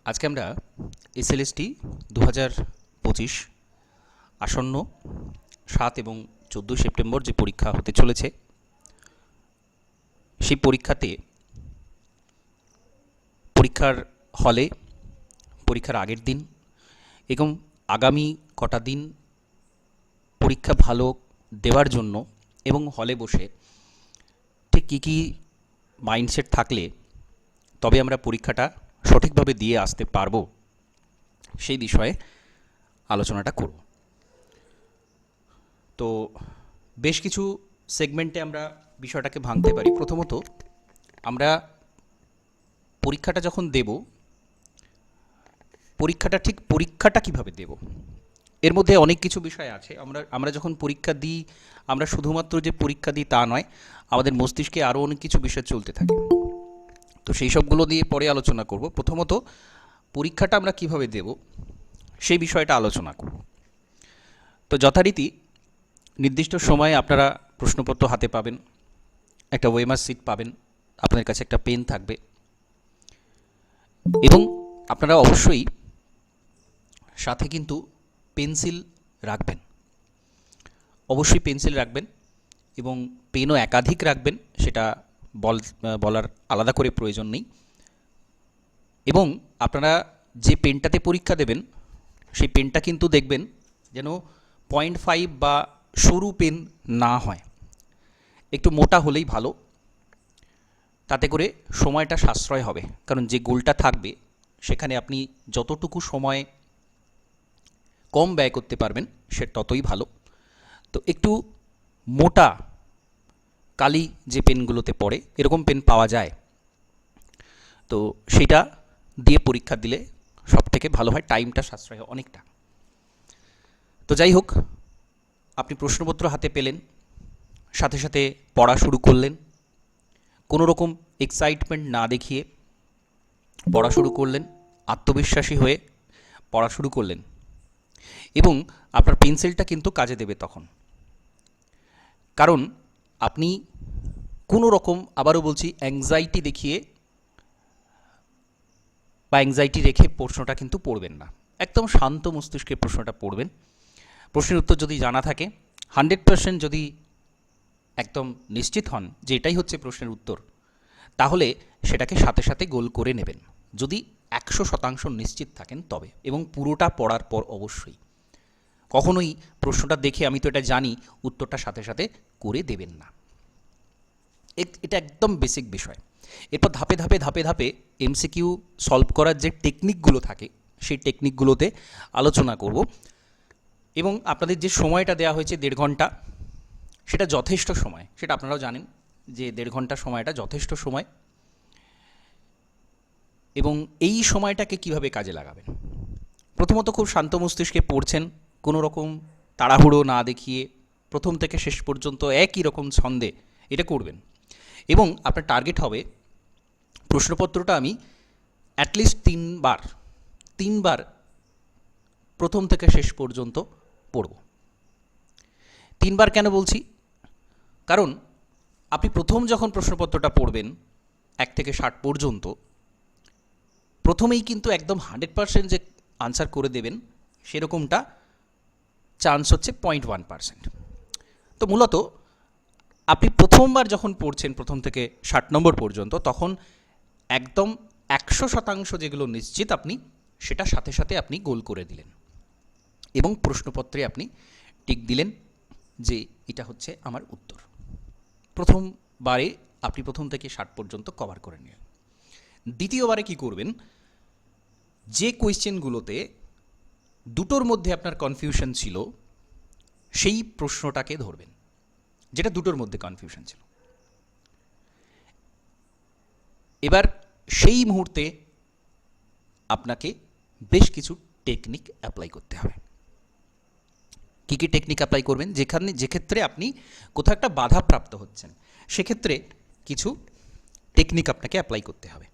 আজকে আমরা এসএলএসটি 2025 আসন্ন 7 এবং 14 সেপ্টেম্বর যে পরীক্ষা হতে চলেছে সেই পরীক্ষাতে পরীক্ষার হলে পরীক্ষার আগের দিন এবং আগামী কটা দিন পরীক্ষা ভালো দেওয়ার জন্য এবং হলে বসে ঠিক কী কী মাইন্ডসেট থাকলে তবে আমরা পরীক্ষাটা সঠিকভাবে দিয়ে আসতে পারবো সেই বিষয়ে আলোচনাটা করব। তো বেশ কিছু সেগমেন্টে আমরা বিষয়টাকে ভাঙতে পারি। প্রথমত আমরা পরীক্ষাটা যখন দেব পরীক্ষাটা কিভাবে দেব এর মধ্যে অনেক কিছু বিষয় আছে। আমরা যখন পরীক্ষা দিই আমরা শুধুমাত্র যে পরীক্ষা দিই তা নয়, আমাদের মস্তিষ্কে আরও অনেক কিছু বিষয় চলতে থাকে। তো সেই সবগুলো দিয়ে পরে আলোচনা করব। প্রথমত পরীক্ষাটা আমরা কিভাবে দেব সেই বিষয়টা আলোচনা করব। তো যথারীতি নির্দিষ্ট সময়ে আপনারা প্রশ্নপত্র হাতে পাবেন, একটা ওয়েমার সিট পাবেন, আপনাদের কাছে একটা পেন থাকবে এবং আপনারা অবশ্যই সাথে কিন্তু পেন্সিল রাখবেন। অবশ্যই পেন্সিল রাখবেন এবং পেনও একাধিক রাখবেন, সেটা বলার আলাদা করে প্রয়োজন নেই। এবং আপনারা যে পেনটাতে পরীক্ষা দেবেন সেই পেনটা কিন্তু দেখবেন যেন 0.5 বা সরু পেন না হয়, একটু মোটা হলেই ভালো। তাতে করে সময়টা সাশ্রয় হবে, কারণ যে গোলটা থাকবে সেখানে আপনি যতটুকু সময় কম ব্যয় করতে পারবেন সে ততই ভালো। তো একটু মোটা কালি যে পেনগুলোতে পড়ে এরকম পেন পাওয়া যায়, তো সেটা দিয়ে পরীক্ষা দিলে সব থেকে ভালো হয়, টাইমটা সাশ্রয় হয় অনেকটা। তো যাই হোক, আপনি প্রশ্নপত্র হাতে পেলেন, সাথে সাথে পড়া শুরু করলেন, কোনো রকম এক্সাইটমেন্ট না দেখিয়ে পড়া শুরু করলেন, আত্মবিশ্বাসী হয়ে পড়া শুরু করলেন এবং আপনার পেন্সিলটা কিন্তু কাজে দেবে তখন। কারণ আপনি কোনো রকম, আবারও বলছি, অ্যাংজাইটি দেখিয়ে বা অ্যাংজাইটি রেখে প্রশ্নটা কিন্তু পড়বেন না। একদম শান্ত মস্তিষ্কে প্রশ্নটা পড়বেন। প্রশ্নের উত্তর যদি জানা থাকে, 100% যদি একদম নিশ্চিত হন যে এটাই হচ্ছে প্রশ্নের উত্তর, তাহলে সেটাকে সাথে সাথে গোল করে নেবেন। যদি 100% নিশ্চিত থাকেন তবে, এবং পুরোটা পড়ার পর অবশ্যই কখনোই প্রশ্নটা দেখে আমি তো এটা জানি উত্তরটা সাথে সাথে করে দেবেন না। এটা একদম বেসিক বিষয়। এরপর ধাপে ধাপে ধাপে ধাপে এমসিকিউ সলভ করার যে টেকনিকগুলো থাকে সেই টেকনিকগুলোতে আলোচনা করব। এবং আপনাদের যে সময়টা দেওয়া হয়েছে 1.5 ঘন্টা, সেটা যথেষ্ট সময়, সেটা আপনারাও জানেন যে 1.5 ঘন্টা সময়টা যথেষ্ট সময়। এবং এই সময়টাকে কিভাবে কাজে লাগাবেন, প্রথমত খুব শান্ত মস্তিষ্কে পড়ছেন, কোনো রকম তাড়াহুড়ো না দেখিয়ে প্রথম থেকে শেষ পর্যন্ত একই রকম ছন্দে এটা করবেন। এবং আপনার টার্গেট হবে প্রশ্নপত্রটা আমি অ্যাটলিস্ট 3বার প্রথম থেকে শেষ পর্যন্ত পড়ব। 3বার কেন বলছি, কারণ আপনি প্রথম যখন প্রশ্নপত্রটা পড়বেন 1 থেকে 60 পর্যন্ত, প্রথমেই কিন্তু একদম 100% যে আনসার করে দেবেন সেরকমটা চান্স হচ্ছে 0.1%। তো মূলত আপনি প্রথমবার যখন পড়ছেন প্রথম থেকে 60 নম্বর পর্যন্ত, তখন একদম 100% যেগুলো নিশ্চিত আপনি সেটা সাথে সাথে আপনি গোল করে দিলেন এবং প্রশ্নপত্রে আপনি টিক দিলেন যে এটা হচ্ছে আমার উত্তর। প্রথমবারে আপনি প্রথম থেকে 60 পর্যন্ত কভার করে নিলেন। দ্বিতীয়বারে কি করবেন, যে কোয়েশ্চেনগুলোতে দুটোর মধ্যে আপনার কনফিউশন ছিল সেই প্রশ্নটাকে ধরবেন, যেটা দুটোর মধ্যে কনফিউশন ছিল। এবার সেই মুহূর্তে আপনাকে বেশ কিছু টেকনিক অ্যাপ্লাই করতে হবে। কী কী টেকনিক অ্যাপ্লাই করবেন, যেক্ষেত্রে আপনি কোথাও একটা বাধাপ্রাপ্ত হচ্ছেন সেক্ষেত্রে কিছু টেকনিক আপনাকে অ্যাপ্লাই করতে হবে।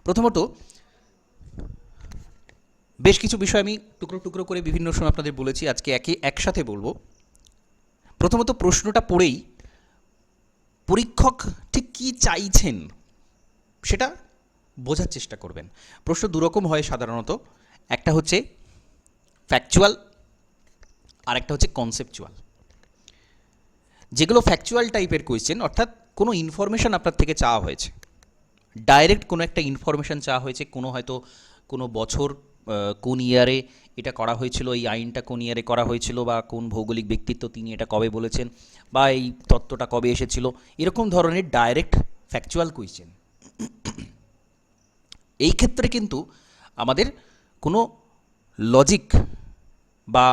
প্রথমত বেশ কিছু বিষয় আমি টুকরো টুকরো করে বিভিন্ন সময় আপনাদের বলেছি, আজকে একসাথে বলবো। প্রথমত প্রশ্নটা পড়েই পরীক্ষক ঠিক কী চাইছেন সেটা বোঝার চেষ্টা করবেন। প্রশ্ন দুরকম হয় সাধারণত, একটা হচ্ছে ফ্যাকচুয়াল আর একটা হচ্ছে কনসেপচুয়াল। যেগুলো ফ্যাকচুয়াল টাইপের কোয়েশ্চেন, অর্থাৎ কোনো ইনফরমেশান আপনার থেকে চাওয়া হয়েছে, ডাইরেক্ট কোনো একটা ইনফরমেশান চাওয়া হয়েছে, কোনো হয়তো কোনো বছর কোন ইয়ারে এটা করা হয়েছিল, এই আইনটা কোন ইয়ারে করা হয়েছিল, বা কোন ভৌগোলিক ব্যক্তিত্ব তিনি এটা কবে বলেছেন, বা এই তত্ত্বটা কবে এসেছিল, এরকম ধরনের ডাইরেক্ট ফ্যাকচুয়াল কোয়েশ্চেন। এই ক্ষেত্রে কিন্তু আমাদের কোনো লজিক বা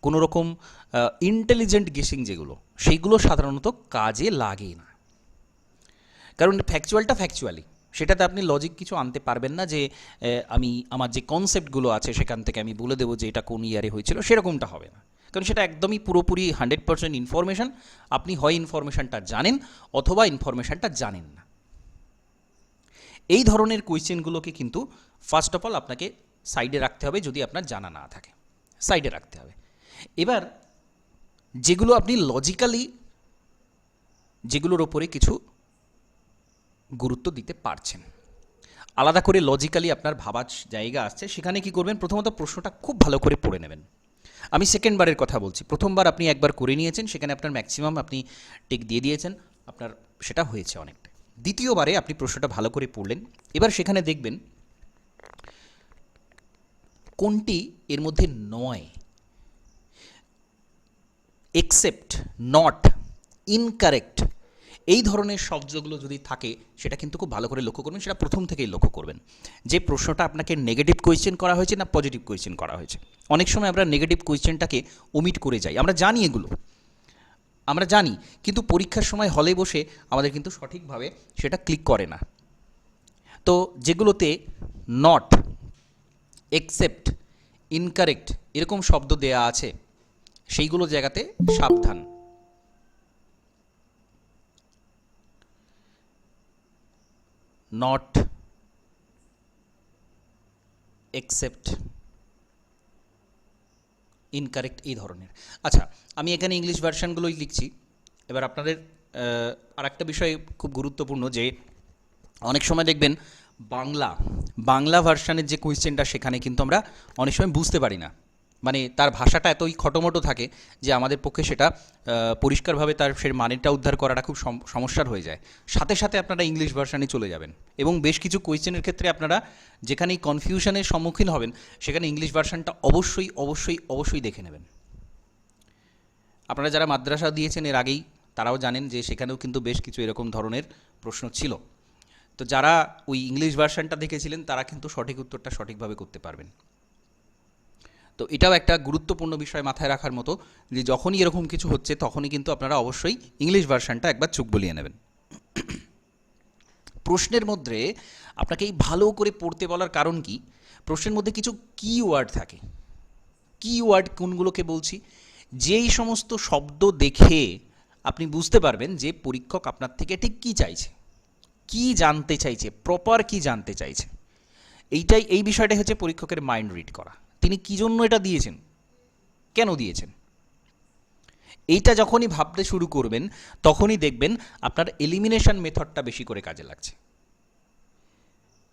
কোনো রকম ইন্টেলিজেন্ট গেসিং যেগুলো, সেইগুলো সাধারণত কাজে লাগে না। কারণ ফ্যাকচুয়ালটা ফ্যাকচুয়ালি, সেটাতে আপনি লজিক কিছু আনতে পারবেন না যে আমি আমার যে কনসেপ্টগুলো আছে সেখান থেকে আমি বলে দেবো যে এটা কোন ইয়ারে হয়েছিল, সেরকমটা হবে না। কারণ সেটা একদমই পুরোপুরি 100% ইনফরমেশান। আপনি হয় ইনফরমেশানটা জানেন অথবা ইনফরমেশানটা জানেন না। এই ধরনের কোয়েশ্চেনগুলোকে কিন্তু ফার্স্ট অফ অল আপনাকে সাইডে রাখতে হবে, যদি আপনার জানা না থাকে সাইডে রাখতে হবে। এবার যেগুলো আপনি লজিক্যালি, যেগুলোর ওপরে কিছু গুরুত্ব দিতে পারছেন, আলাদা করে লজিক্যালি আপনার ভাবার জায়গা আসছে, সেখানে কি করবেন, প্রথমত প্রশ্নটা খুব ভালো করে পড়ে নেবেন। আমি সেকেন্ডবারের কথা বলছি, প্রথমবার আপনি একবার করে নিয়েছেন, সেখানে আপনার ম্যাক্সিমাম আপনি টিক দিয়ে দিয়েছেন, আপনার সেটা হয়েছে অনেকটা। দ্বিতীয়বারে আপনি প্রশ্নটা ভালো করে পড়লেন, এবার সেখানে দেখবেন কোনটি এর মধ্যে নয়, এক্সেপ্ট, নট, ইনকারেক্ট, এই ধরনের শব্দগুলো যদি থাকে সেটা কিন্তু খুব ভালো করে লক্ষ্য করবেন। সেটা প্রথম থেকেই লক্ষ্য করবেন যে প্রশ্নটা আপনাকে নেগেটিভ কোয়েশ্চেন করা হয়েছে না পজিটিভ কোয়েশ্চেন করা হয়েছে। অনেক সময় আমরা নেগেটিভ কোয়েশ্চেনটাকে ওমিট করে যাই, আমরা জানি এগুলো, আমরা জানি, কিন্তু পরীক্ষার সময় হলে বসে আমাদের কিন্তু সঠিকভাবে সেটা ক্লিক করে না। তো যেগুলোতে নট, এক্সেপ্ট, ইনকারেক্ট এরকম শব্দ দেয়া আছে সেইগুলো জায়গাতে সাবধান। নট, এক্সেপ্ট, ইনকারেক্ট, এই ধরনের। আচ্ছা, আমি এখানে ইংলিশ ভার্সানগুলোই লিখছি। এবার আপনাদের আর একটা বিষয় খুব গুরুত্বপূর্ণ, যে অনেক সময় দেখবেন বাংলা ভার্সানের যে কোয়েশ্চেনটা, সেখানে কিন্তু আমরা অনেক সময় বুঝতে পারি না, মানে তার ভাষাটা এতই খটোমটো থাকে যে আমাদের পক্ষে সেটা পরিষ্কারভাবে তার সে মানেটা উদ্ধার করাটা খুব সমস্যার হয়ে যায়। সাথে সাথে আপনারা ইংলিশ ভার্সানে চলে যাবেন, এবং বেশ কিছু কোয়েশ্চেনের ক্ষেত্রে আপনারা যেখানেই কনফিউশনের সম্মুখীন হবেন সেখানে ইংলিশ ভার্সানটা অবশ্যই অবশ্যই অবশ্যই দেখে নেবেন। আপনারা যারা মাদ্রাসা দিয়েছেন এর আগেই, তারাও জানেন যে সেখানেও কিন্তু বেশ কিছু এরকম ধরনের প্রশ্ন ছিল। তো যারা ওই ইংলিশ ভার্সানটা দেখেছিলেন তারা কিন্তু সঠিক উত্তরটা সঠিকভাবে করতে পারবেন। তো এটাও একটা গুরুত্বপূর্ণ বিষয় মাথায় রাখার মতো, যে যখনই এরকম কিছু হচ্ছে তখনই কিন্তু আপনারা অবশ্যই ইংলিশ ভার্সানটা একবার চোখ বুলিয়ে নেবেন। প্রশ্নের মধ্যে আপনাকে এই ভালো করে পড়তে বলার কারণ কি, প্রশ্নের মধ্যে কিছু কিওয়ার্ড থাকে। কিওয়ার্ড কোনগুলোকে বলছি, যেই সমস্ত শব্দ দেখে আপনি বুঝতে পারবেন যে পরীক্ষক আপনার থেকে ঠিক কী চাইছে, কী জানতে চাইছে, প্রপার কী জানতে চাইছে। এই বিষয়টাই হচ্ছে পরীক্ষকের মাইন্ড রিড করা। তিনি কী জন্য এটা দিয়েছেন, কেন দিয়েছেন, এইটা যখনই ভাবতে শুরু করবেন তখনই দেখবেন আপনার এলিমিনেশন মেথডটা বেশি করে কাজে লাগছে।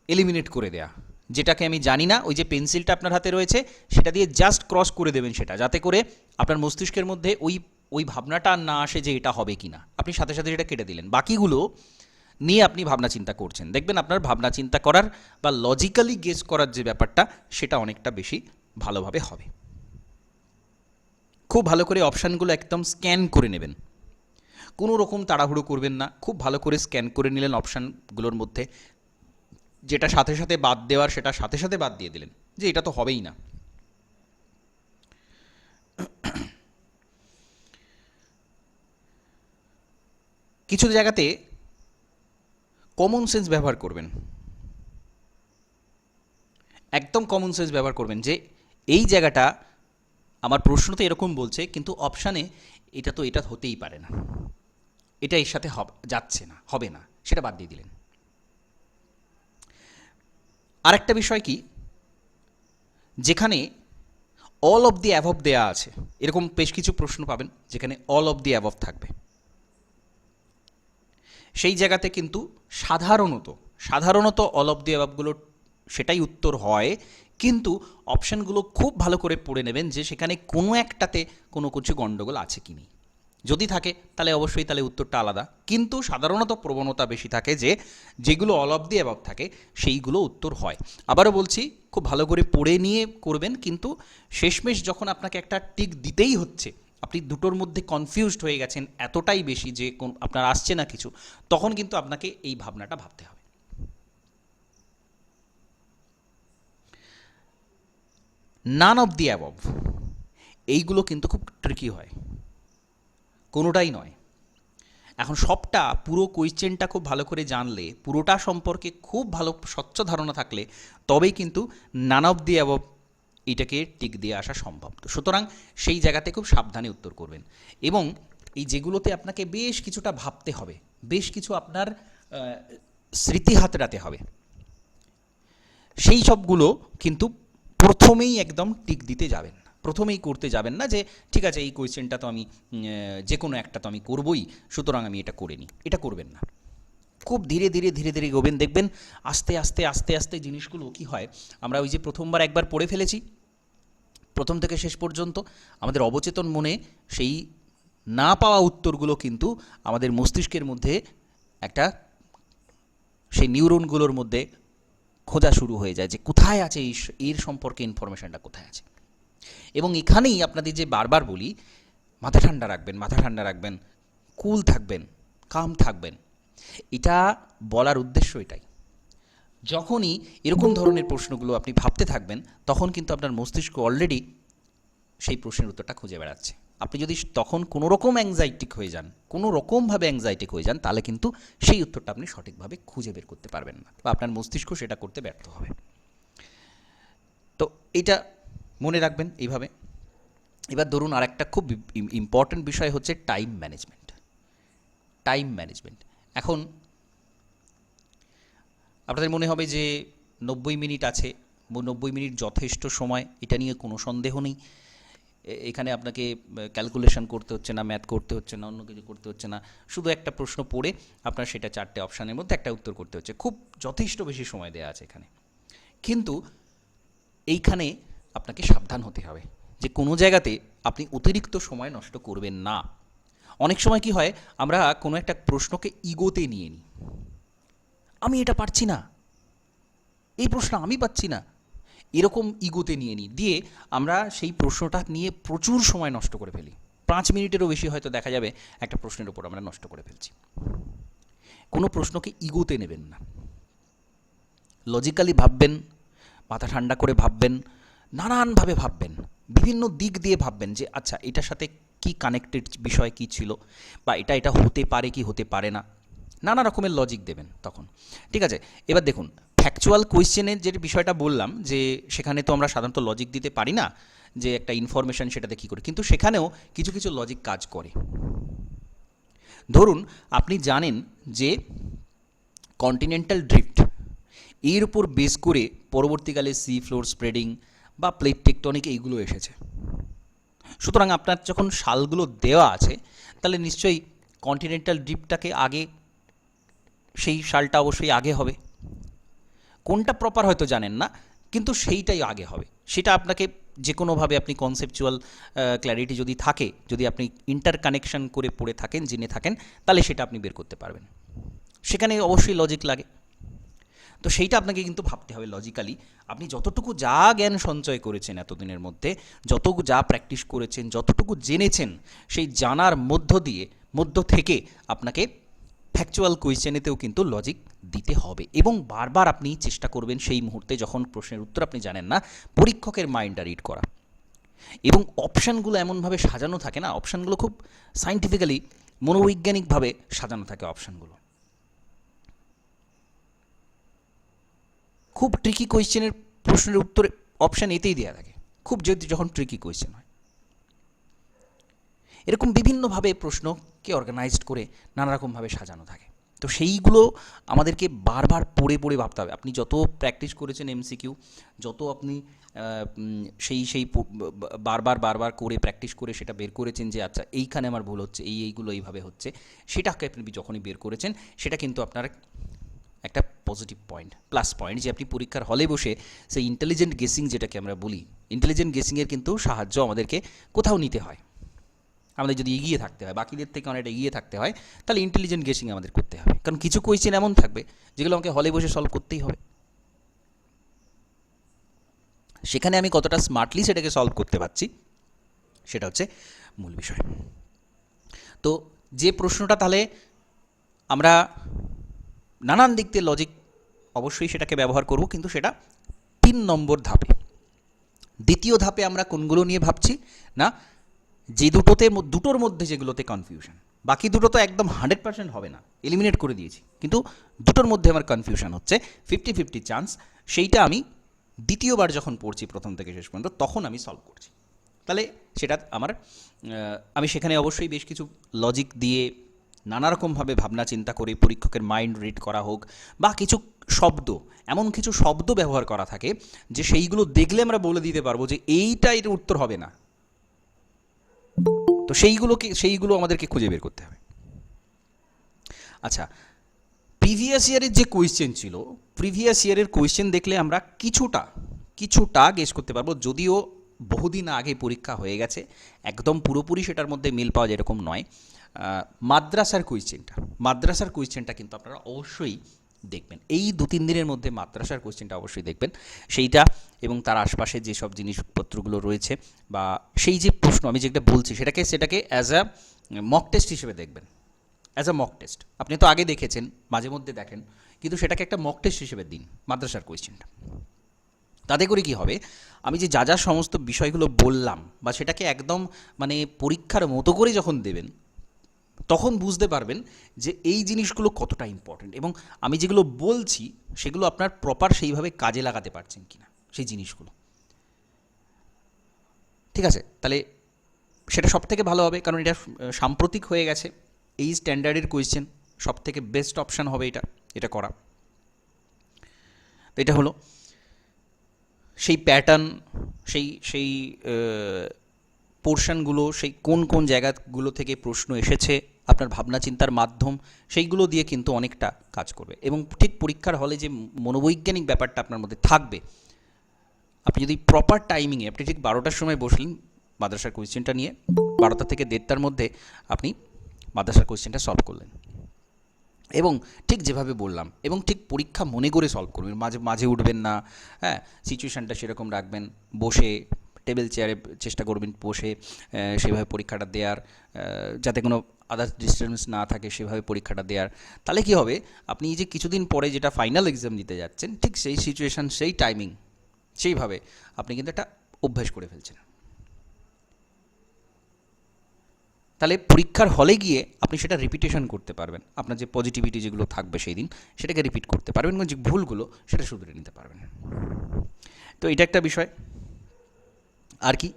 এলিমিনেট করে দেয়া, যেটাকে আমি জানি না, ওই যে পেন্সিলটা আপনার হাতে রয়েছে সেটা দিয়ে জাস্ট ক্রস করে দেবেন সেটা, যাতে করে আপনার মস্তিষ্কের মধ্যে ওই ভাবনাটা আর না আসে যে এটা হবে কি না। আপনি সাথে সাথে সেটা কেটে দিলেন, বাকিগুলো নিয়ে আপনি ভাবনা চিন্তা করছেন। দেখবেন আপনার ভাবনা চিন্তা করার বা লজিক্যালি গেস করার যে ব্যাপারটা, সেটা অনেকটা বেশি ভালোভাবে হবে। খুব ভালো করে অপশানগুলো একদম স্ক্যান করে নেবেন, কোনো রকম তাড়াহুড়ো করবেন না। খুব ভালো করে স্ক্যান করে নিলেন অপশানগুলোর মধ্যে, যেটা সাথে সাথে বাদ দেওয়ার সেটা সাথে সাথে বাদ দিয়ে দিলেন, যে এটা তো হবেই না। কিছু জায়গাতে কমন সেন্স ব্যবহার করবেন, একদম কমন সেন্স ব্যবহার করবেন, যে এই জায়গাটা আমার প্রশ্ন তো এরকম বলছে, কিন্তু অপশানে এটা হতেই পারে না, এটা এর সাথে যাচ্ছে না, হবে না, সেটা বাদ দিয়ে দিলেন। আরেকটা বিষয় কি, যেখানে অল অফ দি অ্যাবভ দেয়া আছে, এরকম বেশ কিছু প্রশ্ন পাবেন যেখানে অল অফ দি অ্যাবভ থাকবে, সেই জায়গাতে কিন্তু সাধারণত অল অফ দি অ্যাবাভগুলো সেটাই উত্তর হয়, কিন্তু অপশানগুলো খুব ভালো করে পড়ে নেবেন যে সেখানে কোনো একটাতে কোনো কিছু গণ্ডগোল আছে কি নেই। যদি থাকে তাহলে অবশ্যই তাহলে উত্তরটা আলাদা, কিন্তু সাধারণত প্রবণতা বেশি থাকে যে যেগুলো অল অফ দি অ্যাবাভ থাকে সেইগুলো উত্তর হয়। আবারও বলছি, খুব ভালো করে পড়ে নিয়ে করবেন, কিন্তু শেষমেশ যখন আপনাকে একটা টিক দিতেই হচ্ছে, আপনি দুটোর মধ্যে কনফিউজড হয়ে গেছেন এতটাই বেশি যে আপনার আসছে না কিছু, তখন কিন্তু আপনাকে এই ভাবনাটা ভাবতে হবে। নান অফ দি অ্যাবভ, এইগুলো কিন্তু খুব ট্রিকি হয়, কোনোটাই নয়। এখন সবটা পুরো কোয়েশ্চেনটা খুব ভালো করে জানলে, পুরোটা সম্পর্কে খুব ভালো স্বচ্ছ ধারণা থাকলে তবেই কিন্তু নান অফ দি অ্যাবভ এটাকে টিক দিয়ে আসা সম্ভব। তো সুতরাং সেই জায়গাতে খুব সাবধানে উত্তর করবেন, এবং এই যেগুলোতে আপনাকে বেশ কিছুটা ভাবতে হবে, বেশ কিছু আপনার স্মৃতি হাতড়াতে হবে, সেই সবগুলো কিন্তু প্রথমেই একদম টিক দিতে যাবেন না, প্রথমেই করতে যাবেন না যে ঠিক আছে এই কোয়েশ্চেনটা তো আমি যে কোনো একটা তো আমি করবই, সুতরাং আমি এটা করে নিই, এটা করবেন না। খুব ধীরে ধীরে ধীরে ধীরে গোবেন, দেখবেন আস্তে আস্তে আস্তে আস্তে জিনিসগুলো কি হয়, আমরা ওই যে প্রথমবার একবার পড়ে ফেলেছি প্রথম থেকে শেষ পর্যন্ত, আমাদের অবচেতন মনে সেই না পাওয়া উত্তরগুলো কিন্তু আমাদের মস্তিষ্কের মধ্যে একটা সেই নিউরনগুলোর মধ্যে খোঁজা শুরু হয়ে যায় যে কোথায় আছে এর সম্পর্কে ইনফরমেশানটা কোথায় আছে। এবং এখানেই আপনাদের যে বারবার বলি, মাথা ঠান্ডা রাখবেন, মাথা ঠান্ডা রাখবেন, কুল থাকবেন, কাম থাকবেন, এটা বলার উদ্দেশ্য এটাই। যখনই এরকম ধরনের প্রশ্নগুলো আপনি ভাবতে থাকবেন, তখন কিন্তু আপনার মস্তিষ্ক অলরেডি সেই প্রশ্নের উত্তরটা খুঁজে বেড়াচ্ছে। আপনি যদি তখন কোনো রকম অ্যাংজাইটিক হয়ে যান, কোনো রকমভাবে অ্যাংজাইটিক হয়ে যান, তাহলে কিন্তু সেই উত্তরটা আপনি সঠিকভাবে খুঁজে বের করতে পারবেন না, বা আপনার মস্তিষ্ক সেটা করতে ব্যর্থ হবে। তো এটা মনে রাখবেন এইভাবে। এবার ধরুন আর একটা খুব ইম্পর্ট্যান্ট বিষয় হচ্ছে টাইম ম্যানেজমেন্ট। টাইম ম্যানেজমেন্ট, এখন আপনাদের মনে হবে যে 90 মিনিট আছে, 90 মিনিট যথেষ্ট সময়, এটা নিয়ে কোনো সন্দেহ নেই। এখানে আপনাকে ক্যালকুলেশন করতে হচ্ছে না, ম্যাথ করতে হচ্ছে না, অন্য কিছু করতে হচ্ছে না, শুধু একটা প্রশ্ন পড়ে আপনার সেটা 4টে অপশানের মধ্যে একটা উত্তর করতে হচ্ছে, খুব যথেষ্ট বেশি সময় দেওয়া আছে এখানে। কিন্তু এইখানে আপনাকে সাবধান হতে হবে যে কোনো জায়গাতে আপনি অতিরিক্ত সময় নষ্ট করবেন না। অনেক সময় কি হয়, আমরা কোনো একটা প্রশ্নকে ইগোতে নিয়ে নিই, আমি এটা পারছি না, এই প্রশ্ন আমি পাচ্ছি না, এরকম ইগোতে নিয়ে নিই, দিয়ে আমরা সেই প্রশ্নটা নিয়ে প্রচুর সময় নষ্ট করে ফেলি। 5 মিনিটেরও বেশি হয়তো দেখা যাবে একটা প্রশ্নের উপর আমরা নষ্ট করে ফেলছি। কোনো প্রশ্নকে ইগোতে নেবেন না, লজিক্যালি ভাববেন, মাথা ঠান্ডা করে ভাববেন, নানানভাবে ভাববেন, বিভিন্ন দিক দিয়ে ভাববেন যে আচ্ছা এটার সাথে কি কানেক্টেড বিষয় কি ছিল, বা এটা এটা হতে পারে কি হতে পারে না, নানা রকমের লজিক দেবেন তখন। ঠিক আছে, এবার দেখুন ফ্যাকচুয়াল কোয়েশ্চেনের যে বিষয়টা বললাম যে সেখানে তো আমরা সাধারণত লজিক দিতে পারি না, যে একটা ইনফরমেশান সেটাতে কী করে, কিন্তু সেখানেও কিছু কিছু লজিক কাজ করে। ধরুন আপনি জানেন যে কন্টিনেন্টাল ড্রিফট, এর উপর বেস করে পরবর্তীকালে সি ফ্লোর স্প্রেডিং বা প্লেট টেকটনিক এইগুলো এসেছে। সুতরাং আপনার যখন সালগুলো দেওয়া আছে, তাহলে নিশ্চয়ই কন্টিনেন্টাল ড্রিফটটাকে আগে, সেই সালটা অবশ্যই আগে হবে। কোনটা প্রপার হয়তো জানেন না, কিন্তু সেইটাই আগে হবে। সেটা আপনাকে যে কোনোভাবে আপনি কনসেপচুয়াল ক্ল্যারিটি যদি থাকে, যদি আপনি ইন্টারকানেকশন করে পড়ে থাকেন, জেনে থাকেন, তাহলে সেটা আপনি বের করতে পারবেন। সেখানে অবশ্যই লজিক লাগে, তো সেইটা আপনাকে কিন্তু ভাবতে হবে লজিক্যালি। আপনি যতটুকু যা জ্ঞান সঞ্চয় করেছেন এতদিনের মধ্যে, যতটুকু যা প্র্যাকটিস করেছেন, যতটুকু জেনেছেন, সেই জানার মধ্য থেকে আপনাকে ফ্যাকচুয়াল কোয়েশ্চেনেতেও কিন্তু লজিক দিতে হবে। এবং বারবার আপনি চেষ্টা করবেন সেই মুহূর্তে যখন প্রশ্নের উত্তর আপনি জানেন না, পরীক্ষকের মাইন্ডটা রিড করা। এবং অপশানগুলো এমনভাবে সাজানো থাকে না, অপশানগুলো খুব সায়েন্টিফিক্যালি, মনোবৈজ্ঞানিকভাবে সাজানো থাকে অপশানগুলো। খুব ট্রিকি কোয়েশ্চেনের প্রশ্নের উত্তরে অপশান এতেই দেওয়া থাকে, খুব যদি যখন ট্রিকি কোয়েশ্চেন হয়। এরকম বিভিন্নভাবে প্রশ্নকে অর্গানাইজড করে নানা রকমভাবে সাজানো থাকে। তো সেইগুলো আমাদেরকে বারবার পড়ে পড়ে ভাবতে হবে। আপনি যত প্র্যাকটিস করেছেন এমসিকিউ, যত আপনি সেই বারবার করে প্র্যাকটিস করে সেটা বের করেছেন যে আচ্ছা এইখানে আমার ভুল হচ্ছে, এইগুলো এইভাবে হচ্ছে, সেটাকে আপনি যখনই বের করেছেন, সেটা কিন্তু আপনার একটা পজিটিভ পয়েন্ট, প্লাস পয়েন্ট, যে আপনি পরীক্ষার হলে বসে সেই ইন্টেলিজেন্ট গেসিং যেটাকে আমরা বলি, ইন্টেলিজেন্ট গেসিংয়ের কিন্তু সাহায্য আমাদেরকে কোথাও নিতে হয়। আমাদের যদি এগিয়ে থাকতে হয়, বাকিদের থেকে অনেকটা এগিয়ে থাকতে হয়, তাহলে ইন্টেলিজেন্ট গেসিং আমাদের করতে হবে। কারণ কিছু কোয়েশ্চেন এমন থাকবে যেগুলো আমাকে হলে বসে সলভ করতেই হবে। সেখানে আমি কতটা স্মার্টলি সেটাকে সলভ করতে পারছি, সেটা হচ্ছে মূল বিষয়। তো যে প্রশ্নটা তাহলে আমরা নানান দিক দিয়ে লজিক অবশ্যই সেটাকে ব্যবহার করব, কিন্তু সেটা 3 নম্বর ধাপে। দ্বিতীয় ধাপে আমরা কোনগুলো নিয়ে ভাবছি না, যে দুটোর মধ্যে যেগুলোতে কনফিউশন, বাকি দুটো তো একদম 100% হবে না, এলিমিনেট করে দিয়েছি, কিন্তু দুটোর মধ্যে আমার কনফিউশন হচ্ছে 50-50 চান্স, সেইটা আমি দ্বিতীয়বার যখন পড়ছি প্রথম থেকে শেষ পর্যন্ত তখন আমি সলভ করছি। তাহলে সেটা আমি সেখানে অবশ্যই বেশ কিছু লজিক দিয়ে নানারকমভাবে ভাবনা চিন্তা করে পরীক্ষকের মাইন্ড রিড করা হোক, বা কিছু শব্দ, এমন কিছু শব্দ ব্যবহার করা থাকে যে সেইগুলো দেখলে আমরা বলে দিতে পারবো যে এইটা এর উত্তর হবে না। তো সেইগুলো আমাদেরকে খুঁজে বের করতে হবে। আচ্ছা, প্রিভিয়াস ইয়ারের যে কোয়েশ্চেন ছিল, প্রিভিয়াস ইয়ারের কোয়েশ্চেন দেখলে আমরা কিছুটা গেস করতে পারবো, যদিও বহুদিন আগে পরীক্ষা হয়ে গেছে, একদম পুরোপুরি সেটার মধ্যে মিল পাওয়া যেরকম নয়। মাদ্রাসার কোয়েশ্চেনটা কিন্তু আপনারা অবশ্যই দেখবেন, এই 2-3 দিনের মধ্যে মাদ্রাসার কোয়েশ্চেনটা অবশ্যই দেখবেন। সেইটা এবং তার আশপাশে যেসব জিনিসপত্রগুলো রয়েছে, বা সেই যে প্রশ্ন আমি যেটা বলছি সেটাকে অ্যাজ আ মক টেস্ট হিসেবে দেখবেন, অ্যাজ আ মক টেস্ট। আপনি তো আগে দেখেছেন, মাঝে মধ্যে দেখেন, কিন্তু সেটাকে একটা মক টেস্ট হিসেবে দিন মাদ্রাসার কোয়েশ্চেনটা। তাতে করে কি হবে, আমি যে যা সমস্ত বিষয়গুলো বললাম, বা সেটাকে একদম মানে পরীক্ষার মতো করে যখন দেবেন, তখন বুঝতে পারবেন যে এই জিনিসগুলো কতটা ইম্পর্টেন্ট, এবং আমি যেগুলো বলছি সেগুলো আপনার প্রপার সেইভাবে কাজে লাগাতে পারছেন কিনা সেই জিনিসগুলো। ঠিক আছে, তাহলে সেটা সব থেকে ভালো হবে, কারণ এটা সাম্প্রতিক হয়ে গেছে, এই স্ট্যান্ডার্ডের কোয়েশ্চেন সব থেকে বেস্ট অপশান হবে এটা করা। তো এটা হলো সেই প্যাটার্ন, সেই পোর্শনগুলো, সেই কোন জায়গাগুলো থেকে প্রশ্ন এসেছে, আপনার ভাবনা চিন্তার মাধ্যম, সেইগুলো দিয়ে কিন্তু অনেকটা কাজ করবে। এবং ঠিক পরীক্ষার হলে যে মনোবৈজ্ঞানিক ব্যাপারটা আপনার মধ্যে থাকবে, আপনি যদি প্রপার টাইমিংয়ে, আপনি ঠিক 12টার সময় বসলেন মাদ্রাসার কোয়েশ্চেনটা নিয়ে, 12টা থেকে 1:30টার মধ্যে আপনি মাদ্রাসার কোয়েশ্চেনটা সলভ করলেন, এবং ঠিক যেভাবে বললাম, এবং ঠিক পরীক্ষা মনে করে সলভ করবেন, মাঝে উঠবেন না, হ্যাঁ, সিচুয়েশানটা সেরকম রাখবেন, বসে টেবিল চেয়ারে চেষ্টা করবেন বসে সেভাবে পরীক্ষাটা দেওয়ার, যাতে কোনো আদার্স ডিস্টার্বেন্স না থাকে সেভাবে পরীক্ষাটা দেওয়ার। তাহলে কী হবে, আপনি যে কিছুদিন পরে যেটা ফাইনাল এক্সাম দিতে যাচ্ছেন, ঠিক সেই সিচুয়েশান, সেই টাইমিং, সেইভাবে আপনি কিন্তু একটা অভ্যাস করে ফেলছেন। তাহলে পরীক্ষার হলে গিয়ে আপনি সেটা রিপিটেশন করতে পারবেন, আপনার যে পজিটিভিটি যেগুলো থাকবে সেই দিন সেটাকে রিপিট করতে পারবেন, এবং যে ভুলগুলো সেটা শুধরে নিতে পারবেন। তো এটা একটা বিষয়। আর কি,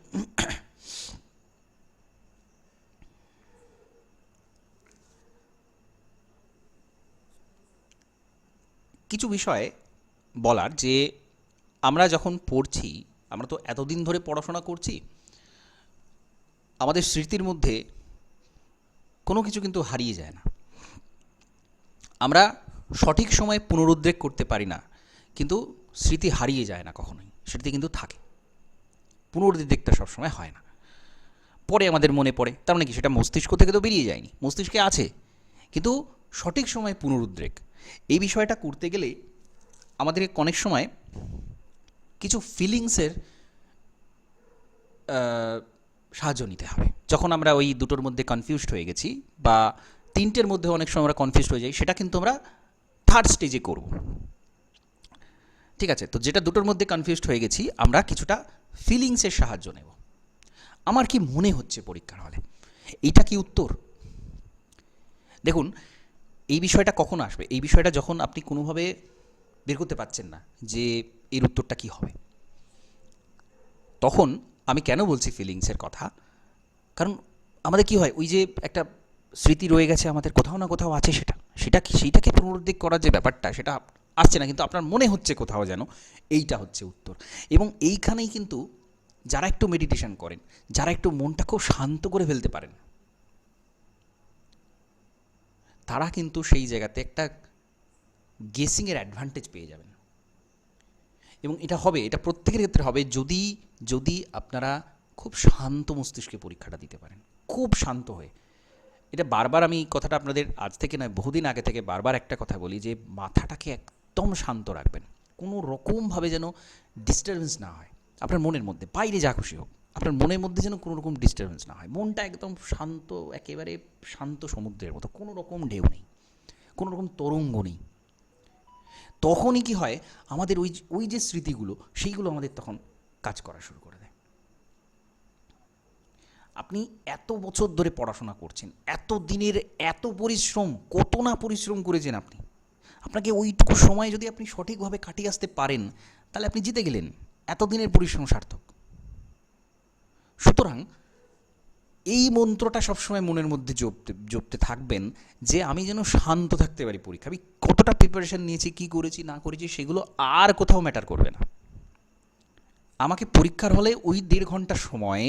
কিছু বিষয় বলার, যে আমরা যখন পড়ছি, আমরা তো এতদিন ধরে পড়াশোনা করছি, আমাদের স্মৃতির মধ্যে কোনো কিছু কিন্তু হারিয়ে যায় না। আমরা সঠিক সময়ে পুনরুদ্রেক করতে পারি না, কিন্তু স্মৃতি হারিয়ে যায় না কখনোই, স্মৃতি কিন্তু থাকে, পুনরুদ্রেকটা সবসময় হয় না। পরে আমাদের মনে পড়ে, তার মানে কি সেটা মস্তিষ্ক থেকে তো বেরিয়ে যায়নি, মস্তিষ্কে আছে, কিন্তু সঠিক সময়ে পুনরুদ্রেক, এই বিষয়টা করতে গেলে আমাদেরকে অনেক সময় কিছু ফিলিংসের সাহায্য নিতে হবে। যখন আমরা ওই দুটোর মধ্যে কনফিউজড হয়ে গেছি, বা 3টের মধ্যে অনেক সময় আমরা কনফিউজড হয়ে যাই, সেটা কিন্তু আমরা 3rd স্টেজে করব। ঠিক আছে, তো যেটা দুটোর মধ্যে কনফিউজড হয়ে গেছি, আমরা কিছুটা ফিলিংসের সাহায্য নেব। আমার কি মনে হচ্ছে পরীক্ষার হলে, এইটা কি উত্তর? দেখুন, এই বিষয়টা কখন আসবে, এই বিষয়টা যখন আপনি কোনোভাবে বের করতে পারছেন না যে এর উত্তরটা কি হবে, তখন আমি কেন বলছি ফিলিংসের কথা, কারণ আমাদের কি হয়, ওই যে একটা স্মৃতি রয়ে গেছে আমাদের, কোথাও না কোথাও আছে, সেইটাকে পুনরুদ্ধার করার যে ব্যাপারটা, সেটা আসছে না, কিন্তু আপনার মনে হচ্ছে কোথাও যেন এইটা হচ্ছে উত্তর। এবং এইখানেই কিন্তু যারা একটু মেডিটেশন করেন, যারা একটু মনটা খুব শান্ত করে ফেলতে পারেন, তারা কিন্তু সেই জায়গাতে একটা গেসিংয়ের অ্যাডভান্টেজ পেয়ে যাবেন। এবং এটা হবে, এটা প্রত্যেকের ক্ষেত্রে হবে যদি যদি আপনারা খুব শান্ত মস্তিষ্কে পরীক্ষাটা দিতে পারেন, খুব শান্ত হয়ে। এটা বারবার আমি কথাটা আপনাদের আজ থেকে নয়, বহুদিন আগে থেকে বারবার একটা কথা বলি যে মাথাটাকে একদম শান্ত রাখবেন, কোনো রকমভাবে যেন ডিস্টারবেন্স না হয় আপনার মনের মধ্যে, বাইরে যা খুশি হোক আপনার মনের মধ্যে যেন কোনো রকম ডিস্টারবেন্স না হয়। মনটা একদম শান্ত, একেবারে শান্ত সমুদ্রের মতো, কোনো রকম ঢেউ নেই, কোনো রকম তরঙ্গ নেই। তখনই কি হয়, আমাদের ওই যে স্মৃতিগুলো সেইগুলো আমাদের তখন কাজ করা শুরু করে দেয়। আপনি এত বছর ধরে পড়াশোনা করছেন, এত দিনের এত পরিশ্রম, কত না পরিশ্রম করেছেন আপনি, আপনাকে ওইটুকু সময় যদি আপনি সঠিকভাবে কাটিয়ে আসতে পারেন তাহলে আপনি জিতে গেলেন, এতদিনের পরিশ্রম সার্থক। সুতরাং এই মন্ত্রটা সবসময় মনের মধ্যে জপতে থাকবেন যে আমি যেন শান্ত থাকতে পারি পরীক্ষা। আমি কতটা প্রিপারেশন নিয়েছি, কি করেছি না করেছি সেগুলো আর কোথাও ম্যাটার করবে না। আমাকে পরীক্ষার হলে ওই 1.5 ঘন্টার সময়ে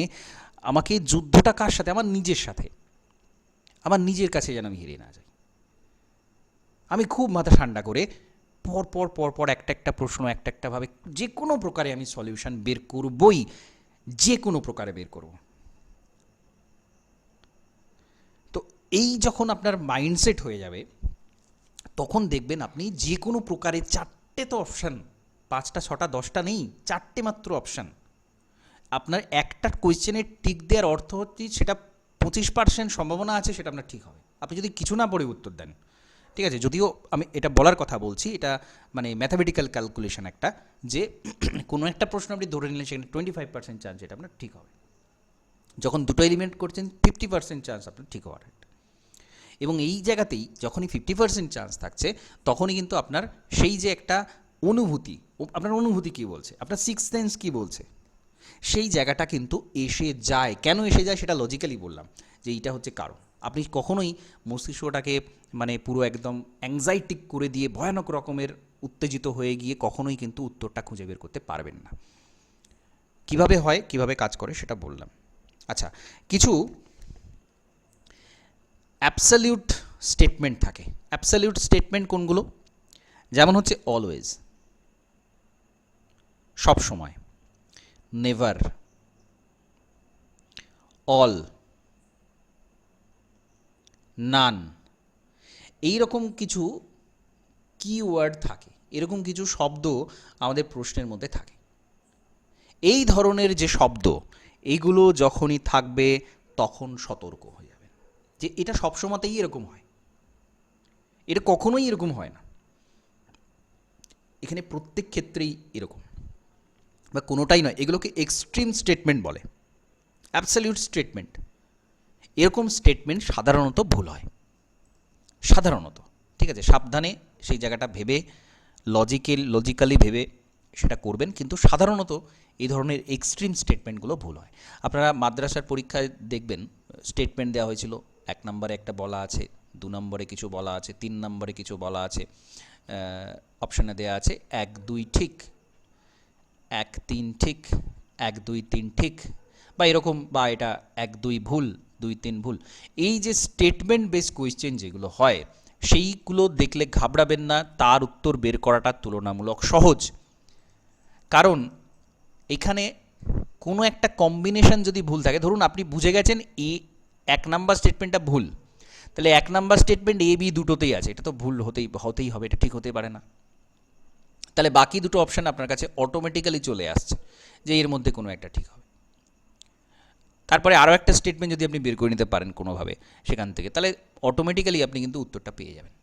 আমাকে যুদ্ধটা কার সাথে, আমার নিজের সাথে, আমার নিজের কাছে যেন আমি হেরে না যাই। আমি খুব মাথা ঠান্ডা করে পর একটা একটা প্রশ্ন একটা একটাভাবে যে কোনো প্রকারে আমি সলিউশন বের করবই, যে কোনো প্রকারে বের করব। তো এই যখন আপনার মাইন্ডসেট হয়ে যাবে তখন দেখবেন আপনি যে কোনো প্রকারে 4টে তো অপশান, 5টা 6টা 10টা নেই, 4টে মাত্র অপশান। আপনার একটা কোয়েশ্চেনের টিক দেওয়ার অর্থ হচ্ছে সেটা 25% সম্ভাবনা আছে সেটা আপনার ঠিক হবে, আপনি যদি কিছু না পড়ে উত্তর দেন। ঠিক আছে, যদিও আমি এটা বলার কথা বলছি, এটা মানে ম্যাথামেটিক্যাল ক্যালকুলেশন একটা, যে কোনো একটা প্রশ্ন আপনি ধরে নিলেন সেখানে 25% চান্স এটা আপনার ঠিক হবে। যখন দুটো এলিমেন্ট করছেন 50% চান্স আপনার ঠিক হওয়ার। এবং এই জায়গাতেই যখনই 50% চান্স থাকছে তখনই কিন্তু আপনার সেই যে একটা অনুভূতি, আপনার অনুভূতি কী বলছে, আপনার সিক্স সেন্স কী বলছে, সেই জায়গাটা কিন্তু এসে যায়। কেন এসে যায় সেটা লজিক্যালি বললাম যে এইটা হচ্ছে কারণ। আপনি কখনোই মস্তিষ্কটাকে মানে পুরো একদম অ্যাংজাইটিক করে দিয়ে ভয়ানক রকমের উত্তেজিত হয়ে গিয়ে কখনোই কিন্তু উত্তরটা খুঁজে বের করতে পারবেন না। কিভাবে হয়, কিভাবে কাজ করে সেটা বললাম। আচ্ছা, কিছু অ্যাবসলিউট স্টেটমেন্ট থাকে। অ্যাবসলিউট স্টেটমেন্ট কোনগুলো? যেমন হচ্ছে অলওয়েজ, সব সময়, নেভার, অল, নান, এইরকম কিছু কিওয়ার্ড থাকে, এরকম কিছু শব্দ আমাদের প্রশ্নের মধ্যে থাকে। এই ধরনের যে শব্দ, এইগুলো যখনই থাকবে তখন সতর্ক হয়ে যাবেন যে এটা সবসময়তেই এরকম হয়, এটা কখনোই এরকম হয় না, এখানে প্রত্যেক ক্ষেত্রেই এরকম, বা কোনোটাই নয়। এগুলোকে এক্সট্রিম স্টেটমেন্ট বলে, অ্যাবসলিউট স্টেটমেন্ট। এরকম স্টেটমেন্ট সাধারণত ভুল হয়, সাধারণত। ঠিক আছে, সাবধানে সেই জায়গাটা ভেবে লজিক্যালি ভেবে সেটা করবেন, কিন্তু সাধারণত এই ধরনের এক্সট্রিম স্টেটমেন্টগুলো ভুল হয়। আপনারা মাদ্রাসার পরীক্ষায় দেখবেন স্টেটমেন্ট দেওয়া হয়েছিল, 1 নম্বরে একটা বলা আছে, 2 নম্বরে কিছু বলা আছে, 3 নম্বরে কিছু বলা আছে, অপশানে দেওয়া আছে 1 2 ঠিক, 1 3 ঠিক, 1 2 3 ঠিক, বা এরকম, বা এটা 1 2 ভুল, 2 3 ভুল। এই যে স্টেটমেন্ট বেস কোয়েশ্চেন যেগুলো হয় সেইগুলো দেখলে ঘাবড়াবেন না, তার উত্তর বের করাটা তুলনামূলক সহজ। কারণ এখানে কোনো একটা কম্বিনেশন যদি ভুল থাকে, ধরুন আপনি বুঝে গেছেন 1 নাম্বার স্টেটমেন্টটা ভুল, তাহলে 1 নাম্বার স্টেটমেন্ট এ বি দুটোতেই আছে, এটা তো ভুল হতেই হবে, এটা ঠিক হতে পারে না। তাহলে বাকি দুটো অপশান আপনার কাছে অটোমেটিক্যালি চলে আসছে যে এর মধ্যে কোনো একটা ঠিক হবে। তারপরে আরও একটা স্টেটমেন্ট যদি আপনি বের করে নিতে পারেন কোনোভাবে সেখান থেকে, তাহলে অটোমেটিক্যালি আপনি কিন্তু উত্তরটা পেয়ে যাবেন।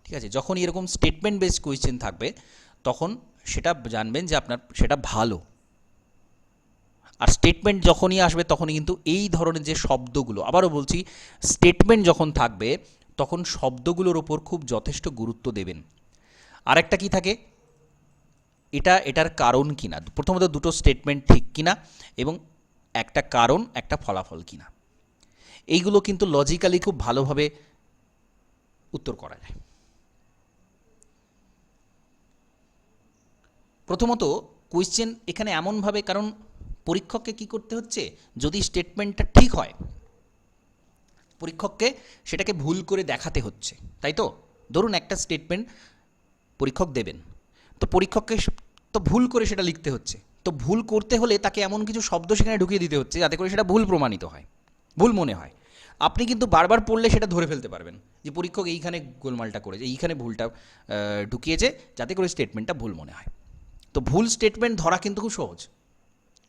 ঠিক আছে, যখন এরকম স্টেটমেন্ট বেস কোয়েশ্চেন থাকবে তখন সেটা জানবেন যে আপনার সেটা ভালো। আর স্টেটমেন্ট যখনই আসবে তখনই কিন্তু এই ধরনের যে শব্দগুলো, আবারও বলছি, স্টেটমেন্ট যখন থাকবে তখন শব্দগুলোর ওপর খুব যথেষ্ট গুরুত্ব দেবেন। আরেকটা কি থাকে, এটার কারণ কিনা, প্রথমত দুটো স্টেটমেন্ট ঠিক কিনা, এবং একটা কারণ একটা ফলাফল কিনা, এইগুলো কিন্তু লজিক্যালি খুব ভালোভাবে উত্তর করা যায়। প্রথমত কোয়েশ্চেন এখানে এমনভাবে, কারণ পরীক্ষককে কি করতে হচ্ছে, যদি স্টেটমেন্টটা ঠিক হয় পরীক্ষককে সেটাকে ভুল করে দেখাতে হচ্ছে, তাই তো? ধরুন একটা স্টেটমেন্ট পরীক্ষক দেবেন। তো পরীক্ষককে তো ভুল করে সেটা লিখতে হচ্ছে, তো ভুল করতে হলে তাকে এমন কিছু শব্দ সেখানে ঢুকিয়ে দিতে হচ্ছে যাতে করে সেটা ভুল প্রমাণিত হয়, ভুল মনে হয়। আপনি কিন্তু বারবার পড়লে সেটা ধরে ফেলতে পারবেন যে পরীক্ষক এইখানে গোলমালটা করেছে, এইখানে ভুলটা ঢুকিয়েছে যাতে করে স্টেটমেন্টটা ভুল মনে হয়। তো ভুল স্টেটমেন্ট ধরা কিন্তু খুব সহজ,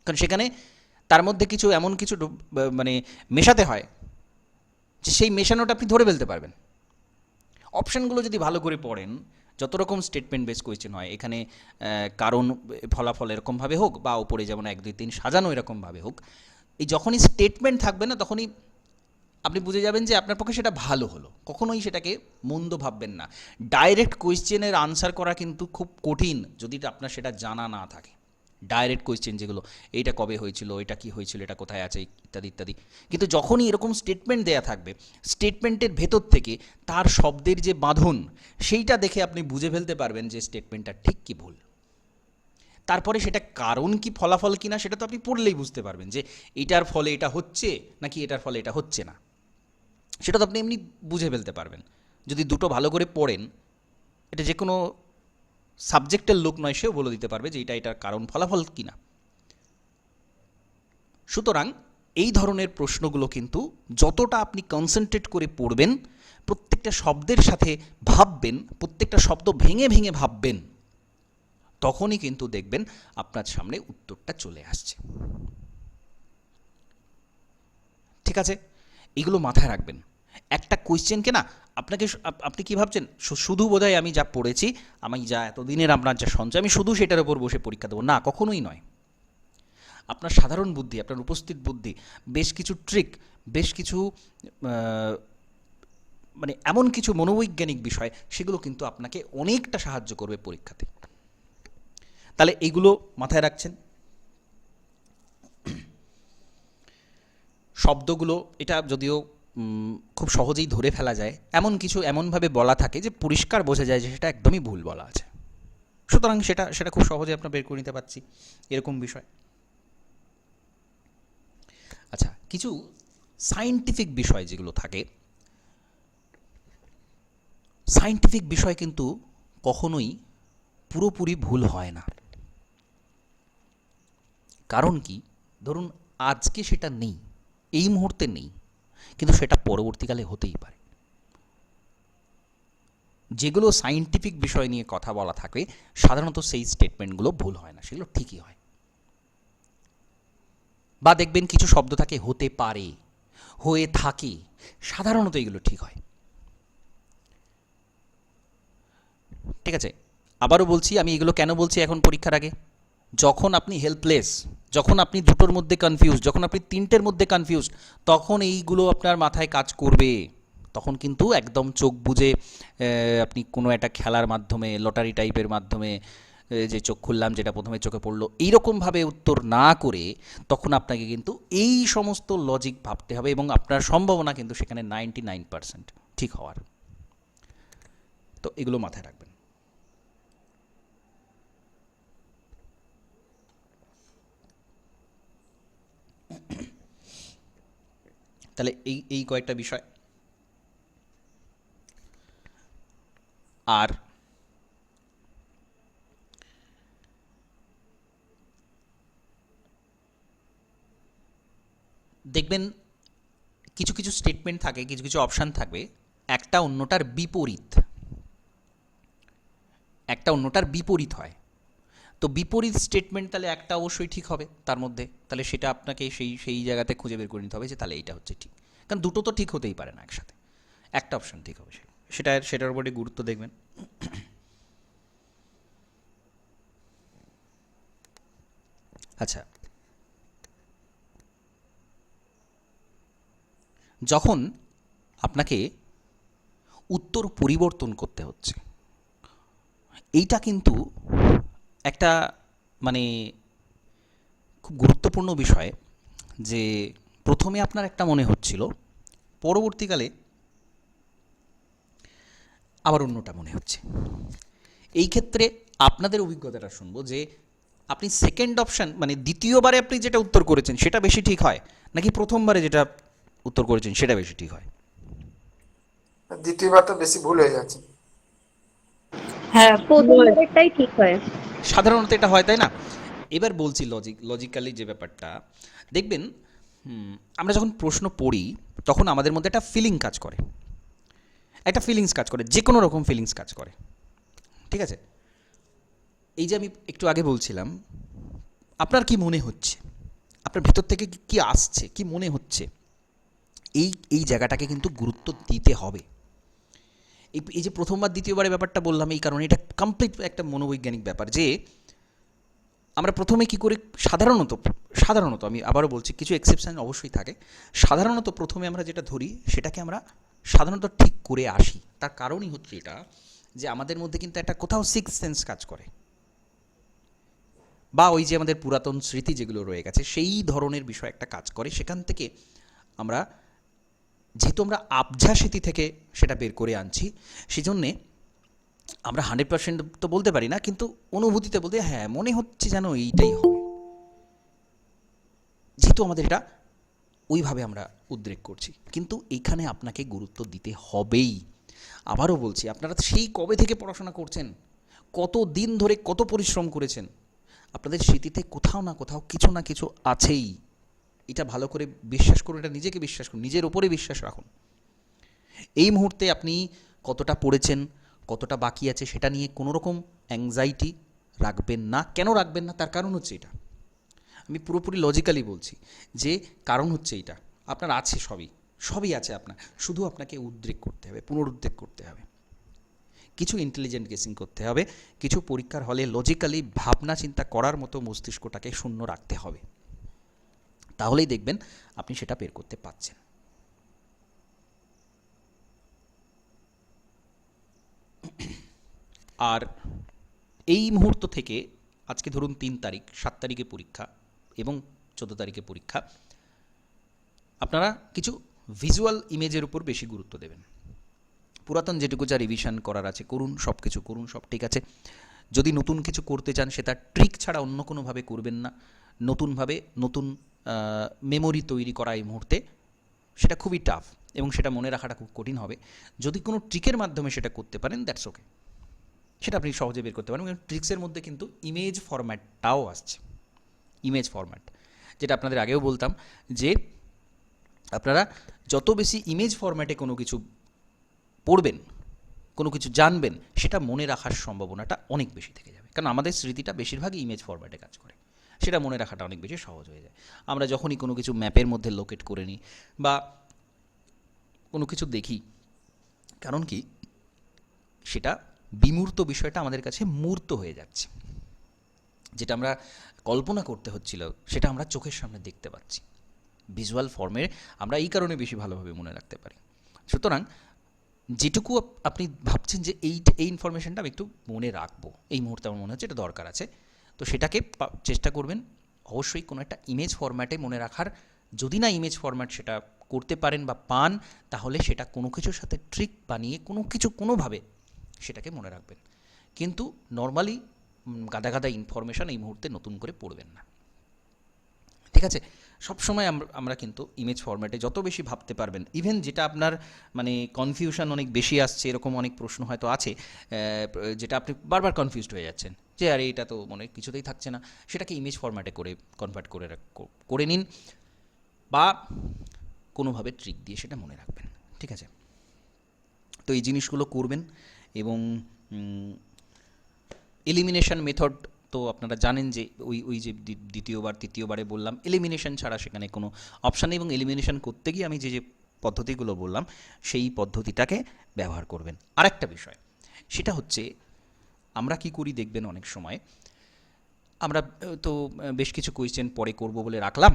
কারণ সেখানে তার মধ্যে কিছু এমন কিছু মানে মেশাতে হয় যে সেই মেশানোটা আপনি ধরে ফেলতে পারবেন। অপশানগুলো যদি ভালো করে পড়েন, যত রকম স্টেটমেন্ট বেস কোয়েশ্চেন হয় এখানে, কারণ ফলাফল এরকমভাবে হোক বা ওপরে যেমন 1 2 3 সাজানো এরকমভাবে হোক, এই যখনই স্টেটমেন্ট থাকবে না তখনই আপনি বুঝে যাবেন যে আপনার পক্ষে সেটা ভালো হলো। কখনোই সেটাকে মন্দ ভাববেন না। ডাইরেক্ট কোয়েশ্চেনের আনসার করা কিন্তু খুব কঠিন যদি আপনার সেটা জানা না থাকে। ডাইরেক্ট কোয়েশ্চেন যেগুলো, এইটা কবে হয়েছিল, এটা কি হয়েছিল, এটা কোথায় আছে, ইত্যাদি ইত্যাদি। কিন্তু যখনই এরকম স্টেটমেন্ট দেয়া থাকবে, স্টেটমেন্টের ভেতর থেকে তার শব্দের যে বাঁধন, সেইটা দেখে আপনি বুঝে ফেলতে পারবেন যে স্টেটমেন্টটা ঠিক কি ভুল। তারপরে সেটা কারণ কি ফলাফল কি না সেটা তো আপনি পড়লেই বুঝতে পারবেন যে এটার ফলে এটা হচ্ছে নাকি এটার ফলে এটা হচ্ছে না, সেটা তো আপনি এমনি বুঝে ফেলতে পারবেন যদি দুটো ভালো করে পড়েন। এটা যে কোনো সাবজেক্টের লোক নয়, সেও বলে দিতে পারবে যে এটা এটার কারণ ফলাফল কিনা। সুতরাং এই ধরনের প্রশ্নগুলো কিন্তু যতটা আপনি কনসেন্ট্রেট করে পড়বেন, প্রত্যেকটা শব্দের সাথে ভাববেন, প্রত্যেকটা শব্দ ভেঙে ভেঙে ভাববেন, তখনই কিন্তু দেখবেন আপনার সামনে উত্তরটা চলে আসছে। ঠিক আছে, এগুলো মাথায় রাখবেন। একটা কোয়েশ্চেনকে না আপনাকে, আপনি কি ভাবছেন শুধু বোধহয় আমি যা পড়েছি, আমি যা এতদিনের আপনার যা সঞ্চয়, আমি শুধু সেটার উপর বসে পরীক্ষা দেবো, না, কখনোই নয়। আপনার সাধারণ বুদ্ধি, আপনার উপস্থিত বুদ্ধি, বেশ কিছু ট্রিক, বেশ কিছু মানে এমন কিছু মনোবৈজ্ঞানিক বিষয়, সেগুলো কিন্তু আপনাকে অনেকটা সাহায্য করবে পরীক্ষাতে। তাহলে এইগুলো মাথায় রাখছেন। শব্দগুলো, এটা যদিও খুব সহজেই ধরে ফেলা যায়, এমন কিছু এমনভাবে বলা থাকে যে পরিষ্কার বোঝা যায় যে সেটা একদমই ভুল বলা আছে। সুতরাং সেটা সেটা খুব সহজে আপনার বের করে নিতে পারছি, এরকম বিষয়। আচ্ছা, কিছু সায়েন্টিফিক বিষয় যেগুলো থাকে, সায়েন্টিফিক বিষয় কিন্তু কখনোই পুরোপুরি ভুল হয় না। কারণ কি, ধরুন আজকে সেটা নেই, এই মুহূর্তে নেই, কিন্তু সেটা পরবর্তীকালে হতেই পারে। যেগুলো সায়েন্টিফিক বিষয় নিয়ে কথা বলা থাকে সাধারণত সেই স্টেটমেন্টগুলো ভুল হয় না, সেগুলো ঠিকই হয়। বা দেখবেন কিছু শব্দ থাকে হতে পারে, হয়ে থাকে, সাধারণত এগুলো ঠিক হয়। ঠিক আছে, আবারও বলছি, আমি এগুলো কেন বলছি এখন পরীক্ষার আগে, যখন আপনি হেল্পলেস, যখন আপনি দুটোর মধ্যে কনফিউজ, যখন আপনি তিনটের মধ্যে কনফিউজ, তখন এইগুলো আপনার মাথায় কাজ করবে। তখন কিন্তু একদম চোখ বুজে আপনি কোনো একটা খেলার মাধ্যমে, লটারি টাইপের মাধ্যমে, যে চোখ খুললাম যেটা প্রথমে চোখে পড়লো, এইরকমভাবে উত্তর না করে তখন আপনাকে কিন্তু এই সমস্ত লজিক ভাবতে হবে, এবং আপনার সম্ভাবনা কিন্তু সেখানে 99% ঠিক হওয়ার। তো এগুলো মাথায় রাখবেন। তাহলে এই এই কয়েকটা বিষয়। আর দেখবেন কিছু কিছু স্টেটমেন্ট থাকে, কিছু কিছু অপশান থাকবে, একটা অন্যটার বিপরীত, একটা অন্যটার বিপরীত হয়। তো বিপরীত স্টেটমেন্ট তাহলে একটা অবশ্যই ঠিক হবে তার মধ্যে, তাহলে সেটা আপনাকে সেই সেই জায়গাতে খুঁজে বের করে নিতে হবে যে তাহলে এইটা হচ্ছে ঠিক। কারণ দুটো তো ঠিক হতেই পারে না একসাথে, একটা অপশান ঠিক হবে, সেটার উপরে গুরুত্ব দেখবেন। আচ্ছা, যখন আপনাকে উত্তর পরিবর্তন করতে হচ্ছে, এইটা কিন্তু একটা মানে খুব গুরুত্বপূর্ণ বিষয়, যে প্রথমে আপনার একটা মনে হচ্ছিল, পরবর্তীকালে আবার অন্যটা মনে হচ্ছে। এই ক্ষেত্রে আপনাদের অভিজ্ঞতাটা শুনবো যে আপনি সেকেন্ড অপশান, মানে দ্বিতীয়বারে আপনি যেটা উত্তর করেছেন সেটা বেশি ঠিক হয়, নাকি প্রথমবারে যেটা উত্তর করেছেন সেটা বেশি ঠিক হয়? দ্বিতীয়বার তো বেশি ভুল হয়ে যাচ্ছে। হ্যাঁ, বল। প্রথমবারেরটাই ঠিক হয়। সাধারণত এটা হয়, তাই না? এবার বলছি লজিক্যালি যে ব্যাপারটা দেখবেন, আমরা যখন প্রশ্ন পড়ি তখন আমাদের মধ্যে একটা ফিলিং কাজ করে, একটা ফিলিংস কাজ করে, যে কোনো রকম ফিলিংস কাজ করে, ঠিক আছে? এই যে আমি একটু আগে বলছিলাম, আপনার কি মনে হচ্ছে, আপনার ভেতর থেকে কি আসছে, কি মনে হচ্ছে, এই এই জায়গাটাকে কিন্তু গুরুত্ব দিতে হবে। এই যে প্রথমবার দ্বিতীয়বারের ব্যাপারটা বললাম এই কারণে, এটা কমপ্লিট একটা মনোবৈজ্ঞানিক ব্যাপার যে আমরা প্রথমে কি করে, সাধারণত সাধারণত আমি আবারও বলছি, কিছু এক্সেপশন অবশ্যই থাকে, সাধারণত প্রথমে আমরা যেটা ধরি সেটাকে আমরা সাধারণত ঠিক করে আসি। তার কারণই হচ্ছে এটা যে আমাদের মধ্যে কিন্তু একটা কোথাও সিক্স সেন্স কাজ করে, বা ওই যে আমাদের পুরাতন স্মৃতি যেগুলো রয়ে গেছে সেই ধরনের বিষয় একটা কাজ করে, সেখান থেকে আমরা, যেহেতু আমরা আবঝা স্মৃতি থেকে সেটা বের করে আনছি, সেজন্যে আমরা 100% তো বলতে পারি না, কিন্তু অনুভূতিতে বলতে হ্যাঁ মনে হচ্ছে যেন এইটাই হবে, যেহেতু আমাদের এটা ওইভাবে আমরা উদ্রেক করছি। কিন্তু এইখানে আপনাকে গুরুত্ব দিতে হবেই। আবারও বলছি, আপনারা সেই কবে থেকে পড়াশোনা করছেন, কত দিন ধরে কত পরিশ্রম করেছেন, আপনাদের স্মৃতিতে কোথাও না কোথাও কিছু না কিছু আছেই। এটা ভালো করে বিশ্বাস করুন, এটা নিজেকে বিশ্বাস করুন, নিজের ওপরে বিশ্বাস রাখুন। এই মুহূর্তে আপনি কতটা পড়েছেন, কতটা বাকি আছে সেটা নিয়ে কোনো রকম অ্যাংজাইটি রাখবেন না। কেন রাখবেন না, তার কারণ হচ্ছে এটা, আমি পুরোপুরি লজিক্যালি বলছি, যে কারণ হচ্ছে এইটা, আপনার আছে সবই, সবই আছে আপনার, শুধু আপনাকে উদ্রেক করতে হবে, পুনরুদ্রেক করতে হবে, কিছু ইন্টেলিজেন্ট গেসিং করতে হবে, কিছু পরীক্ষার হলে লজিক্যালি ভাবনা চিন্তা করার মতো মস্তিষ্কটাকে শূন্য রাখতে হবে, তাহলেই দেখবেন আপনি সেটা বের করতে পারছেন। আর এই মুহূর্ত থেকে, আজকে ধরুন 3 তারিখ, 7 তারিখে পরীক্ষা এবং 14 তারিখে পরীক্ষা, আপনারা কিছু ভিজুয়াল ইমেজের উপর বেশি গুরুত্ব দেবেন। পুরাতন যেটুকু যা রিভিশন করার আছে করুন, সব কিছু করুন, সব ঠিক আছে। যদি নতুন কিছু করতে চান সেটা ট্রিক ছাড়া অন্য কোনোভাবে করবেন না। নতুনভাবে নতুন মেমোরি তৈরি করা এই মুহূর্তে সেটা খুবই টাফ, এবং সেটা মনে রাখাটা খুব কঠিন হবে। যদি কোনো ট্রিকের মাধ্যমে সেটা করতে পারেন, দ্যাটস ওকে, সেটা আপনি সহজে বের করতে পারেন। এবং ট্রিক্সের মধ্যে কিন্তু ইমেজ ফরম্যাটটাও আসছে, ইমেজ ফরম্যাট, যেটা আপনাদের আগেও বলতাম যে আপনারা যত বেশি ইমেজ ফরম্যাটে কোনো কিছু পড়বেন, কোনো কিছু জানবেন, সেটা মনে রাখার সম্ভাবনাটা অনেক বেশি থেকে যাবে, কারণ আমাদের স্মৃতিটা বেশিরভাগই ইমেজ ফরম্যাটে কাজ করে, সেটা মনে রাখাটা অনেক বেশি সহজ হয়ে যায়। আমরা যখনই কোনো কিছু ম্যাপের মধ্যে লোকেট করে নিই বা কোনো কিছু দেখি, কারণ কি সেটা বিমূর্ত বিষয়টা আমাদের কাছে মূর্ত হয়ে যাচ্ছে, যেটা আমরা কল্পনা করতে হচ্ছিল সেটা আমরা চোখের সামনে দেখতে পাচ্ছি। ভিজুয়াল ফর্মে আমরা এই কারণে বেশি ভালোভাবে মনে রাখতে পারি। সুতরাং যেটুকু আপনি ভাবছেন যে এই ইনফরমেশনটা আমি একটু মনে রাখবো, এই মুহূর্তে আমার মনে হচ্ছে এটা দরকার আছে, তো সেটাকে চেষ্টা করবেন অবশ্যই কোনো একটা ইমেজ ফরম্যাটে মনে রাখার। যদি না ইমেজ ফরম্যাট সেটা করতে পারেন বা পান, তাহলে সেটা কোনো কিছুর সাথে ট্রিক বানিয়ে কোনো কিছু কোনোভাবে সেটাকে মনে রাখবেন। কিন্তু নর্মালি গাদা গাদা ইনফরমেশান এই মুহূর্তে নতুন করে পড়বেন না, ঠিক আছে? সবসময় আমরা কিন্তু ইমেজ ফরম্যাটে যত বেশি ভাবতে পারবেন, ইভেন যেটা আপনার মানে কনফিউশন অনেক বেশি আসছে, এরকম অনেক প্রশ্ন হয়তো আছে যেটা আপনি বারবার কনফিউজড হয়ে যাচ্ছেন, যে আরে এটা তো মনে কিছুতেই থাকছে না, সেটাকে ইমেজ ফরম্যাটে করে কনভার্ট করে করে নিন, বা কোনোভাবে ট্রিক দিয়ে সেটা মনে রাখবেন, ঠিক আছে? তো এই জিনিসগুলো করবেন। এবং এলিমিনেশন মেথড তো আপনারা জানেন যে ওই ওই যে দ্বিতীয়বার তৃতীয়বারে বললাম, এলিমিনেশন ছাড়া সেখানে কোনো অপশান নেই, এবং এলিমিনেশন করতে গিয়ে আমি যে যে পদ্ধতিগুলো বললাম সেই পদ্ধতিটাকে ব্যবহার করবেন। আরেকটা বিষয় সেটা হচ্ছে, আমরা কি করি দেখবেন অনেক সময়, আমরা তো বেশ কিছু কোয়েশ্চেন পরে করব বলে রাখলাম,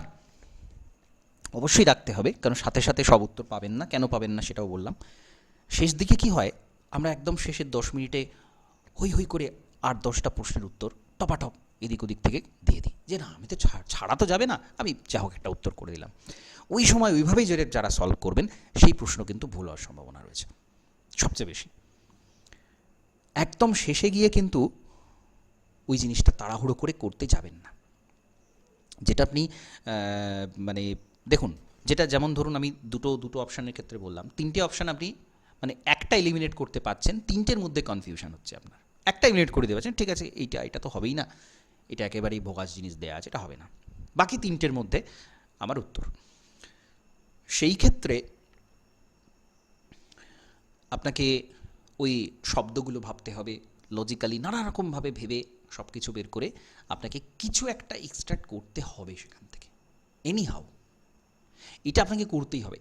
অবশ্যই রাখতে হবে, কারণ সাথে সাথে সব উত্তর পাবেন না, কেন পাবেন না সেটাও বললাম। শেষ দিকে কি হয়, আমরা একদম শেষের 10 মিনিটে হই হই করে 8-10টা প্রশ্নের উত্তর টপাটপ এদিক ওদিক থেকে দিয়ে দিই, যে না আমি তো ছাড়া তো যাবে না, আমি যা হোক একটা উত্তর করে দিলাম। ওই সময় ওইভাবেই যারা সলভ করবেন সেই প্রশ্ন কিন্তু ভুল হওয়ার সম্ভাবনা রয়েছে সবচেয়ে বেশি। একদম শেষে গিয়ে কিন্তু ওই জিনিসটা তাড়াহুড়ো করে করতে যাবেন না, যেটা আপনি মানে দেখুন, যেটা যেমন ধরুন আমি দুটো অপশানের ক্ষেত্রে বললাম, 3টে অপশান আপনি মানে একটা এলিমিনেট করতে পারছেন, 3টের মধ্যে কনফিউশন হচ্ছে আপনার, একটা ইউনিট করে দেওয়া আছে, ঠিক আছে এটা তো হবেই না, এটা একেবারেই ভোগাস জিনিস দেওয়া আছে, এটা হবে না, বাকি তিনটের মধ্যে আমার উত্তর। সেই ক্ষেত্রে আপনাকে ওই শব্দগুলো ভাবতে হবে, লজিক্যালি নানা রকমভাবে ভেবে সব কিছু বের করে আপনাকে কিছু একটা এক্সট্রাক্ট করতে হবে সেখান থেকে, এনি হাউ এটা আপনাকে করতেই হবে।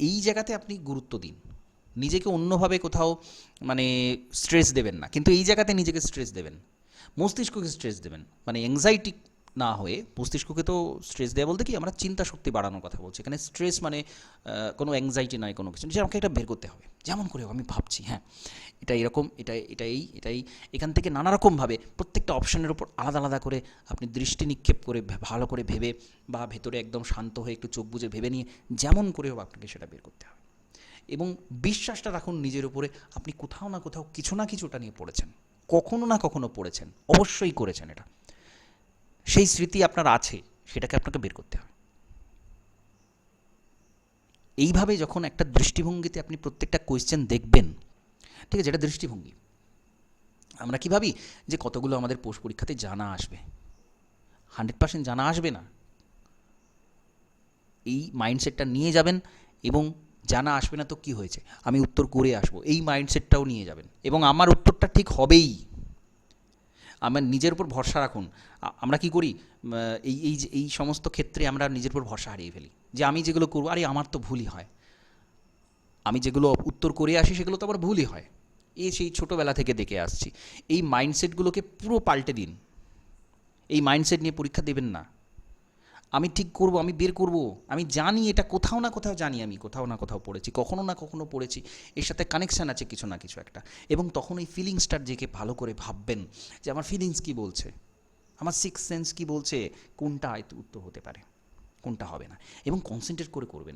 এই জায়গাতে আপনি গুরুত্ব দিন, নিজেকে অন্যভাবে কোথাও মানে স্ট্রেস দেবেন না, কিন্তু এই জায়গাতে নিজেকে স্ট্রেস দেবেন, মস্তিষ্ককে স্ট্রেস দেবেন, মানে অ্যাংজাইটি না হয়ে মস্তিষ্ককে তো স্ট্রেস দেওয়া বলতে কি আমরা চিন্তা শক্তি বাড়ানোর কথা বলছি, এখানে স্ট্রেস মানে কোনো অ্যাংজাইটি নয়, কোনো কিছু যে আমাকে এটা বের করতে হবে, যেমন করে আমি ভাবছি হ্যাঁ এটা এরকম, এটাই এখান থেকে নানা রকমভাবে প্রত্যেকটা অপশানের উপর আলাদা আলাদা করে আপনি দৃষ্টি নিক্ষেপ করে ভালো করে ভেবে বা ভেতরে একদম শান্ত হয়ে একটু চোখ বুজে ভেবে নিয়ে যেমন করে হোক আপনাকে সেটা বের করতে হবে। এবং বিশ্বাসটা রাখুন নিজের উপরে, আপনি কোথাও না কোথাও কিছু না কিছুটা নিয়ে পড়েছেন, কখনো না কখনো পড়েছেন, অবশ্যই করেছেন, এটা সেই স্মৃতি আপনার আছে, সেটাকে আপনাকে বের করতে হবে। এইভাবে যখন একটা দৃষ্টিভঙ্গিতে আপনি প্রত্যেকটা কোয়েশ্চেন দেখবেন, ঠিক আছে, এটা দৃষ্টিভঙ্গি। আমরা কি ভাবি যে কতগুলো আমাদের পোস্ট পরীক্ষাতে জানা আসবে, 100% জানা আসবে না। এই মাইন্ডসেটটা নিয়ে যাবেন এবং জানা আসবে না তো কি হয়েছে, আমি উত্তর করে আসবো, এই মাইন্ডসেটটাও নিয়ে যাবেন এবং আমার উত্তরটা ঠিক হবেই। আমার নিজের উপর ভরসা রাখুন। আমরা কি করি এই সমস্ত ক্ষেত্রে আমরা নিজের উপর ভরসা হারিয়ে ফেলি, যে আমি যেগুলো করবো আরে আমার তো ভুলই হয়, আমি যেগুলো উত্তর করে আসি সেগুলো তো আবার ভুলই হয়, সেই ছোটোবেলা থেকে দেখে আসছি। এই মাইন্ডসেটগুলোকে পুরো পাল্টে দিন, এই মাইন্ডসেট নিয়ে পরীক্ষা দেবেন না। আমি ঠিক করব, আমি বের করব, আমি জানি এটা কোথাও না কোথাও জানি, আমি কোথাও না কোথাও পড়েছি, কখনো না কখনো পড়েছি, এর সাথে কানেকশান আছে কিছু না কিছু একটা। এবং তখন এই ফিলিংসটার দিকে ভালো করে ভাববেন যে আমার ফিলিংস কী বলছে, আমার সিক্স সেন্স কী বলছে, কোনটা হয়তো উত্তর হতে পারে, কোনটা হবে না, এবং কনসেন্ট্রেট করে করবেন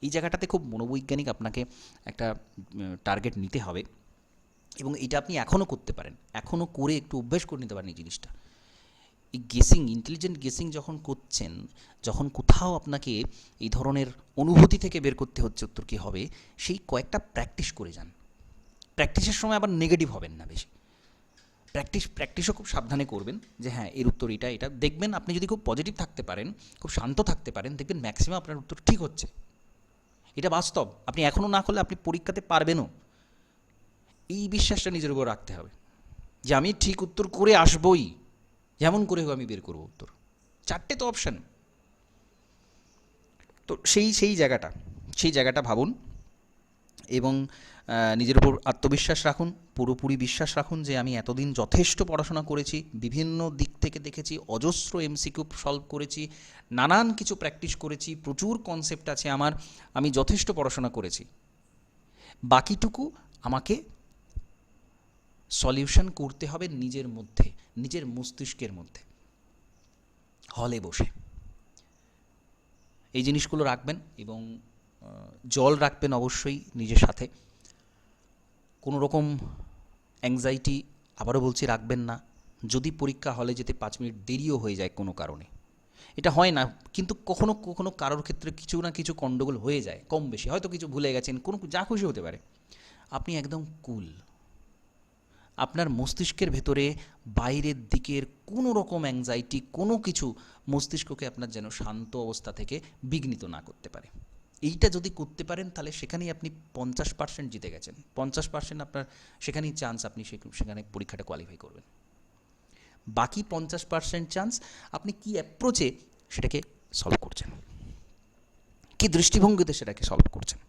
এই জায়গাটাতে খুব মনোবৈজ্ঞানিক আপনাকে একটা টার্গেট নিতে হবে। এবং এটা আপনি এখনও করতে পারেন, এখনও করে একটু অভ্যেস করে নিতে পারেন এই জিনিসটা। এই গেসিং, ইন্টেলিজেন্ট গেসিং যখন করছেন, যখন কোথাও আপনাকে এই ধরনের অনুভূতি থেকে বের করতে হচ্ছে উত্তর কী হবে, সেই কয়েকটা প্র্যাকটিস করে যান। প্র্যাকটিসের সময় আবার নেগেটিভ হবেন না বেশি, প্র্যাকটিসও খুব সাবধানে করবেন যে হ্যাঁ এর উত্তর এটা দেখবেন। আপনি যদি খুব পজিটিভ থাকতে পারেন, খুব শান্ত থাকতে পারেন, দেখবেন ম্যাক্সিমাম আপনার উত্তর ঠিক হচ্ছে। এটা বাস্তব, আপনি এখনও না করলে আপনি পরীক্ষাতে পারবেনও। এই বিশ্বাসটা নিজের উপর রাখতে হবে যে আমি ঠিক উত্তর করে আসবই, যেমন করে হোক আমি বের করবো উত্তর। 4টে তো অপশান, তো সেই জায়গাটা ভাবুন এবং নিজের উপর আত্মবিশ্বাস রাখুন, পুরোপুরি বিশ্বাস রাখুন যে আমি এতদিন যথেষ্ট পড়াশোনা করেছি, বিভিন্ন দিক থেকে দেখেছি, অজস্র এমসিকিউ সলভ করেছি, নানান কিছু প্র্যাকটিস করেছি, প্রচুর কনসেপ্ট আছে আমার, আমি যথেষ্ট পড়াশোনা করেছি। বাকিটুকু আমাকে সলিউশন করতে হবে নিজের মধ্যে, নিজের মস্তিষ্কের মধ্যে, হলে বসে। এই জিনিসগুলো রাখবেন এবং জল রাখবেন অবশ্যই নিজের সাথে। কোনো রকম অ্যাংজাইটি, আবারও বলছি, রাখবেন না। যদি পরীক্ষা হলে যেতে 5 মিনিট দেরিও হয়ে যায় কোনো কারণে, এটা হয় না কিন্তু কখনো কখনো কারোর ক্ষেত্রে কিছু না কিছু গণ্ডগোল হয়ে যায়, কম বেশি, হয়তো কিছু ভুলে গেছেন, কোনো যা খুশি হতে পারে, আপনি একদম কুল। আপনার মস্তিষ্কের ভেতরে বাইরের দিকের কোনো রকম অ্যাংজাইটি, কোনো কিছু মস্তিষ্ককে আপনার যেন শান্ত অবস্থা থেকে বিঘ্নিত না করতে পারে। এইটা যদি করতে পারেন তাহলে সেখানেই আপনি 50% জিতে গেছেন। 50% আপনার সেখানেই চান্স, আপনি সেখানে পরীক্ষাটা কোয়ালিফাই করবেন। বাকি 50% চান্স আপনি কী অ্যাপ্রোচে সেটাকে সলভ করছেন, কী দৃষ্টিভঙ্গিতে সেটাকে সলভ করছেন।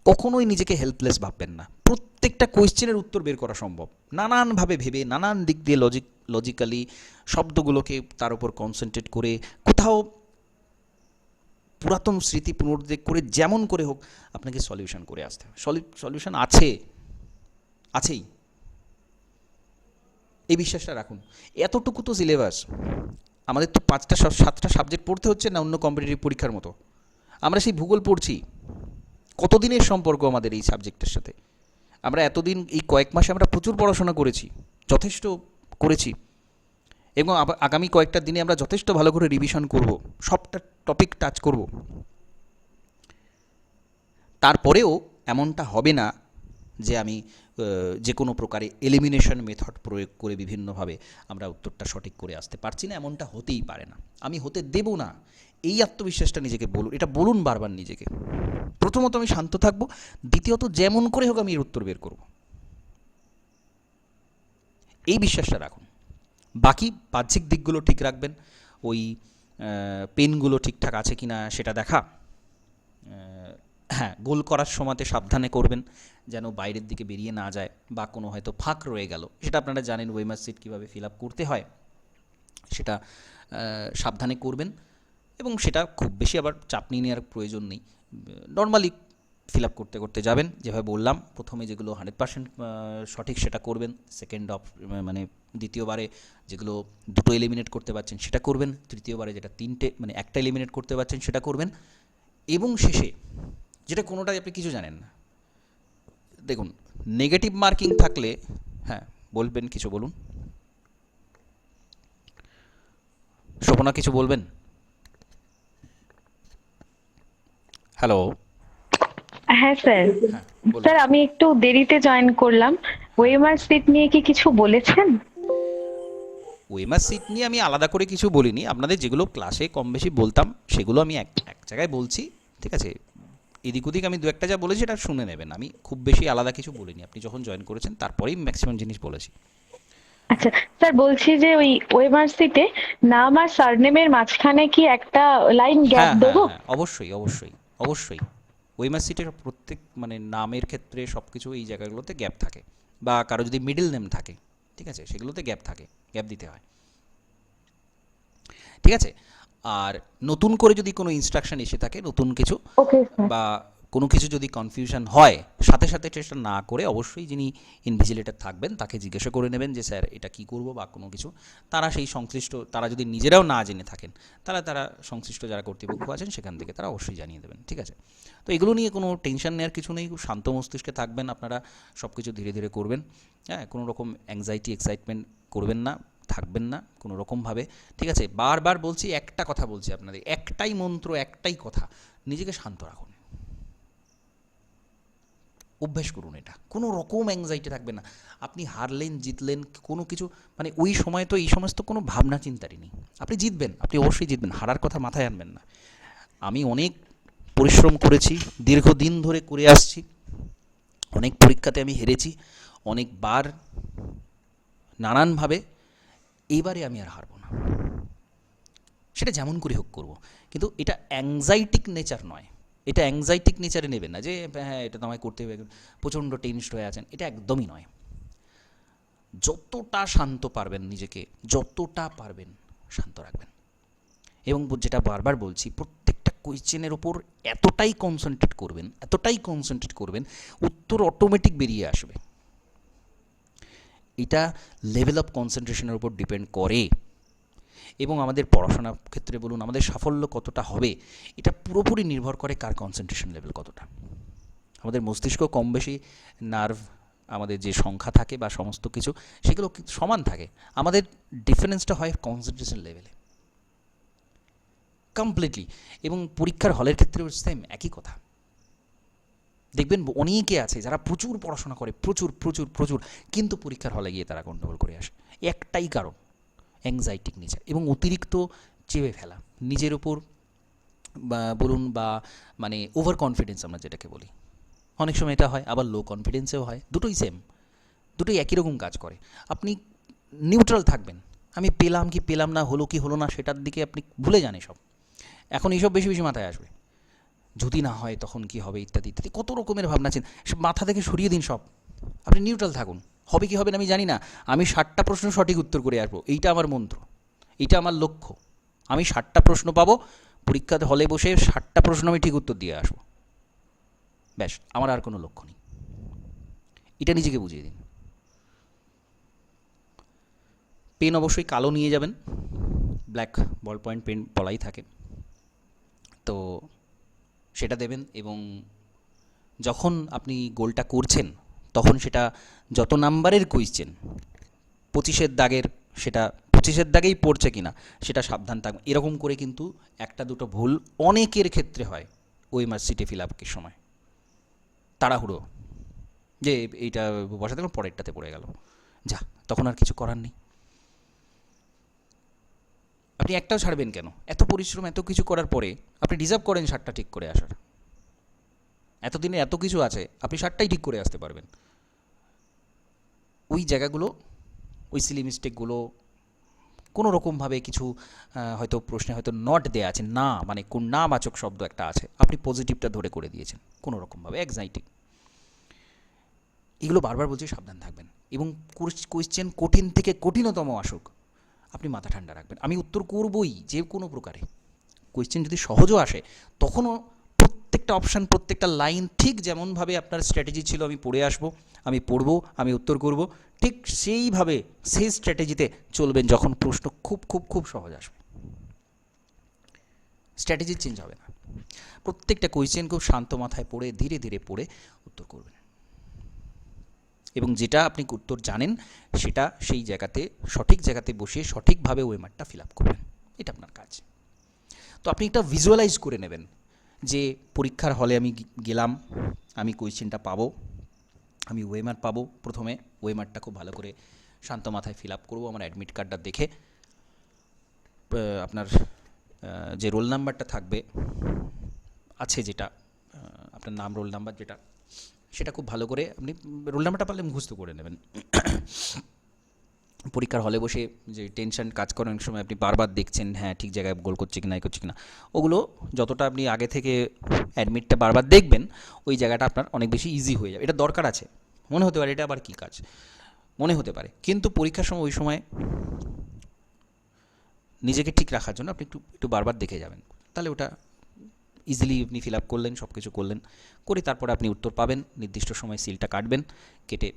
কখনোই নিজেকে হেল্পলেস ভাববেন না। প্রত্যেকটা কোয়েশ্চেনের উত্তর বের করা সম্ভব, নানানভাবে ভেবে, নানান দিক দিয়ে লজিক্যালি শব্দগুলোকে তার উপর কনসেন্ট্রেট করে, কোথাও পুরাতন স্মৃতি পুনরুদ্ধার করে, যেমন করে হোক আপনাকে সলিউশন করে আসতে হবে। সলিউশন আছেই, এই বিশ্বাসটা রাখুন। এতটুকু তো সিলেবাস, আমাদের তো 5টা-7টা সাবজেক্ট পড়তে হচ্ছে না অন্য কম্পিটিটিভ পরীক্ষার মতো। আমরা সেই ভূগোল পড়ছি, কতদিনের সম্পর্ক আমাদের এই সাবজেক্টের সাথে। আমরা এতদিন, এই কয়েক মাসে আমরা প্রচুর পড়াশোনা করেছি, যথেষ্ট করেছি, এবং আগামী কয়েকটা দিনে আমরা যথেষ্ট ভালো করে রিভিশন করব, সবটা টপিক টাচ করব। তারপরেও এমনটা হবে না যে আমি যে কোনো প্রকারে এলিমিনেশন মেথড প্রয়োগ করে বিভিন্নভাবে আমরা উত্তরটা সঠিক করে আসতে পারছি না, এমনটা হতেই পারে না, আমি হতে দেব না, এই আত্মবিশ্বাসটা নিজেকে বলুন, এটা বলুন বারবার নিজেকে। প্রথমত আমি শান্ত থাকব, দ্বিতীয়ত যেমন করে হোক আমি এর উত্তর বের করব, এই বিশ্বাসটা রাখুন। বাকি বাহ্যিক দিকগুলো ঠিক রাখবেন, ওই পেনগুলো ঠিকঠাক আছে কি না সেটা দেখা, হ্যাঁ গোল করার সময়তে সাবধানে করবেন যেন বাইরের দিকে বেরিয়ে না যায় বা কোনো হয়তো ফাঁক রয়ে গেল, সেটা আপনারা জানেন ওয়েমার সিট কীভাবে ফিল আপ করতে হয়, সেটা সাবধানে করবেন। এবং সেটা খুব বেশি আবার চাপ নিয়ে নেওয়ার প্রয়োজন নেই, নর্মালি ফিল আপ করতে করতে যাবেন। যেভাবে বললাম, প্রথমে যেগুলো 100% সঠিক সেটা করবেন, মানে দ্বিতীয়বারে যেগুলো দুটো এলিমিনেট করতে পারছেন সেটা করবেন, তৃতীয়বারে যেটা একটা এলিমিনেট করতে পারছেন সেটা করবেন, এবং শেষে যেটা কোনোটাই আপনি কিছু জানেন না, দেখুন নেগেটিভ মার্কিং থাকলে, হ্যাঁ বলবেন, কিছু বলুন, শোভনা কিছু বলবেন? হ্যালো। হ্যাঁ স্যার। হ্যাঁ বলুন। স্যার আমি একটু দেরিতে জয়েন করলাম, ওএমআর সিট নিয়ে কি কিছু বলেছেন? ওয়েমার সিট নিয়ে আমি আলাদা করে কিছু বলিনি, আপনাদের যেগুলো ক্লাসে কম বেশি বলতাম সেগুলো আমি এক এক জায়গায় বলছি, ঠিক আছে? এদিক ওদিক আমি দু একটা যা বলেছি সেটা শুনে নেবেন, আমি খুব বেশি আলাদা কিছু বলিনি, আপনি যখন জয়েন করেছেন তারপরেই ম্যাক্সিমাম জিনিস বলেছি। আচ্ছা স্যার, বলছি যে ওই ওএমআর সিটে নাম আর সারনেমের মাঝখানে কি একটা লাইন গ্যাপ হ্যাঁ হ্যাঁ দেবো? হ্যাঁ, অবশ্যই অবশ্যই অবশ্যই, ওয়েমার সিটের প্রত্যেক মানে নামের ক্ষেত্রে সব কিছু এই জায়গাগুলোতে গ্যাপ থাকে, বা কারো যদি মিডল নেম থাকে, ঠিক আছে, সেগুলোতে গ্যাপ থাকে, গ্যাপ দিতে হয়, ঠিক আছে? আর নতুন করে যদি কোনো ইনস্ট্রাকশন এসে থাকে, নতুন কিছু ওকে স্যার। বা কোনো কিছু যদি কনফিউশন হয়, সাথে সাথে চেষ্টা না করে অবশ্যই যিনি ইনভিজিলেটর থাকবেন তাকে জিজ্ঞাসা করে নেবেন যে স্যার এটা কী করবো বা কোনো কিছু, তারা সেই সংশ্লিষ্ট, তারা যদি নিজেরাও না জেনে থাকেন তাহলে তারা সংশ্লিষ্ট যারা কর্তৃপক্ষ আছেন সেখান থেকে তারা অবশ্যই জানিয়ে দেবেন, ঠিক আছে? তো এগুলো নিয়ে কোনো টেনশন নেওয়ার কিছু নেই, খুব শান্ত মস্তিষ্কে থাকবেন, আপনারা সব কিছু ধীরে ধীরে করবেন, হ্যাঁ কোনো রকম অ্যাংজাইটি এক্সাইটমেন্ট করবেন না, থাকবেন না কোনো রকমভাবে, ঠিক আছে? বারবার বলছি, একটা কথা বলছি আপনাদের, একটাই মন্ত্র, একটাই কথা, নিজেকে শান্ত রাখুন, অভ্যেস করুন, এটা কোনো রকম অ্যাংজাইটি থাকবে না, আপনি হারলেন জিতলেন কোনো কিছু, মানে ওই সময় তো এই সমস্ত কোনো ভাবনা চিন্তারই নেই, আপনি জিতবেন, আপনি অবশ্যই জিতবেন, হারার কথা মাথায় আনবেন না। আমি অনেক পরিশ্রম করেছি, দীর্ঘদিন ধরে করে আসছি, অনেক পরীক্ষাতে আমি হেরেছি অনেকবার, নানানভাবে, এইবারে আমি আর হারবো না, সেটা যেমন করে হোক করবো, কিন্তু এটা অ্যাংজাইটিক নেচার নয়, এটা অ্যাংজাইটিক নেচারে নেবেন না যে হ্যাঁ এটা তো আমায় করতে হবে, প্রচণ্ড টেনসড হয়ে আছেন, এটা একদমই নয়। যতটা শান্ত পারবেন নিজেকে, যতটা পারবেন শান্ত রাখবেন, এবং যেটা বারবার বলছি, প্রত্যেকটা কোয়েশ্চেনের ওপর এতটাই কনসেন্ট্রেট করবেন, এতটাই কনসেন্ট্রেট করবেন, উত্তর অটোমেটিক বেরিয়ে আসবে। এটা লেভেল অফ কনসেন্ট্রেশনের উপর ডিপেন্ড করে, এবং আমাদের পড়াশোনার ক্ষেত্রে বলুন, আমাদের সাফল্য কতটা হবে এটা পুরোপুরি নির্ভর করে কার কনসেন্ট্রেশন লেভেল কতটা। আমাদের মস্তিষ্ক কম বেশি, নার্ভ, আমাদের যে সংখ্যা থাকে বা সমস্ত কিছু সেগুলো সমান থাকে, আমাদের ডিফারেন্সটা হয় কনসেন্ট্রেশন লেভেলে, কমপ্লিটলি। এবং পরীক্ষার হলের ক্ষেত্রেও সেম একই কথা, দেখবেন অনেকে আছে যারা প্রচুর পড়াশোনা করে, প্রচুর প্রচুর প্রচুর, কিন্তু পরীক্ষার হলে গিয়ে তারা গণ্ডগোল করে আসে, একটাই কারণ, অ্যাংজাইটিক নেচার এবং অতিরিক্ত চেপে ফেলা নিজের ওপর, বা বলুন, বা মানে ওভার কনফিডেন্স আমরা যেটাকে বলি, অনেক সময় এটা হয়, আবার লো কনফিডেন্সেও হয়, দুটোই সেম, দুটোই একই রকম কাজ করে। আপনি নিউট্রাল থাকবেন, আমি পেলাম কি পেলাম না, হলো কি হলো না সেটার দিকে আপনি ভুলে যান এসব, এখন এইসব বেশি বেশি মাথায় আসবে, যদি না হয় তখন কি হবে ইত্যাদি ইত্যাদি, কত রকমের ভাবনা চিন্তা, মাথা থেকে সরিয়ে দিন সব, আপনি নিউট্রাল থাকুন, হবে কি হবে না আমি জানি না, আমি 60টা প্রশ্ন সঠিক উত্তর করে আসবো, এইটা আমার মন্ত্র, এইটা আমার লক্ষ্য, আমি 60টা প্রশ্ন পাবো, পরীক্ষাতে হলে বসে 60টা প্রশ্ন আমি ঠিক উত্তর দিয়ে আসবো, ব্যাস, আমার আর কোনো লক্ষ্য নেই, এটা নিজেকে বুঝিয়ে দিন। পেন অবশ্যই কালো নিয়ে যাবেন, ব্ল্যাক বল পয়েন্ট পেন বলাই থাকে, তো সেটা দেবেন, এবং যখন আপনি গোলটা করছেন তখন সেটা যত নাম্বারের কোয়েশ্চেন, 25-এর দাগের, সেটা 25-এর দাগেই পড়ছে কিনা সেটা সাবধান থাকবেন, এরকম করে কিন্তু একটা দুটো ভুল অনেকের ক্ষেত্রে হয় ওই মার্কশিটে ফিল আপের সময়, তাড়াহুড়ো, যে এইটা বসাতে গেল পরেরটাতে পড়ে গেল, যা, তখন আর কিছু করার নেই। আপনি একটাও ছাড়বেন কেন? এত পরিশ্রম, এত কিছু করার পরে আপনি ডিজার্ভ করেন 60টা ঠিক করে আসার। এতদিনে এত কিছু আছে, আপনি 60টাই ঠিক করে আসতে পারবেন। ওই জায়গাগুলো, ওই সিলি মিস্টেকগুলো কোনো রকমভাবে কিছু হয়তো প্রশ্নে হয়তো নট দেয়া আছে, না মানে কোন না বাচক শব্দ একটা আছে, আপনি পজিটিভটা ধরে করে দিয়েছেন কোনো রকমভাবে, এক্সাইটিং। এগুলো বারবার বলছি, সাবধান থাকবেন। এবং কোয়েশ্চেন কঠিন থেকে কঠিনতম আসুক, আপনি মাথা ঠান্ডা রাখবেন, আমি উত্তর করবই যে কোনো প্রকারে। কোয়েশ্চেন যদি সহজও আসে, তখনও প্রত্যেকটা অপশান, প্রত্যেকটা লাইন ঠিক যেমনভাবে আপনার স্ট্র্যাটেজি ছিল, আমি পড়ে আসবো, আমি পড়বো, আমি উত্তর করব, ঠিক সেইভাবে সেই স্ট্র্যাটেজিতে চলবেন যখন প্রশ্ন খুব খুব খুব সহজ আসবে। স্ট্র্যাটেজি চেঞ্জ হবে না। প্রত্যেকটা কোয়েশ্চেন খুব শান্ত মাথায় পড়ে, ধীরে ধীরে পড়ে উত্তর করবেন। এবং যেটা আপনি উত্তর জানেন সেটা সেই জায়গাতে, সঠিক জায়গাতে বসিয়ে সঠিকভাবে ওয়েমারটা ফিল আপ করবেন, এটা আপনার কাজ। তো আপনি এটা ভিজুয়ালাইজ করে নেবেন যে পরীক্ষার হলে আমি গেলাম, আমি কোয়েশ্চেনটা পাবো, আমি ওয়েমার পাবো। প্রথমে ওয়েমারটা খুব ভালো করে শান্ত মাথায় ফিল আপ করবো, আমার অ্যাডমিট কার্ডটা দেখে আপনার যে রোল নাম্বারটা থাকবে আছে, যেটা আপনার নাম, রোল নাম্বার যেটা, সেটা খুব ভালো করে আপনি রোল নাম্বারটা পারলে মুখস্থ করে নেবেন। পরীক্ষার হলে বসে যে টেনশন কাজ করেন অনেক সময়, আপনি বারবার দেখছেন হ্যাঁ ঠিক জায়গায় গোল করছে কি না, করছে কি না, ওগুলো যতটা আপনি আগে থেকে অ্যাডমিটটা বারবার দেখবেন, ওই জায়গাটা আপনার অনেক বেশি ইজি হয়ে যাবে। এটা দরকার আছে, মনে হতে পারে এটা আবার কী কাজ, মনে হতে পারে, কিন্তু পরীক্ষার সময় ওই সময় নিজেকে ঠিক রাখার জন্য আপনি একটু একটু বারবার দেখে যাবেন, তাহলে ওটা ইজিলি আপনি ফিল আপ করলেন, সব কিছু করলেন, করে তারপরে আপনি উত্তর পাবেন, নির্দিষ্ট সময় সিলটা কাটবেন, কেটে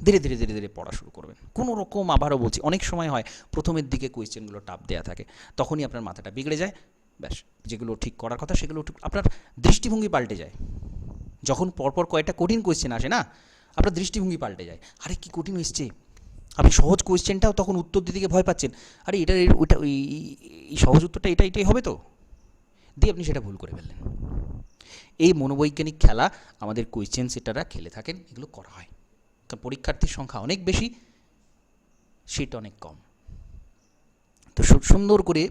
ধীরে ধীরে ধীরে ধীরে পড়া শুরু করবেন। কোনো রকম, আবারও বলছি, অনেক সময় হয় প্রথমের দিকে কোয়েশ্চেনগুলো টাফ দেওয়া থাকে, তখনই আপনার মাথাটা বিগড়ে যায়, ব্যাস যেগুলো ঠিক করার কথা সেগুলো আপনার দৃষ্টিভঙ্গি পাল্টে যায়। যখন পরপর কয়েকটা কঠিন কোয়েশ্চেন আসে না, আপনার দৃষ্টিভঙ্গি পাল্টে যায়, আরে কি কঠিন এসছে, আপনি সহজ কোয়েশ্চেনটাও তখন উত্তর দিতে গিয়ে ভয় পাচ্ছেন, আরে এটা ওইটা এই সহজ উত্তরটা এটাই হবে তো, দিয়ে আপনি সেটা ভুল করে ফেললেন। এই মনোবৈজ্ঞানিক খেলা আমাদের কোয়েশ্চেন সেটাররা খেলে থাকেন, এগুলো করা হয়, কারণ পরীক্ষার্থীর সংখ্যা অনেক বেশি, সিট অনেক কম, তো সুন্দর করে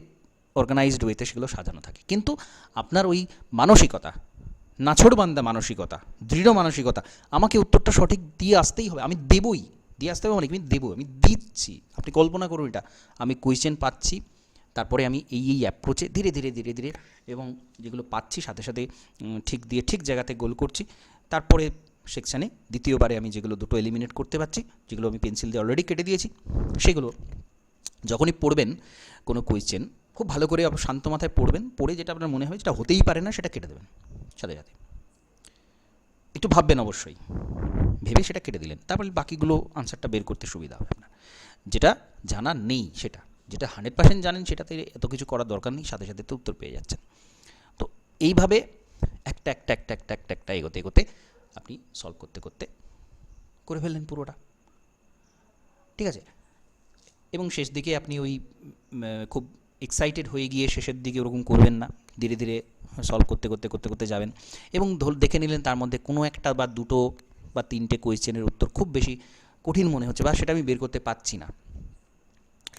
অর্গানাইজড ওয়েতে সেগুলো সাজানো থাকে। কিন্তু আপনার ওই মানসিকতা, নাছোড়বান্দা মানসিকতা, দৃঢ় মানসিকতা, আমাকে উত্তরটা সঠিক দিয়ে আসতেই হবে, আমি দেবই, দিয়ে আসতে হবে মানে আমি দেবো, আমি দিচ্ছি। আপনি কল্পনা করুন এটা, আমি কোয়েশ্চেন পাচ্ছি, তারপরে আমি এই অ্যাপ্রোচে ধীরে ধীরে ধীরে ধীরে এবং যেগুলো পাচ্ছি সাথে সাথে ঠিক দিয়ে ঠিক জায়গাতে গোল করছি। তারপরে সেকশানে দ্বিতীয়বারে আমি যেগুলো দুটো এলিমিনেট করতে পারছি, যেগুলো আমি পেন্সিল দিয়ে অলরেডি কেটে দিয়েছি, সেগুলো যখনই পড়বেন কোনো কোয়েশ্চেন খুব ভালো করে শান্ত মাথায় পড়বেন, পড়ে যেটা আপনার মনে হয় যেটা হতেই পারে না সেটা কেটে দেবেন সাথে সাথে। একটু ভাববেন অবশ্যই, ভেবে সেটা কেটে দিলেন, তারপরে বাকিগুলো আনসারটা বের করতে সুবিধা হবে আপনার। যেটা জানা নেই সেটা, যেটা 100% জানেন সেটাতে এত কিছু করার দরকার নেই, সাথে সাথে তো উত্তর পেয়ে যাচ্ছেন। তো এইভাবে একটা একটা একটা একটা একটা একটা এগোতে এগোতে আপনি সলভ করতে করতে করে ফেললেন পুরোটা, ঠিক আছে। এবং শেষ দিকে আপনি ওই খুব এক্সাইটেড হয়ে গিয়ে শেষের দিকে ওরকম করবেন না, ধীরে ধীরে সলভ করতে করতে করতে করতে যাবেন, এবং দেখে নিলেন তার মধ্যে কোনো একটা বা দুটো বা তিনটে কোয়েশ্চেনের উত্তর খুব বেশি কঠিন মনে হচ্ছে, বা সেটা আমি বের করতে পারছি না,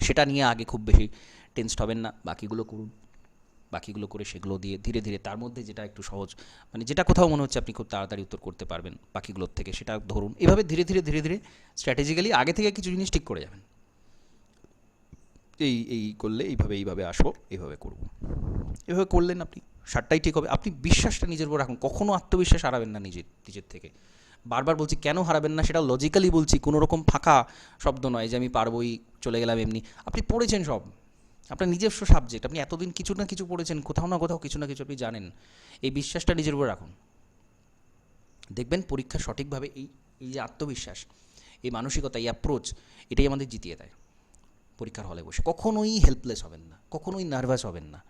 সেটা নিয়ে আগে খুব বেশি টেনসড হবেন না, বাকিগুলো করুন, বাকিগুলো করে সেগুলো দিয়ে ধীরে ধীরে তার মধ্যে যেটা একটু সহজ, মানে যেটা কোথাও মনে হচ্ছে আপনি খুব তাড়াতাড়ি উত্তর করতে পারবেন বাকিগুলোর থেকে, সেটা ধরুন। এভাবে ধীরে ধীরে ধীরে ধীরে স্ট্র্যাটেজিক্যালি আগে থেকে কিছু জিনিস ঠিক করে যাবেন, এই করলে এইভাবে আসবো, এইভাবে করব, এভাবে করলেন আপনি, 60টাই ঠিক হবে। আপনি বিশ্বাসটা নিজের উপর রাখুন, কখনো আত্মবিশ্বাস হারাবেন না নিজের থেকে। বারবার বলছি কেন হারাবেন না, সেটা লজিক্যালি বলছি, কোনো রকম ফাঁকা শব্দ নয় যে আমি পারবোই চলে গেলাম এমনি। আপনি পড়েছেন সব, আপনার নিজস্ব সাবজেক্ট, আপনি এতদিন কিছু না কিছু পড়েছেন, কোথাও না কোথাও কিছু না কিছু আপনি জানেন। এই বিশ্বাসটা নিজের উপর রাখুন, দেখবেন পরীক্ষা সঠিকভাবে এই যে আত্মবিশ্বাস, এই মানসিকতা, এই অ্যাপ্রোচ, এটাই আমাদের জিতিয়ে দেয়। পরীক্ষার হলে বসে কখনোই হেল্পলেস হবেন না, কখনোই নার্ভাস হবেন না,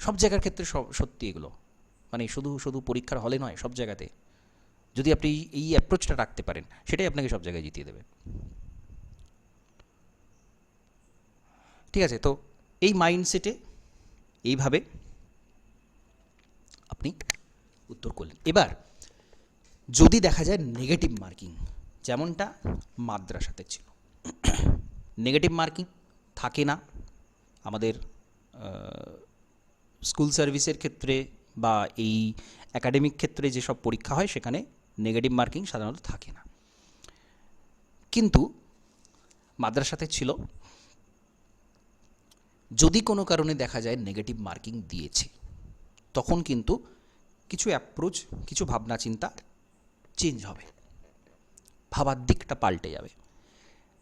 সব জায়গার ক্ষেত্রে সত্যি এগুলো, মানে শুধু পরীক্ষার হলে নয়, সব জায়গাতে যদি আপনি এই অ্যাপ্রোচটা রাখতে পারেন, সেটাই আপনাকে সব জায়গায় জিতিয়ে দেবে, ঠিক আছে। তো এই মাইন্ডসেটে এইভাবে আপনি উত্তর করলেন। এবার যদি দেখা যায় নেগেটিভ মার্কিং, যেমনটা মাদ্রাসাতে ছিল, নেগেটিভ মার্কিং থাকে না আমাদের স্কুল সার্ভিসের ক্ষেত্রে বা এই একাডেমিক ক্ষেত্রে যেসব পরীক্ষা হয় সেখানে নেগেটিভ মার্কিং সাধারণত থাকে না, কিন্তু মাদ্রাসাতে ছিল। যদি কোনো কারণে দেখা যায় নেগেটিভ মার্কিং দিয়েছে, তখন কিন্তু কিছু অ্যাপ্রোচ, কিছু ভাবনা চিন্তা চেঞ্জ হবে, ভাবার দিকটা পাল্টে যাবে।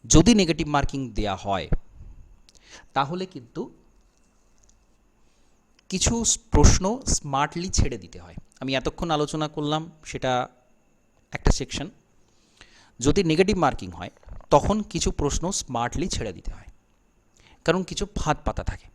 যদি নেগেটিভ মার্কিং দেয়া হয় তাহলে কিন্তু কিছু প্রশ্ন স্মার্টলি ছেড়ে দিতে হয়। আমি এতক্ষণ আলোচনা করলাম সেটা একটা সেকশন। যদি নেগেটিভ মার্কিং হয় তখন কিছু প্রশ্ন স্মার্টলি ছেড়ে দিতে হয়, কারণ কিছু ফাঁদ পাতা থাকে।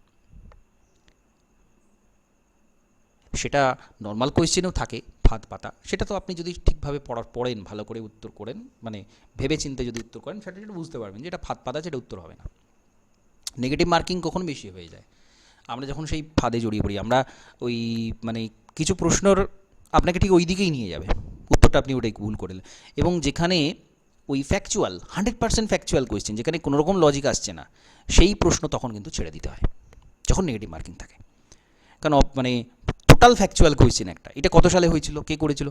সেটা নর্মাল কোয়েশ্চেনেও থাকে ফাঁদ পাতা, সেটা তো আপনি যদি ঠিকভাবে পড়েন, ভালো করে উত্তর করেন, মানে ভেবে চিন্তে যদি উত্তর করেন, সেটা বুঝতে পারবেন যে এটা ফাঁদ পাতা, সেটা উত্তর হবে না। নেগেটিভ মার্কিং কখন বেশি হয়ে যায়? আমরা যখন সেই ফাঁদে জড়িয়ে পড়ি, আমরা ওই মানে কিছু প্রশ্নর আপনাকে ঠিক ওই দিকেই নিয়ে যাবে, উত্তরটা আপনি ওটাই ভুল করলেন, এবং যেখানে ওই ফ্যাকচুয়াল 100% ফ্যাকচুয়াল কোয়েশ্চেন, যেখানে কোনো রকম লজিক আসছে না, সেই প্রশ্ন তখন কিন্তু ছেড়ে দিতে হয় যখন নেগেটিভ মার্কিং থাকে। কারণ মানে টোটাল ফ্যাকচুয়াল কোয়েশ্চেন একটা, এটা কত সালে হয়েছিল, কে করেছিল,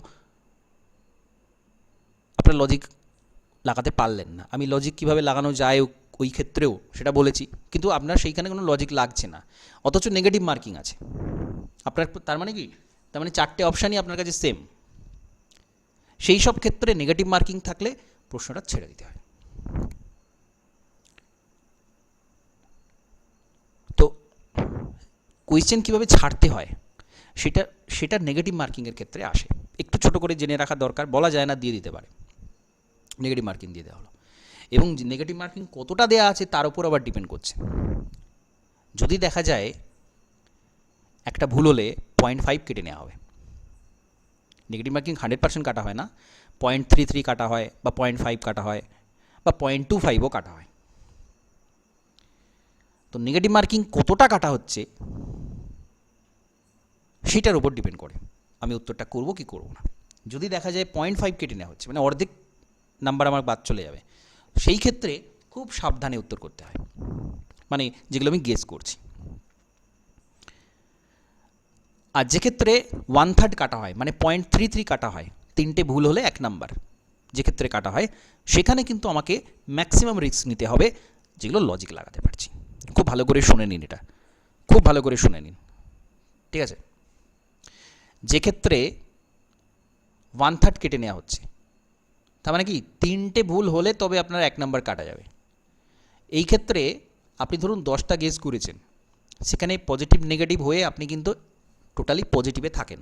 আপনার লজিক লাগাতে পারলেন না। আমি লজিক কীভাবে লাগানো যায় ওই ক্ষেত্রেও সেটা বলেছি, কিন্তু আপনার সেইখানে কোনো লজিক লাগছে না, অথচ নেগেটিভ মার্কিং আছে আপনার। তার মানে কি? তার মানে 4টে অপশানই আপনার কাছে সেম। সেই সব ক্ষেত্রে নেগেটিভ মার্কিং থাকলে প্রশ্নটা ছেড়ে দিতে হয়। তো কোয়েশ্চেন কীভাবে ছাড়তে হয় সেটা নেগেটিভ মার্কিংয়ের ক্ষেত্রে আসে। একটু ছোট করে জেনে রাখা দরকার, বলা যায় না দিয়ে দিতে পারে, নেগেটিভ মার্কিং দিয়ে দেওয়া হলো। এবং নেগেটিভ মার্কিং কতটা দেওয়া আছে তার উপর আবার ডিপেন্ড করছে। যদি দেখা যায় একটা ভুল হলে 0.5 কেটে নেওয়া হবে, নেগেটিভ মার্কিং 100% কাটা হয় না, 0.33 কাটা হয়, বা 0.5 কাটা হয়, বা 0.25ও কাটা হয়। তো নেগেটিভ মার্কিং কতটা কাটা হচ্ছে সেটার উপর ডিপেন্ড করে আমি উত্তরটা করব কি করব না। যদি দেখা যায় 0.5 কেটে নেওয়া হচ্ছে, মানে অর্ধেক নাম্বার আমার বাদ চলে যাবে, সেই ক্ষেত্রে খুব সাবধানে উত্তর করতে হয়, মানে যেগুলো আমি গেস করছি। আর যে ক্ষেত্রে 1/3 কাটা হয়, মানে 0.33 কাটা হয়, 3টে ভুল হলে 1 নাম্বার, যে ক্ষেত্রে কাটা হয়, সেখানে কিন্তু আমাকে ম্যাক্সিমাম রিস্ক নিতে হবে, যেগুলো লজিক লাগাতে পারছি। খুব ভালো করে শুনে নিন, এটা খুব ভালো করে শুনে নিন, ঠিক আছে? যে ক্ষেত্রে 1/3 কেটে নেওয়া হচ্ছে, তার মানে কি 3টে ভুল হলে তবে আপনার 1 নাম্বার কাটা যাবে। এই ক্ষেত্রে আপনি ধরুন 10টা গেস করেছেন, সেখানে পজিটিভ নেগেটিভ হয়ে আপনি কিন্তু টোটালি পজিটিভে থাকেন,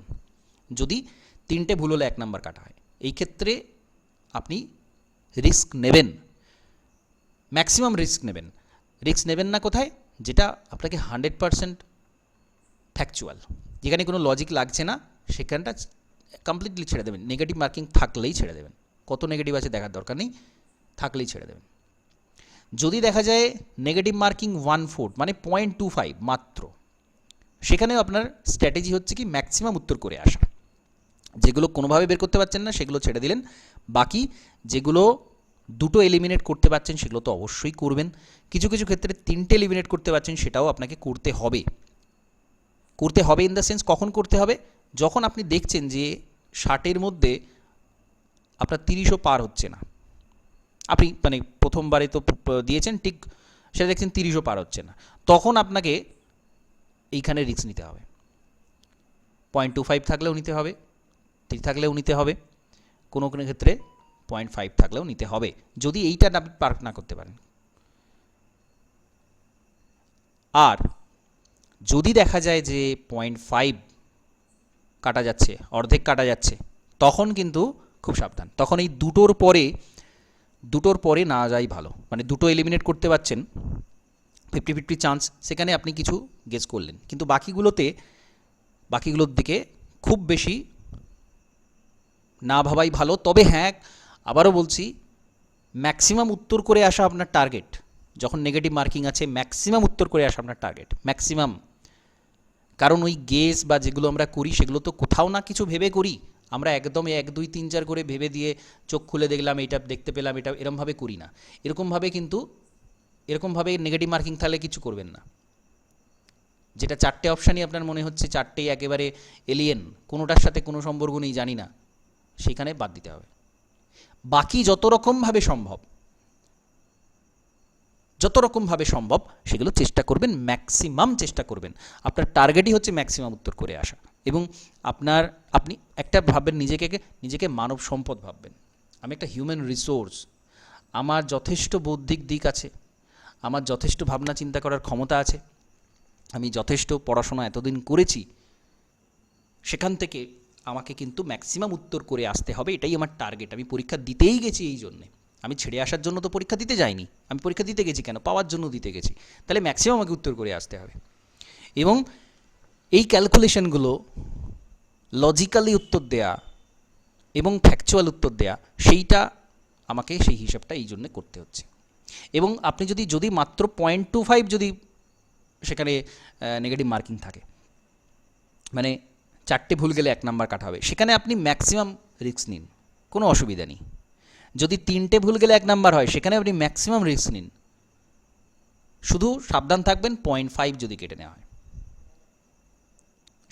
যদি 3টে ভুল হলে 1 নাম্বার কাটা হয়। এই ক্ষেত্রে আপনি রিস্ক নেবেন, ম্যাক্সিমাম রিস্ক নেবেন। রিস্ক নেবেন না কোথায়? যেটা আপনাকে 100% ফ্যাকচুয়াল, যেখানে কোনো লজিক লাগছে না, সেখানটা কমপ্লিটলি ছেড়ে দেবেন। নেগেটিভ মার্কিং থাকলেই ছেড়ে দেবেন, কত নেগেটিভ আছে দেখার দরকার নেই, থাকলেই ছেড়ে দেবেন। যদি দেখা যায় নেগেটিভ মার্কিং 1/4 মানে 0.25 মাত্র, সেখানেও আপনার স্ট্র্যাটেজি হচ্ছে কি ম্যাক্সিমাম উত্তর করে আসা। যেগুলো কোনোভাবে বের করতে পারছেন না সেগুলো ছেড়ে দিলেন, বাকি যেগুলো দুটো এলিমিনেট করতে পারছেন সেগুলো তো অবশ্যই করবেন। কিছু কিছু ক্ষেত্রে 3টে এলিমিনেট করতে পারছেন, সেটাও আপনাকে করতে হবে। করতে হবে ইন দ্য সেন্স, কখন করতে হবে? যখন আপনি দেখছেন যে 60-এর মধ্যে আপনার 30ও পার হচ্ছে না, আপনি মানে প্রথমবারে তো দিয়েছেন ঠিক, সেটা দেখছেন 30ও পার হচ্ছে না, তখন আপনাকে এইখানে রিস্ক নিতে হবে। 0.25 থাকলেও নিতে হবে, 3 থাকলেও নিতে হবে, কোনো কোনো ক্ষেত্রে 0.5 থাকলেও নিতে হবে, যদি এইটা আপনি পার না করতে পারেন। আর যদি দেখা যায় যে 0.5 কাটা যাচ্ছে, অর্ধেক কাটা যাচ্ছে, তখন কিন্তু খুব সাবধান, তখন এই দুটোর পরে না যাই ভালো। মানে দুটো এলিমিনেট করতে পারছেন, 50-50 চান্স, সেখানে আপনি কিছু গেস করলেন, কিন্তু বাকিগুলোর দিকে খুব বেশি না ভাবাই ভালো। তবে হ্যাঁ, আবারও বলছি, ম্যাক্সিমাম উত্তর করে আসা আপনার টার্গেট। যখন নেগেটিভ মার্কিং আছে, ম্যাক্সিমাম উত্তর করে আসা আপনার টার্গেট, ম্যাক্সিমাম। কারণ ওই গেস বা যেগুলো আমরা করি সেগুলো তো কোথাও না কিছু ভেবে করি, আমরা একদম 1 2 3 4 করে ভেবে দিয়ে চোখ খুলে দেখলাম, এইটা দেখতে পেলাম, এটা এরমভাবে করি না। এরকমভাবে নেগেটিভ মার্কিং তাহলে কিছু করবেন না। যেটা 4টে অপশানই আপনার মনে হচ্ছে 4টেই একেবারে এলিয়েন, কোনোটার সাথে কোনো সম্পর্ক নেই, জানি না, সেখানে বাদ দিতে হবে। বাকি যত রকমভাবে সম্ভব সেগুলো চেষ্টা করবেন, ম্যাক্সিমাম চেষ্টা করবেন। আপনার টার্গেটই হচ্ছে ম্যাক্সিমাম উত্তর করে আসা। এবং আপনি একটা ভাববেন, নিজেকে মানব সম্পদ ভাববেন। আমি একটা হিউম্যান রিসোর্স, আমার যথেষ্ট বৌদ্ধিক দিক আছে, আমার যথেষ্ট ভাবনা চিন্তা করার ক্ষমতা আছে, আমি যথেষ্ট পড়াশোনা এতদিন করেছি, সেখান থেকে আমাকে কিন্তু ম্যাক্সিমাম উত্তর করে আসতে হবে, এটাই আমার টার্গেট। আমি পরীক্ষা দিতেই গেছি এই জন্যে, আমি ছেড়ে আসার জন্য তো পরীক্ষা দিতে যাইনি। আমি পরীক্ষা দিতে গেছি কেন? পাওয়ার জন্য দিতে গেছি। তাহলে ম্যাক্সিমাম আমাকে উত্তর করে আসতে হবে। এবং এই ক্যালকুলেশনগুলো লজিক্যালি উত্তর দেয়া এবং ফ্যাকচুয়াল উত্তর দেয়া, আমাকে সেই হিসাবটা এই জন্যে করতে হচ্ছে। এবং আপনি যদি মাত্র 0.25 যদি সেখানে নেগেটিভ মার্কিং থাকে, মানে 4টে ভুল গেলে 1 নাম্বার কাটা হবে, সেখানে আপনি ম্যাক্সিমাম রিস্ক নিন, কোনো অসুবিধা নেই। যদি 3টে ভুল গেলে 1 নাম্বার হয়, সেখানে আপনি ম্যাক্সিমাম রিস্ক নিন, শুধু সাবধান থাকবেন 0.5 যদি কেটে নেওয়া হয়।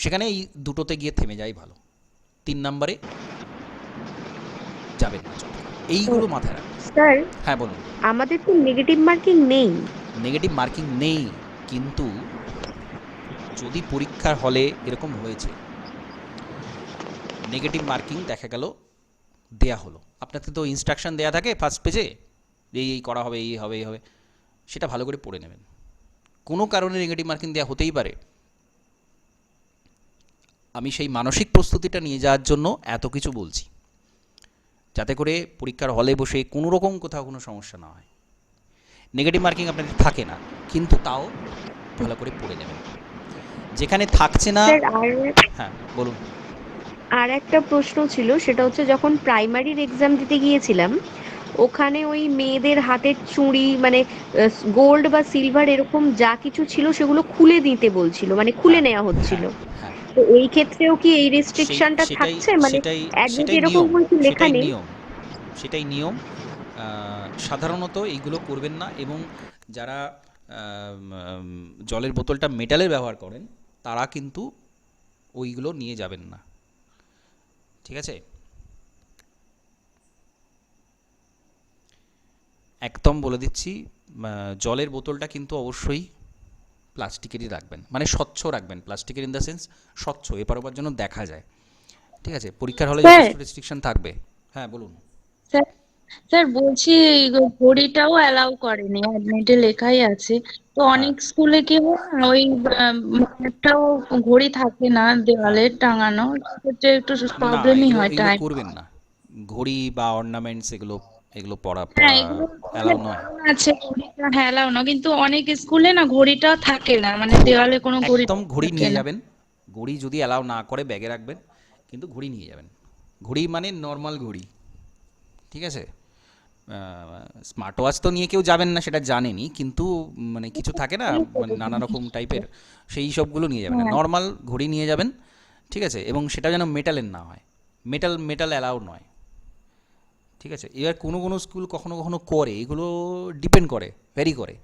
সেখানে এই দুটোতে গিয়ে থেমে যাই ভালো, 3 নাম্বারে যাবেন না। এইগুলো মাথায় রাখবেন। স্যার, হ্যাঁ বলুন। আমাদের তো নেগেটিভ মার্কিং নেই। নেগেটিভ মার্কিং নেই, কিন্তু যদি পরীক্ষার হলে এরকম হয়েছে, নেগেটিভ মার্কিং দেখা গেল দেয়া হলো, আপনাকে তো ইনস্ট্রাকশন দেয়া থাকে ফার্স্ট পেজে, এই করা হবে, এই হবে, সেটা ভালো করে পড়ে নেবেন। কোনো কারণে নেগেটিভ মার্কিং দেওয়া হতেই পারে। আমি সেই মানসিক প্রস্তুতিটা নিয়ে যাওয়ার জন্য এত কিছু বলছি, যাতে করে পরীক্ষার হলে বসে কোনো রকম কোথাও কোনো সমস্যা না হয়। নেগেটিভ মার্কিং আপনাদের থাকে না, কিন্তু তাও ভালো করে পড়ে নেবেন। যেখানে থাকছে না, স্যার, হ্যাঁ বলুন। আর একটা প্রশ্ন ছিল, সেটা হচ্ছে যখন প্রাইমারির এক্সাম দিতে গিয়েছিলাম, ওখানে ওই মেয়েদের হাতের চুড়ি মানে গোল্ড বা সিলভার এরকম যা কিছু ছিল সেগুলো খুলে দিতে বলছিল, মানে খুলে হ্যাঁ নেওয়া হচ্ছিল। হ্যাঁ হ্যাঁ তো এই ক্ষেত্রেও কি এই সেই রেস্ট্রিকশনটা সেটাই থাকছে? মানে সেটাই একদিকে সেটাই এরকম নিয়ম, কিছু লেখা সেটাই নেই। নিয়ম, সেটাই নিয়ম। সাধারণত এইগুলো করবেন না। এবং যারা জলের বোতলটা মেটালের ব্যবহার করেন, তারা কিন্তু ওইগুলো নিয়ে যাবেন না, ঠিক আছে? একদম বলে দিচ্ছি, জলের বোতলটা কিন্তু অবশ্যই প্লাস্টিকেরই রাখবেন, মানে স্বচ্ছ রাখবেন। প্লাস্টিকের ইন দ্য সেন্স স্বচ্ছ, এপার ওপার জন্য দেখা যায়, ঠিক আছে? পরীক্ষার হলে স্যার যথেষ্ট রেস্ট্রিকশন থাকবে। হ্যাঁ বলুন। স্যার স্যার বলছি, এই ঘড়িটাও অ্যালাউ করেনি, অ্যাডমিটে লেখাই আছে। তো হ্যাঁ অনেক স্কুলে কি হয় না, ওই একটাও ঘড়ি থাকে না হ্যাঁ দেওয়ালে টাঙানো, সেক্ষেত্রে একটু না, প্রবলেমই এগুলো হয় এগুলো টাইম। করবেন না। ঘড়ি বা অর্নামেন্টস এগুলো এগুলো পরা হ্যাঁ, পরা এগুলো অ্যালাউ নয়। বারণ আছে, ঘড়িটা হ্যাঁ অ্যালাউ না, কিন্তু অনেক স্কুলে না ঘড়িটা থাকে না, মানে দেওয়ালে কোনো ঘড়ি একদম ঘড়ি থাকে নিয়ে না। যাবেন। ঘড়ি যদি অ্যালাউ না করে ব্যাগে রাখবেন, কিন্তু ঘড়ি নিয়ে যাবেন। ঘড়ি মানে নর্মাল ঘড়ি, ঠিক আছে? স্মার্ট ওয়াচ তো নিয়ে কেউ যাবেন না, সেটা জানেনই, কিন্তু মানে কিছু থাকে না, মানে নানা রকম টাইপের, সেই সবগুলো নিয়ে যাবেন না। হ্যাঁ, নর্মাল ঘড়ি নিয়ে যাবেন, ঠিক আছে? এবং সেটা যেন মেটালের না হয়, মেটাল অ্যালাউ নয়, ঠিক আছে? এবার কোনো কোনো স্কুল কখনো কখনো করে, এগুলো ডিপেন্ড করে, ভ্যারি করে।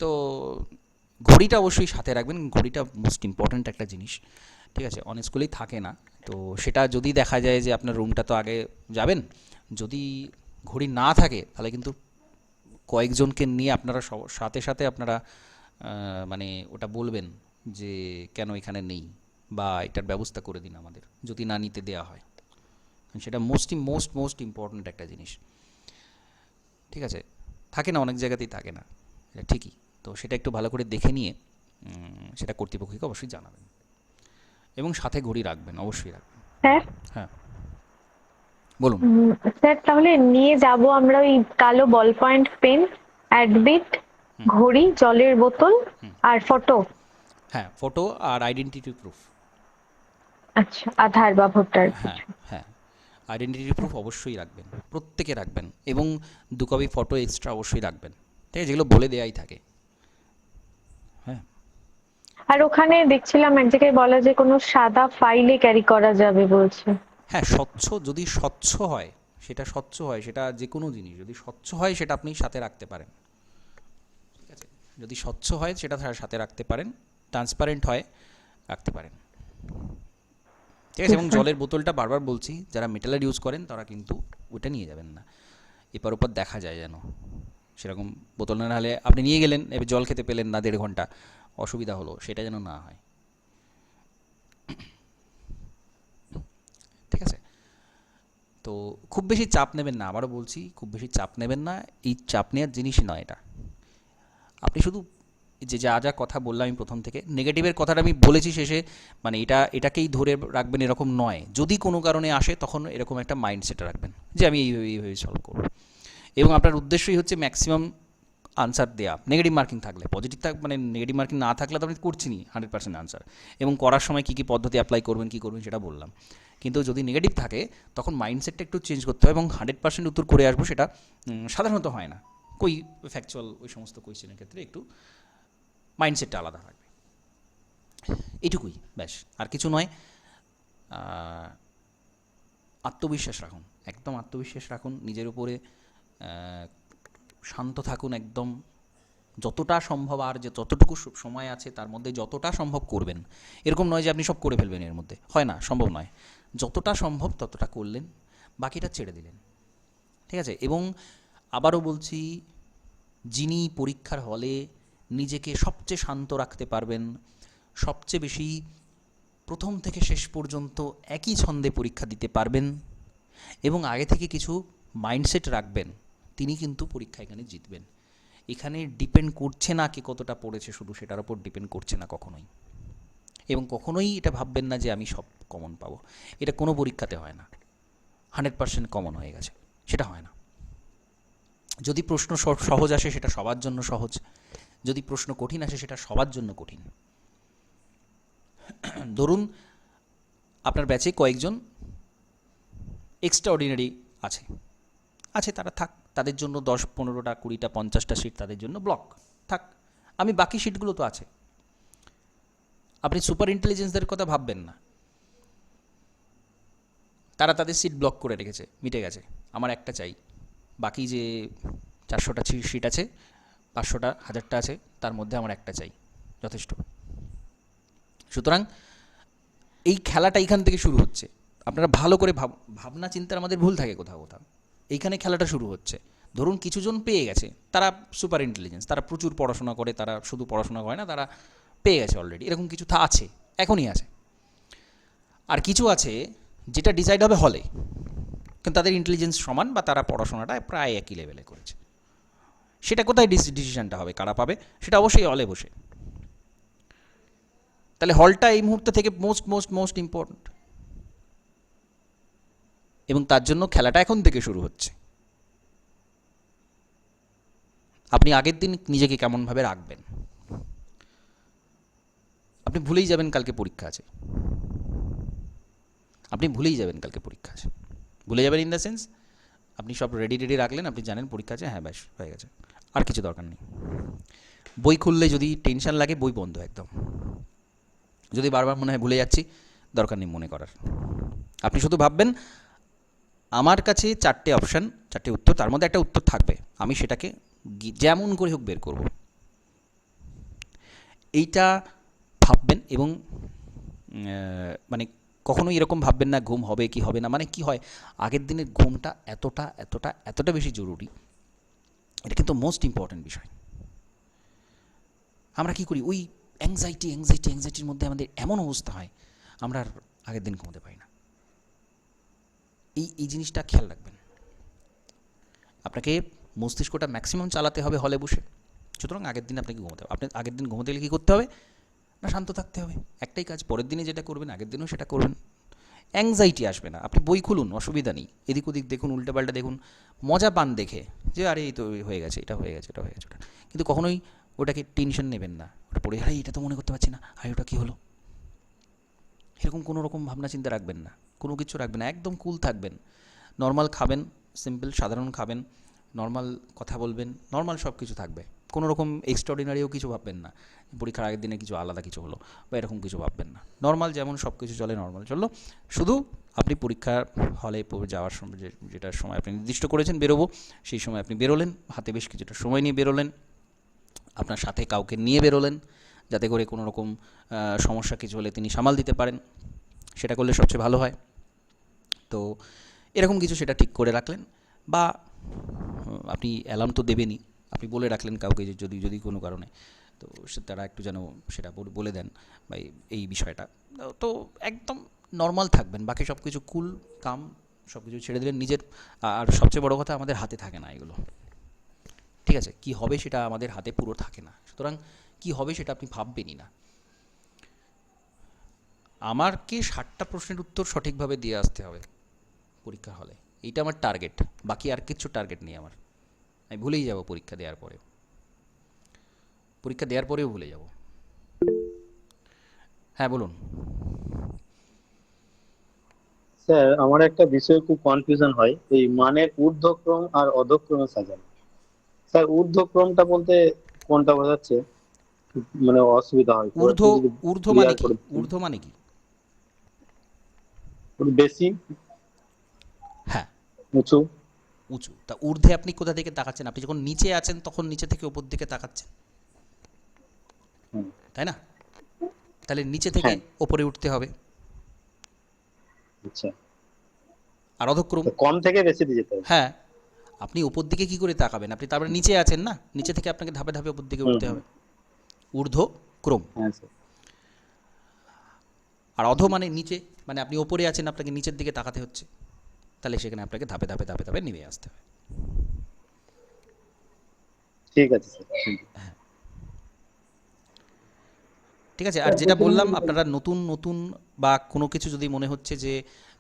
তো ঘড়িটা অবশ্যই সাথে রাখবেন, ঘড়িটা মোস্ট ইম্পর্ট্যান্ট একটা জিনিস, ঠিক আছে? অনেক স্কুলেই থাকে না। তো সেটা যদি দেখা যায় যে আপনার রুমটা তো আগে যাবেন, যদি ঘড়ি না থাকে, তাহলে কিন্তু কয়েকজনকে নিয়ে আপনারা সাথে সাথে আপনারা মানে ওটা বলবেন যে কেন এখানে নেই, বা এটার ব্যবস্থা করে দিন আমাদের, যদি না নিতে দেওয়া হয়। সেটা মোস্ট ইম্পর্ট্যান্ট একটা জিনিস, ঠিক আছে? থাকে না, অনেক জায়গাতেই থাকে না, এটা ঠিকই। তো সেটা একটু ভালো করে দেখে নিয়ে সেটা কর্তৃপক্ষকে অবশ্যই জানাবেন, এবং সাথে ঘড়ি রাখবেন, অবশ্যই রাখবেন। স্যার, হ্যাঁ বলুন। স্যার তাহলে নিয়ে যাব আমরা ওই কালো বল পয়েন্ট পেন, অ্যাডমিট, হুম ঘড়ি, জলের বোতল হুম আর ফটো। হ্যাঁ, ফটো আর আইডেন্টিটি প্রুফ। আচ্ছা, আধার বা ভোটার হ্যাঁ কিছু। হ্যাঁ, আইডেন্টিটি প্রুফ অবশ্যই রাখবেন, প্রত্যেকে রাখবেন। এবং 2 কপি ফটো এক্সট্রা অবশ্যই রাখবেন, ঠিক আছে? যেগুলো বলে দেওয়াই থাকে। হ্যাঁ আর ওখানে দেখছিলাম এক জায়গায় বলা যে কোনো সাদা ফাইলে ক্যারি করা যাবে বলছে। হ্যাঁ, যদি স্বচ্ছ হয়, সেটা যে কোনো জিনিস যদি স্বচ্ছ হয় সেটা আপনি সাথে রাখতে পারেন। ঠিক আছে, যদি স্বচ্ছ হয় সেটা সাথে রাখতে পারেন, ট্রান্সপারেন্ট হয় রাখতে পারেন। ঠিক আছে, এবং জলের বোতলটা বারবার বলছি, যারা মেটালের ইউজ করেন তারা কিন্তু ওটা নিয়ে যাবেন না, এপার ওপর দেখা যায় যেন। সেরকম বোতল না হলে আপনি নিয়ে গেলেন, এবার জল খেতে পেলেন না 1.5 ঘন্টা, অসুবিধা হলো, সেটা যেন না হয়। ঠিক আছে, তো খুব বেশি চাপ নেবেন না, আবারও বলছি খুব বেশি চাপ নেবেন না, এই চাপ নেওয়ার জিনিসই নয় এটা। আপনি শুধু যে যা যা কথা বললাম আমি প্রথম থেকে, নেগেটিভের কথাটা আমি বলেছি শেষে, মানে এটাকেই ধরে রাখবেন এরকম নয়। যদি কোনো কারণে আসে তখন এরকম একটা মাইন্ডসেট রাখবেন যে আমি এইভাবে সলভ করব, এবং আপনার উদ্দেশ্যই হচ্ছে ম্যাক্সিমাম আনসার দেওয়া। নেগেটিভ মার্কিং থাকলে, পজিটিভ মানে নেগেটিভ মার্কিং না থাকলে তো আপনি করছেনই 100% আনসার, এবং করার সময় কী কী পদ্ধতি অ্যাপ্লাই করবেন কী করবেন সেটা বললাম। কিন্তু যদি নেগেটিভ থাকে তখন মাইন্ডসেটটা একটু চেঞ্জ করতে হবে, এবং 100% উত্তর করে আসবো সেটা সাধারণত হয় না। ফ্যাকচুয়াল ওই সমস্ত কোয়েশ্চেনের ক্ষেত্রে একটু মাইন্ডসেটটা আলাদা থাকবে, এইটুকুই ব্যাস, আর কিছু নয়। আত্মবিশ্বাস রাখুন, একদম আত্মবিশ্বাস রাখুন নিজের উপরে, শান্ত থাকুন একদম, যতটা সম্ভব, আর যে যতটুকু সময় আছে তার মধ্যে যতটা সম্ভব করবেন। এরকম নয় যে আপনি সব করে ফেলবেন, এর মধ্যে হয় না, সম্ভব নয়। যতটা সম্ভব ততটা করলেন, বাকিটা ছেড়ে দিলেন। ঠিক আছে, এবং আবারও বলছি, যিনি পরীক্ষার হলে নিজেকে সবচেয়ে শান্ত রাখতে পারবেন, সবচেয়ে বেশি প্রথম থেকে শেষ পর্যন্ত একই ছন্দে পরীক্ষা দিতে পারবেন, এবং আগে থেকে কিছু মাইন্ডসেট রাখবেন, তিনি কিন্তু পরীক্ষা এখানে জিতবেন। এখানে ডিপেন্ড করছে না কে কতটা পড়েছে, শুধু সেটার ওপর ডিপেন্ড করছে না কখনোই। এবং কখনোই এটা ভাববেন না যে আমি সব কমন পাবো, এটা কোনো পরীক্ষাতে হয় না 100% কমন হয়ে গেছে, সেটা হয় না। যদি প্রশ্ন সহজ আসে সেটা সবার জন্য সহজ, যদি প্রশ্ন কঠিন আসে সেটা সবার জন্য কঠিন। ধরুন আপনার ব্যাচে কয়েকজন এক্সট্রা অর্ডিনারি আছে, তারা থাক, তাদের জন্য 10, 15টা, 20টা, 50টা সিট তাদের জন্য ব্লক থাক, আমি বাকি সিটগুলো তো আছে। আপনি সুপার ইন্টেলিজেন্সদের কথা ভাববেন না, তারা তাদের সিট ব্লক করে রেখেছে, মিটে গেছে, আমার একটা চাই, বাকি যে 400টা সিট আছে, 500টা, 1000টা আছে, তার মধ্যে আমার একটা চাই, যথেষ্ট। সুতরাং এই খেলাটা এইখান থেকে শুরু হচ্ছে। আপনারা ভালো করে ভাবনা চিন্তার আমাদের ভুল থাকে কোথাও কোথাও, এইখানে খেলাটা শুরু হচ্ছে। ধরুন কিছুজন পেয়ে গেছে, তারা সুপার ইন্টেলিজেন্স, তারা প্রচুর পড়াশোনা করে, তারা শুধু পড়াশোনা করে না, তারা পেয়ে গেছে অলরেডি, এরকম কিছু আছে, এখনই আছে। আর কিছু আছে যেটা ডিসাইড হবে হলে, কিন্তু তাদের ইন্টেলিজেন্স সমান, বা তারা পড়াশোনাটা প্রায় একই লেভেলে করেছে। সেটা কোথায় ডিসিশনটা হবে, কারা পাবে, সেটা অবশ্যই হলে বসে। তাহলে হলটা এই মুহূর্তে থেকে মোস্ট ইম্পর্ট্যান্ট, এবং তার জন্য খেলাটা এখন থেকে শুরু হচ্ছে। আপনি আগের দিন নিজেকে কেমনভাবে রাখবেন, আপনি ভুলেই যাবেন কালকে পরীক্ষা আছে, ভুলে যাবেন ইন দ্য সেন্স, আপনি সব রেডি রাখলেন, আপনি জানেন পরীক্ষা আছে, হ্যাঁ ব্যাস হয়ে গেছে, আর কিছু দরকার নেই। বই খুললে যদি টেনশন লাগে, বই বন্ধ একদম। যদি বারবার মনে হয় ভুলে যাচ্ছি, দরকার নেই মনে করার। আপনি শুধু ভাববেন আমার কাছে 4টে অপশান, 4টে উত্তর, তার মধ্যে একটা উত্তর থাকবে, আমি সেটাকে যেমন করে হোক বের করব, এইটা ভাববেন। এবং মানে কখনোই এরকম ভাববেন না ঘুম হবে কি হবে না, মানে কি হয়, আগের দিনের ঘুমটা এতটা বেশি জরুরি, এটা কিন্তু মোস্ট ইম্পর্ট্যান্ট বিষয়। আমরা কি করি, ওই অ্যাংজাইটির মধ্যে আমাদের এমন অবস্থা হয়, আমরা আর আগের দিন ঘুমোতে পারি না। এই জিনিসটা খেয়াল রাখবেন। আপনাকে মস্তিষ্কটা ম্যাক্সিমাম চালাতে হবে হলে বসে, সুতরাং আগের দিন আপনাকে ঘুমোতে হবে। আপনি আগের দিন ঘুমোতে গেলে কী করতে হবে না, শান্ত থাকতে হবে, একটাই কাজ, পরের দিনে যেটা করবেন আগের দিনও সেটা করবেন, অ্যাংজাইটি আসবে না। আপনি বই খুলুন, অসুবিধা নেই, এদিক ওদিক দেখুন, উল্টাপাল্টা দেখুন, মজা পান দেখে, যে আরে এই তো হয়ে গেছে, এটা হয়ে গেছে, ওটা। কিন্তু কখনোই ওটাকে টেনশন নেবেন না, ওটা পড়ে আরে এটা তো মনে করতে পারছি না, আরে ওটা কী হলো, এরকম কোনো রকম ভাবনা চিন্তা রাখবেন না, কোনো কিছু রাখবেন না, একদম কুল থাকবেন, নর্মাল খাবেন, সিম্পল সাধারণ খাবেন, নর্মাল কথা বলবেন, নর্মাল সব কিছু থাকবে, কোনো রকম এক্সট্রাঅর্ডিনারিও কিছু ভাববেন না, পরীক্ষার আগের দিনে কিছু আলাদা কিছু হলো বা এরকম কিছু ভাববেন না। নর্মাল যেমন সব কিছু চলে নর্মাল চললো, শুধু আপনি পরীক্ষার হলে যাওয়ার সময় যেটার সময় আপনি নির্দিষ্ট করেছেন বেরোবো, সেই সময় আপনি বেরোলেন, হাতে বেশ কিছুটা সময় নিয়ে বেরোলেন, আপনার সাথে কাউকে নিয়ে বেরোলেন, যাতে করে কোনো রকম সমস্যা কিছু হলে তিনি সামাল দিতে পারেন, সেটা করলে সবচেয়ে ভালো হয়। তো এরকম কিছু সেটা ঠিক করে রাখলেন, বা আপনি অ্যালার্ম তো দেবেনই, আপনি বলে রাখলেন কাউকে যে যদি কোনো কারণে, তো তারা একটু যেন সেটা বলে দেন বা এই বিষয়টা। তো একদম নর্মাল থাকবেন, বাকি সব কিছু কুল কাম সব কিছু ছেড়ে দিলেন নিজের। আর সবচেয়ে বড় কথা, আমাদের হাতে থাকে না এগুলো, ঠিক আছে? কি হবে সেটা আমাদের হাতে পুরো থাকে না, সুতরাং কি হবে সেটা আপনি ভাববেনই না। আমাকে 60টা প্রশ্নের উত্তর সঠিকভাবে দিয়ে আসতে হবে পরীক্ষা হলে, এইটা আমার টার্গেট, বাকি আর কিচ্ছু টার্গেট নেই আমার। আমি ভুলেই যাব পরীক্ষা দেওয়ার পরেও ভুলে যাব। হ্যাঁ বলুন। স্যার, আমার একটা বিষয়ে খুব কনফিউশন হয়, এই মানের ঊর্ধ্বক্রম আর অধক্রমে সাজানো। স্যার, ঊর্ধ্বক্রমটা বলতে কোনটা বোঝাচ্ছে? মানে অসুবিধা হয় তো, ঊর্ধ্ব, একটু যদি ঊর্ধ্ব মানে ক্লিয়ার কি? করে দিতেন। ঊর্ধ্ব মানে কি? বেশি, হ্যাঁ, উঁচু। উঁচু। তা ঊর্ধ্বে আপনি কোথা থেকে তাকাচ্ছেন? আপনি যখন নিচে আছেন তখন নিচে থেকে উপর দিকে তাকাচ্ছেন, হুম, তাই না? তাহলে নিচে থেকে হ্যাঁ। ওপরে উঠতে হবে। আচ্ছা, আর অধক্রম, তো কম থেকে বেশি দিয়ে যেতে হবে। হ্যাঁ, আপনি উপর দিকে কি করে তাকাবেন? আপনি তারপরে নিচে আছেন না, নিচে থেকে আপনাকে ধাপে ধাপে উপর দিকে হুম উঠতে হুম, হবে। ঊর্ধ্ব ক্রম। হ্যাঁ স্যার। আর অধ মানে নিচে, মানে আপনি ওপরে আছেন, আপনাকে নিচের দিকে তাকাতে হচ্ছে, তাহলে সেখানে আপনাকে ধাপে ধাপে ধাপে ধাপে নেমে আসতে হবে। ঠিক আছে স্যার, থ্যাংক ইউ। ঠিক আছে? আর যেটা বললাম, আপনারা নতুন নতুন বা কোনো কিছু যদি মনে হচ্ছে যে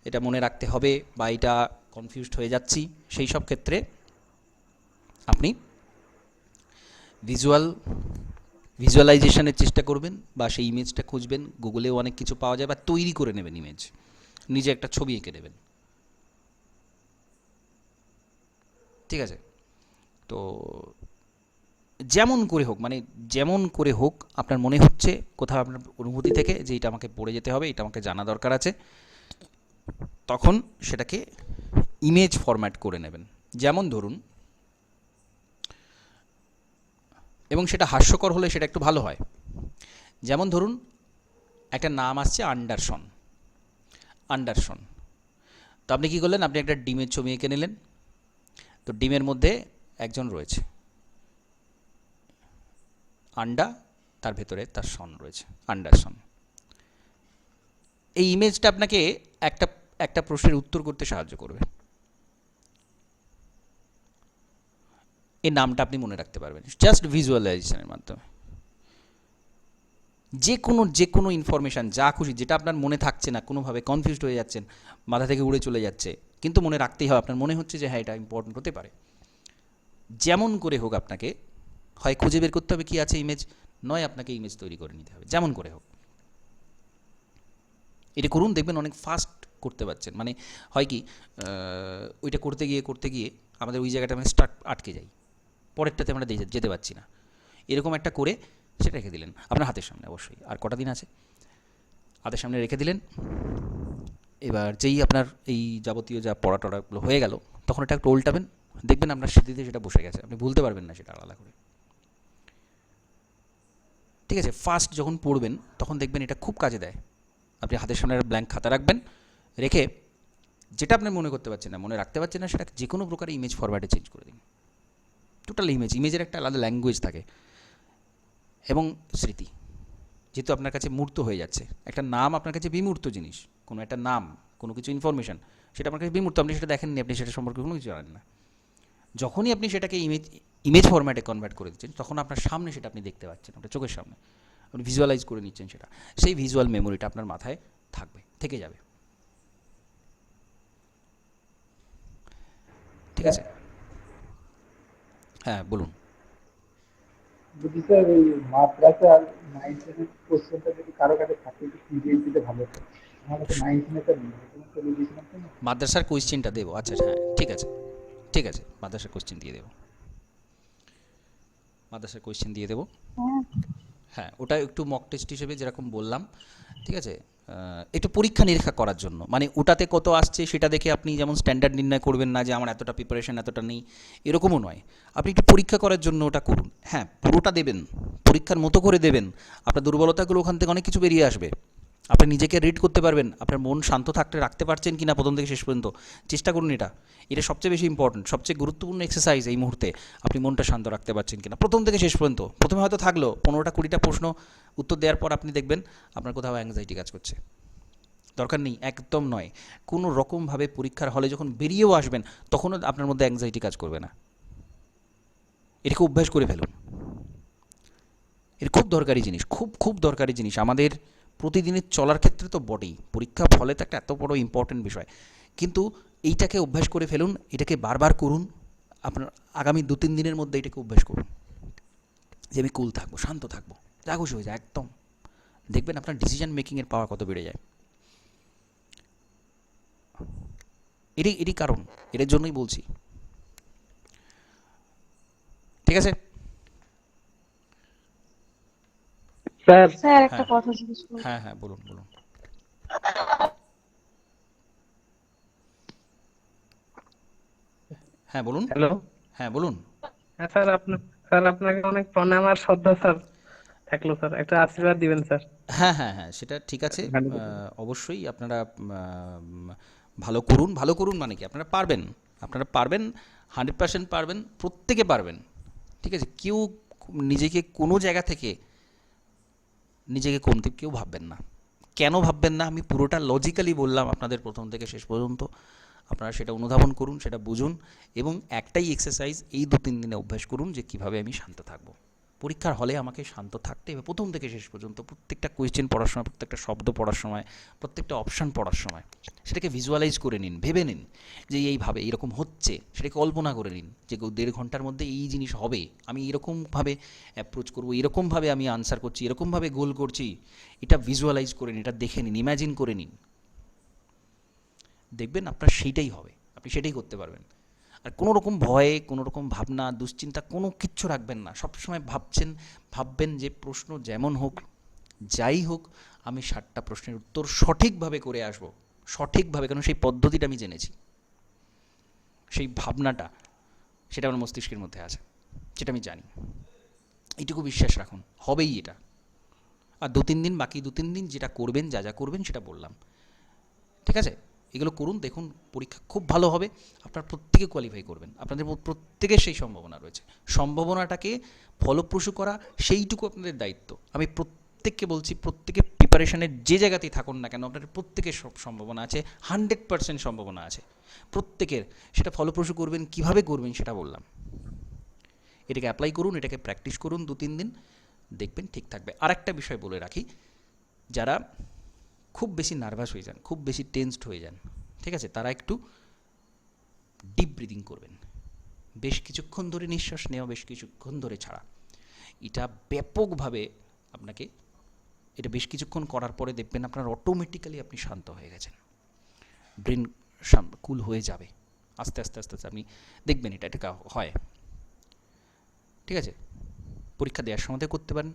এটা মনে রাখতে হবে বা এটা কনফিউজড হয়ে যাচ্ছি, সেই সব ক্ষেত্রে আপনি ভিজুয়ালাইজেশনের চেষ্টা করবেন, বা সেই ইমেজটা খুঁজবেন, গুগলেও অনেক কিছু পাওয়া যায়, বা তৈরি করে নেবেন ইমেজ, নিজে একটা ছবি এঁকে নেবেন, ঠিক আছে? তো যেমন করে হোক, মানে যেমন করে হোক, আপনার মনে হচ্ছে কোথাও আপনার অনুভূতি থেকে যে এটা আমাকে পড়ে যেতে হবে, এটা আমাকে জানা দরকার আছে, তখন সেটাকে ইমেজ ফরম্যাট করে নেবেন। যেমন ধরুন, এবং সেটা হাস্যকর হলে সেটা একটু ভালো হয়। যেমন ধরুন, একটা নাম আসছে আন্ডারসন। আন্ডারসন, তো আপনি কী করলেন? আপনি একটা ডিমের ছবি এঁকে নিলেন, তো ডিমের মধ্যে একজন রয়েছে, আন্ডা, তার ভেতরে তার সন রয়েছে, আন্ডারসন। এই ইমেজটা আপনাকে একটা একটা প্রশ্নের উত্তর করতে সাহায্য করবে। এই নামটা আপনি মনে রাখতে পারবেন জাস্ট ভিজুয়ালাইজেশনের মাধ্যমে। যে কোনো ইনফরমেশান, যা খুশি, যেটা আপনার মনে থাকছে না, কোনোভাবে কনফিউজড হয়ে যাচ্ছেন, মাথা থেকে উড়ে চলে যাচ্ছে, কিন্তু মনে রাখতেই হয়, আপনার মনে হচ্ছে যে হ্যাঁ এটা ইম্পর্টেন্ট হতে পারে, যেমন করে হোক আপনাকে হয় খুঁজে বের করতে হবে কী আছে ইমেজ, নয় আপনাকে ইমেজ তৈরি করে নিতে হবে, যেমন করে হোক। এটা করুন, দেখবেন অনেক ফাস্ট করতে পারছেন। মানে হয় কি, ওইটা করতে গিয়ে আমাদের ওই জায়গাটা মানে আটকে যাই, পরেরটাতে আমরা যেতে পারছি না। এরকম একটা করে সেটা রেখে দিলেন আপনার হাতের সামনে, অবশ্যই আর কটা দিন আছে, হাতের সামনে রেখে দিলেন। এবার যেই আপনার এই যাবতীয় যা পড়া টড়াগুলো হয়ে গেল, তখন এটা একটু উল্টাবেন, দেখবেন আপনার স্মৃতিতে সেটা বসে গেছে, আপনি ভুলতে পারবেন না সেটা আলাদা করে, ঠিক আছে? ফার্স্ট যখন পড়বেন তখন দেখবেন এটা খুব কাজে দেয়। আপনি হাতের সামনে একটা ব্ল্যাঙ্ক খাতা রাখবেন, রেখে যেটা আপনি মনে করতে পারছেন না, মনে রাখতে পারছেন না, সেটা যে কোনো প্রকার ইমেজ ফরম্যাটে চেঞ্জ করে দিন। টোটাল ইমেজের একটা আলাদা ল্যাঙ্গুয়েজ থাকে, এবং স্মৃতি যেহেতু আপনার কাছে মূর্ত হয়ে যাচ্ছে, একটা নাম আপনার কাছে বিমূর্ত জিনিস, কোনো একটা নাম, কোনো কিছু ইনফরমেশান, সেটা আপনার কাছে বিমূর্ত, আপনি সেটা দেখেননি, আপনি সেটা সম্পর্কে কোনো কিছু জানেন না। যখনই আপনি সেটাকে ইমেজ ফরম্যাটে কনভার্ট করে দিচ্ছেন, তখন আপনার সামনে সেটা আপনি দেখতে পাচ্ছেন, আপনার চোখের সামনে আপনি ভিজুয়ালাইজ করে নিচ্ছেন সেটা, সেই ভিজুয়াল মেমোরিটা আপনার মাথায় থেকে যাবে, ঠিক আছে? হ্যাঁ বলুন। যদি স্যার ওই মাদ্রাসা আর 9-10 কোশ্চেনটা যদি কারো কাছে থাকে একটু পিডিএফ দিতে ভালো হতো। আমার কাছে 9-10 নেই, তুমি চলে গিয়েছিলাম তো না। মাদ্রাসার কোয়েশ্চেনটা দেবো, আচ্ছা হ্যাঁ ঠিক আছে, মাদ্রাসার কোয়েশ্চেন দিয়ে দেবো। মাদ্রাসার কোয়েশ্চেন দিয়ে দেবো। হ্যাঁ হ্যাঁ, ওটা একটু মক টেস্ট হিসেবে যেরকম বললাম, ঠিক আছে, একটু পরীক্ষা নিরীক্ষা করার জন্য, মানে ওটাতে কত আসছে সেটা দেখে আপনি যেমন স্ট্যান্ডার্ড নির্ণয় করবেন না যে আমার এতটা প্রিপারেশন এতটা নেই, এরকমও নয়। আপনি একটু পরীক্ষা করার জন্য ওটা করুন। হ্যাঁ, পুরোটা দেবেন, পরীক্ষার মতো করে দেবেন, আপনার দুর্বলতাগুলো ওখান থেকে অনেক কিছু বেরিয়ে আসবে। আপনি নিজেকে রিড করতে পারবেন, আপনার মন শান্ত থাকতে রাখতে পারছেন কি না প্রথম থেকে শেষ পর্যন্ত চেষ্টা করুন। এটা সবচেয়ে বেশি ইম্পর্টেন্ট, সবচেয়ে গুরুত্বপূর্ণ এক্সারসাইজ এই মুহূর্তে, আপনি মনটা শান্ত রাখতে পারছেন কিনা প্রথম থেকে শেষ পর্যন্ত। প্রথমে হয়তো থাকলো 15টা 20টা প্রশ্ন উত্তর দেওয়ার পর আপনি দেখবেন আপনার কোথাও অ্যাংজাইটি কাজ করছে। দরকার নেই, একদম নয়। কোনো রকমভাবে পরীক্ষার হলে যখন বেরিয়েও আসবেন তখনও আপনার মধ্যে অ্যাংজাইটি কাজ করবে না। এটাকে অভ্যাস করে ফেলুন। এটা খুব দরকারি জিনিস, খুব খুব দরকারি জিনিস আমাদের প্রতিদিনের চলার ক্ষেত্রে তো বটেই, পরীক্ষা ফলে তো একটা এত বড় ইম্পর্টেন্ট বিষয়, কিন্তু এইটাকে অভ্যাস করে ফেলুন, এটাকে বারবার করুন। আপনার আগামী 2-3 দিনের মধ্যে এটাকে অভ্যাস করুন যে আমি কুল থাকবো, শান্ত থাকবো, যা খুশি হয়ে যায় একদম। দেখবেন আপনার ডিসিশন মেকিংয়ের পাওয়ার কত বেড়ে যায়। এটি কারণ, এটার জন্যই বলছি, ঠিক আছে। স্যার স্যার একটা হ্যাঁ কথা জিজ্ঞেস করবো। হ্যাঁ হ্যাঁ, বলুন বলুন। হ্যাঁ বলুন। হ্যালো। হ্যাঁ বলুন। হ্যাঁ স্যার, আপনাকে অনেক প্রণাম আর শ্রদ্ধা স্যার। থাকলো স্যার, একটা আশীর্বাদ দিবেন স্যার। হ্যাঁ হ্যাঁ হ্যাঁ, সেটা ঠিক আছে। ভালো। অবশ্যই আপনারা ভালো করুন। ভালো করুন মানে কি, আপনারা পারবেন, আপনারা পারবেন, 100% পারবেন, প্রত্যেকে পারবেন, ঠিক আছে। কেউ নিজেকে কোনো জায়গা থেকে নিজেকে কমতি কেউ ভাববেন না। কেন ভাববেন না আমি পুরোটা লজিক্যালি বললাম আপনাদের প্রথম থেকে শেষ পর্যন্ত। আপনারা সেটা অনুধাবন করুন, সেটা বুঝুন, এবং একটাই এক্সারসাইজ এই 2-3 দিনে অভ্যাস করুন যে কীভাবে আমি শান্ত থাকবো। পরীক্ষার হলে আমাকে শান্ত থাকতে হবে প্রথম থেকে শেষ পর্যন্ত, প্রত্যেকটা কোয়েশ্চেন পড়ার সময়, প্রত্যেকটা শব্দ পড়ার সময়, প্রত্যেকটা অপশান পড়ার সময় সেটাকে ভিজুয়ালাইজ করে নিন, ভেবে নিন যে এইভাবে এরকম হচ্ছে, সেটাকে কল্পনা করে নিন যে 1.5 ঘন্টার মধ্যে এই জিনিস হবে, আমি এরকমভাবে অ্যাপ্রোচ করবো, এরকমভাবে আমি আনসার করছি, এরকমভাবে গোল করছি। এটা ভিজুয়ালাইজ করে নিন, এটা দেখে নিন, ইম্যাজিন করে নিন, দেখবেন আপনার সেইটাই হবে, আপনি সেটাই করতে পারবেন। আর কোনো রকম ভয়ে, কোনো রকম ভাবনা, দুশ্চিন্তা কোনো কিচ্ছু রাখবেন না। সবসময় ভাববেন যে প্রশ্ন যেমন হোক, যাই হোক, আমি 60টা প্রশ্নের উত্তর সঠিকভাবে করে আসব, সঠিকভাবে, কারণ সেই পদ্ধতিটা আমি জেনেছি, সেই ভাবনাটা সেটা আমার মস্তিষ্কের মধ্যে আছে, সেটা আমি জানি। এইটুকু বিশ্বাস রাখুন, হবেই এটা। আর 2-3 দিন, বাকি 2-3 দিন যেটা করবেন, যা যা করবেন সেটা বললাম, ঠিক আছে। এগুলো করুন, দেখুন পরীক্ষা খুব ভালো হবে, আপনার প্রত্যেকে কোয়ালিফাই করবেন, আপনাদের প্রত্যেকের সেই সম্ভাবনা রয়েছে। সম্ভাবনাটাকে ফলপ্রসূ করা সেইটুকু আপনাদের দায়িত্ব। আমি প্রত্যেককে বলছি, প্রত্যেকে প্রিপারেশনের যে জায়গাতেই থাকুন না কেন, আপনাদের প্রত্যেকের সব সম্ভাবনা আছে, 100% সম্ভাবনা আছে প্রত্যেকের। সেটা ফলপ্রসূ করবেন, কিভাবে করবেন সেটা বললাম। এটাকে অ্যাপ্লাই করুন, এটাকে প্র্যাকটিস করুন 2-3 দিন, দেখবেন ঠিক থাকবে। আর একটা বিষয় বলে রাখি, যারা খুব বেশি নার্ভাস হয়ে যান, খুব বেশি টেন্সড হয়ে যান, ঠিক আছে, তারা একটু ডিপ ব্রিদিং করবেন, বেশ কিছুক্ষণ ধরে নিঃশ্বাস নেওয়া, বেশ কিছুক্ষণ ধরে ছাড়া। এটা ব্যাপকভাবে আপনাকে, এটা বেশ কিছুক্ষণ করার পরে দেখবেন আপনার অটোমেটিক্যালি আপনি শান্ত হয়ে গেছেন, ব্রেন কুল হয়ে যাবে আস্তে আস্তে আস্তে আস্তে, আপনি দেখবেন এটা হয়, ঠিক আছে। পরীক্ষা দেওয়ার সময় করতে পারেন,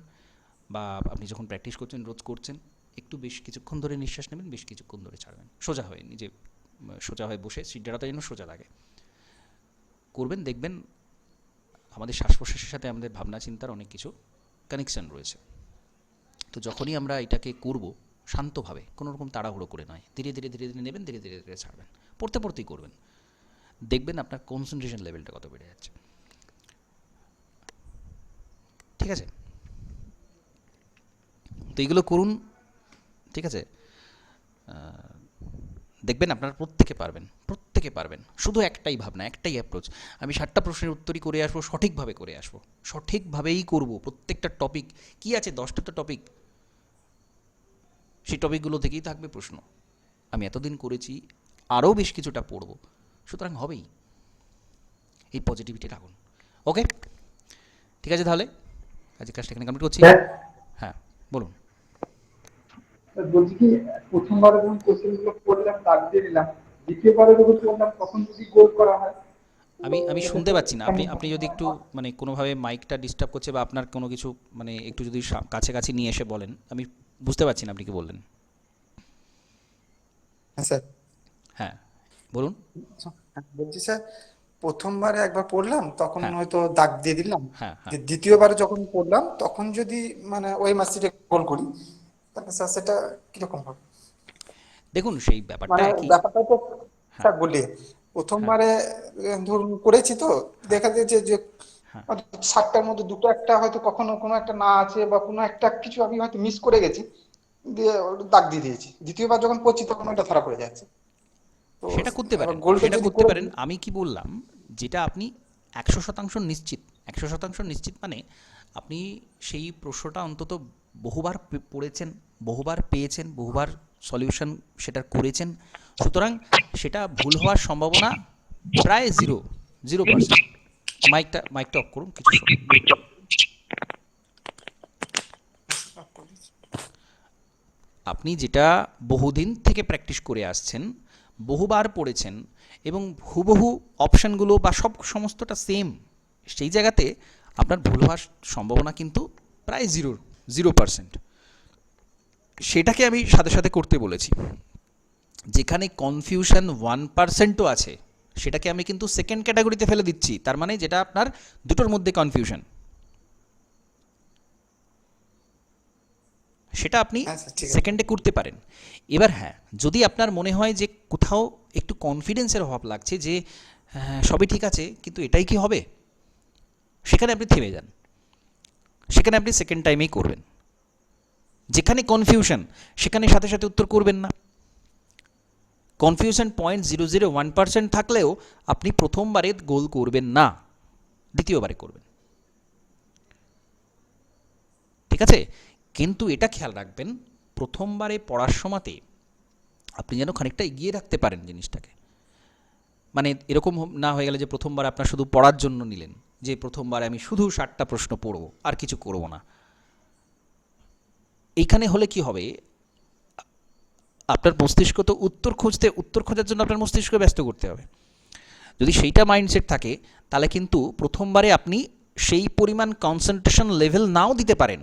বা আপনি যখন প্র্যাকটিস করছেন, রোজ করছেন, একটু বেশ কিছুক্ষণ ধরে নিঃশ্বাস নেবেন, বেশ কিছুক্ষণ ধরে ছাড়বেন, সোজা হয়ে, নিজে সোজা হয়ে বসে, সিটটা যেন সোজা লাগে, করবেন। দেখবেন আমাদের শ্বাস প্রশ্বাসের সাথে আমাদের ভাবনা চিন্তার অনেক কিছু কানেকশান রয়েছে। তো যখনই আমরা এটাকে করব শান্তভাবে, কোনো রকম তাড়াহুড়ো করে নয়, ধীরে ধীরে ধীরে ধীরে নেবেন, ধীরে ধীরে ধীরে ছাড়বেন, পড়তে পড়তেই করবেন, দেখবেন আপনার কনসেন্ট্রেশন লেভেলটা কত বেড়ে যাচ্ছে, ঠিক আছে। তো এইগুলো করুন, ঠিক আছে। দেখবেন আপনারা প্রত্যেকে পারবেন, প্রত্যেকে পারবেন। শুধু একটাই ভাবনা, একটাই অ্যাপ্রোচ, আমি 60টা প্রশ্নের উত্তরই করে আসবো, সঠিকভাবে করে আসবো, সঠিকভাবেই করব। প্রত্যেকটা টপিক কি আছে, 10টা তো টপিক, সেই টপিকগুলো থেকেই থাকবে প্রশ্ন। আমি এতদিন করেছি, আরও বেশ কিছুটা পড়ব, সুতরাং হবেই। এই পজিটিভিটি রাখুন, ওকে, ঠিক আছে। তাহলে আজকে কাজটা এখানে কমপ্লিট করছি। হ্যাঁ বলুন। বলছি কি, প্রথমবার যখন কোশ্চেন গুলো পড়লাম দাগ দিয়ে নিলাম, দ্বিতীয়বারে যখন পড়লাম তখন যদি গোল করা হয়? আমি শুনতে পাচ্ছি না। আপনি আপনি যদি একটু মানে কোনোভাবে মাইকটা ডিস্টার্ব করছে বা আপনার কোনো কিছু মানে একটু যদি কাছাকাছি নিয়ে এসে বলেন, আমি বুঝতে পারছি না আপনি কি বললেন। হ্যাঁ স্যার। হ্যাঁ, বলুন। বলছি স্যার, প্রথমবারে একবার পড়লাম তখন হ্যাঁ হয়তো দাগ দিয়ে দিলাম, হ্যাঁ হ্যাঁ। যে দ্বিতীয়বারে যখন পড়লাম তখন যদি মানে ওই মাসিটা কল করি, তাহলে স্যার সেটা কিরকম হবে? দেখুন সেই ব্যাপারটা মানে একই। ব্যাপারটা তো হ্যাঁ স্যার বলি, হ্যাঁ প্রথমবারে ধরুন করেছি তো, হ্যাঁ দেখা যাচ্ছে যে হ্যাঁ। 60টার মধ্যে দুটো একটা হয়তো কখনো কোনো একটা না আছে, বা কোনো একটা কিছু আমি হয়তো মিস করে গেছি, দিয়ে ওটা দাগ দিয়ে দিয়েছি। দ্বিতীয়বার যখন পড়ছি তখন ওটা ধরা পড়ে যাচ্ছে। তো সেটা করতে এবার পারেন, গোলটা সেটা যদি করতে করে পারেন। দিই। আমি কি বললাম, যেটা আপনি 100% নিশ্চিত, 100% নিশ্চিত মানে আপনি সেই প্রশ্নটা অন্তত বহুবার পড়েছেন, বহুবার পেয়েছেন, বহুবার সলিউশন সেটা করেছেন, সুতরাং সেটা ভুল হওয়ার সম্ভাবনা প্রায় 0%। মাইকটা অফ করুন, কিছু শুনুন। আপনি যেটা বহুদিন থেকে প্র্যাকটিস করে আসছেন, বহুবার পড়েছেন এবং হুবহু অপশানগুলো বা সমস্তটা সেম, সেই জায়গাতে আপনার ভুল হওয়ার সম্ভাবনা কিন্তু প্রায় 0%। সেটাকে আমি সাথে সাথে করতে বলেছি। যেখানে কনফিউশন 1%ও আছে, সেটাকে আমি কিন্তু সেকেন্ড ক্যাটাগরিতে ফেলে দিচ্ছি, তার মানে যেটা আপনার দুটোর মধ্যে কনফিউশন, সেটা আপনি হ্যাঁ স্যার, ঠিক আছে। সেকেন্ডে করতে পারেন। এবার হ্যাঁ, যদি আপনার মনে হয় যে কোথাও একটু কনফিডেন্সের অভাব লাগছে, যে হ্যাঁ সবই ঠিক আছে কিন্তু এটাই কি হবে, সেখানে আপনি থেমে যান, সেখানে আপনি সেকেন্ড টাইমেই করবেন। যেখানে কনফিউশন সেখানে সাথে সাথে উত্তর করবেন না। কনফিউশন 0.001% থাকলেও আপনি প্রথমবারে গোল করবেন না, দ্বিতীয়বারে করবেন, ঠিক আছে? কিন্তু এটা খেয়াল রাখবেন, প্রথমবারে পড়ার সময়তে আপনি যেন খানিকটা এগিয়ে রাখতে পারেন জিনিসটাকে। মানে এরকম না হয়ে গেলে যে প্রথমবার আপনার শুধু পড়ার জন্য নিলেন, যে প্রথমবারে আমি শুধু 60টা প্রশ্ন পড়ব আর কিছু করব না। এইখানে হলে কি হবে, আপনার মস্তিষ্ক তো উত্তর খোঁজার জন্য আপনার মস্তিষ্ক ব্যস্ত করতে হবে। যদি সেইটা মাইন্ডসেট থাকে তাহলে কিন্তু প্রথমবারে আপনি সেই পরিমাণ কনসেন্ট্রেশন লেভেল নাও দিতে পারেন।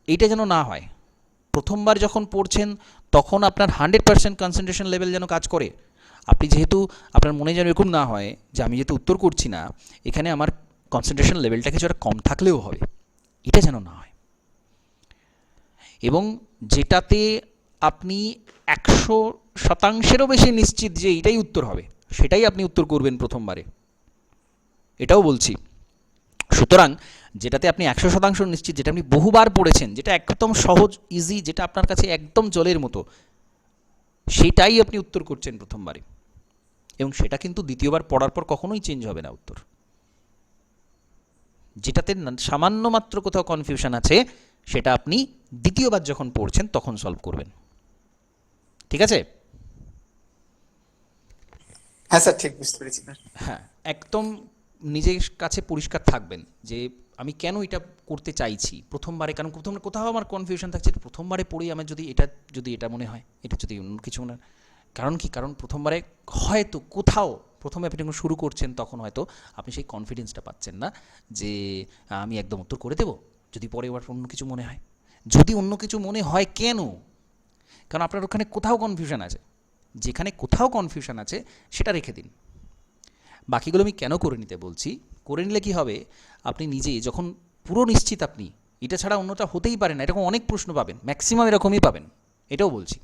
এইটা যেন না হয়। প্রথমবার যখন পড়ছেন তখন আপনার 100% কনসেন্ট্রেশন লেভেল যেন কাজ করে। আপনি যেহেতু আপনার মনে যেন এরকম না হয় যে আমি যেহেতু উত্তর করছি না, এখানে আমার কনসেন্ট্রেশন লেভেলটা কিছুটা কম থাকলেও হবে, এটা যেন না হয়। এবং যেটাতে আপনি 100%-এরও বেশি নিশ্চিত যে এটাই উত্তর হবে, সেটাই আপনি উত্তর করবেন প্রথমবারে, এটাও বলছি। সুতরাং যেটাতে আপনি 100% নিশ্চিত, যেটা আপনি বহুবার পড়েছেন, যেটা একদম সহজ ইজি, যেটা আপনার কাছে একদম জলের মতো, সেটাই আপনি উত্তর করছেন প্রথমবারে, এবং সেটা কিন্তু দ্বিতীয়বার পড়ার পর কখনোই চেঞ্জ হবে না উত্তর। যেটাতে সামান্য মাত্র কোথাও কনফিউশন আছে, সেটা আপনি দ্বিতীয়বার যখন পড়ছেন তখন সলভ করবেন, ঠিক আছে? হ্যাঁ স্যার, ঠিক বুঝতে পেরেছি স্যার। হ্যাঁ, একদম নিজের কাছে পরিষ্কার থাকবেন যে আমি কেন এটা করতে চাইছি প্রথমবারে। কারণ প্রথমবার কোথাও আমার কনফিউশন থাকছে, প্রথমবারে পড়েই আমার যদি এটা মনে হয়, এটা যদি অন্য কিছু মনে হয়। কারণ কি, কারণ প্রথমবারে হয়তো কোথাও প্রথমে আপনি যখন শুরু করছেন তখন হয়তো আপনি সেই কনফিডেন্সটা পাচ্ছেন না যে আমি একদম উত্তর করে দেবো, যদি পরে আবার অন্য কিছু মনে হয়। যদি অন্য কিছু মনে হয় কেন, কারণ আপনার ওখানে কোথাও কনফিউশন আছে। যেখানে কোথাও কনফিউশন আছে সেটা রেখে দিন। বাকিগুলো আমি কেন করে নিতে বলছি, করে নিলে কি হবে, আপনি নিজেই যখন পুরো নিশ্চিত আপনি এটা ছাড়া অন্যটা হতেই পারে না, এরকম অনেক প্রশ্ন পাবেন, ম্যাক্সিমাম এরকমই পাবেন, এটাও বলছি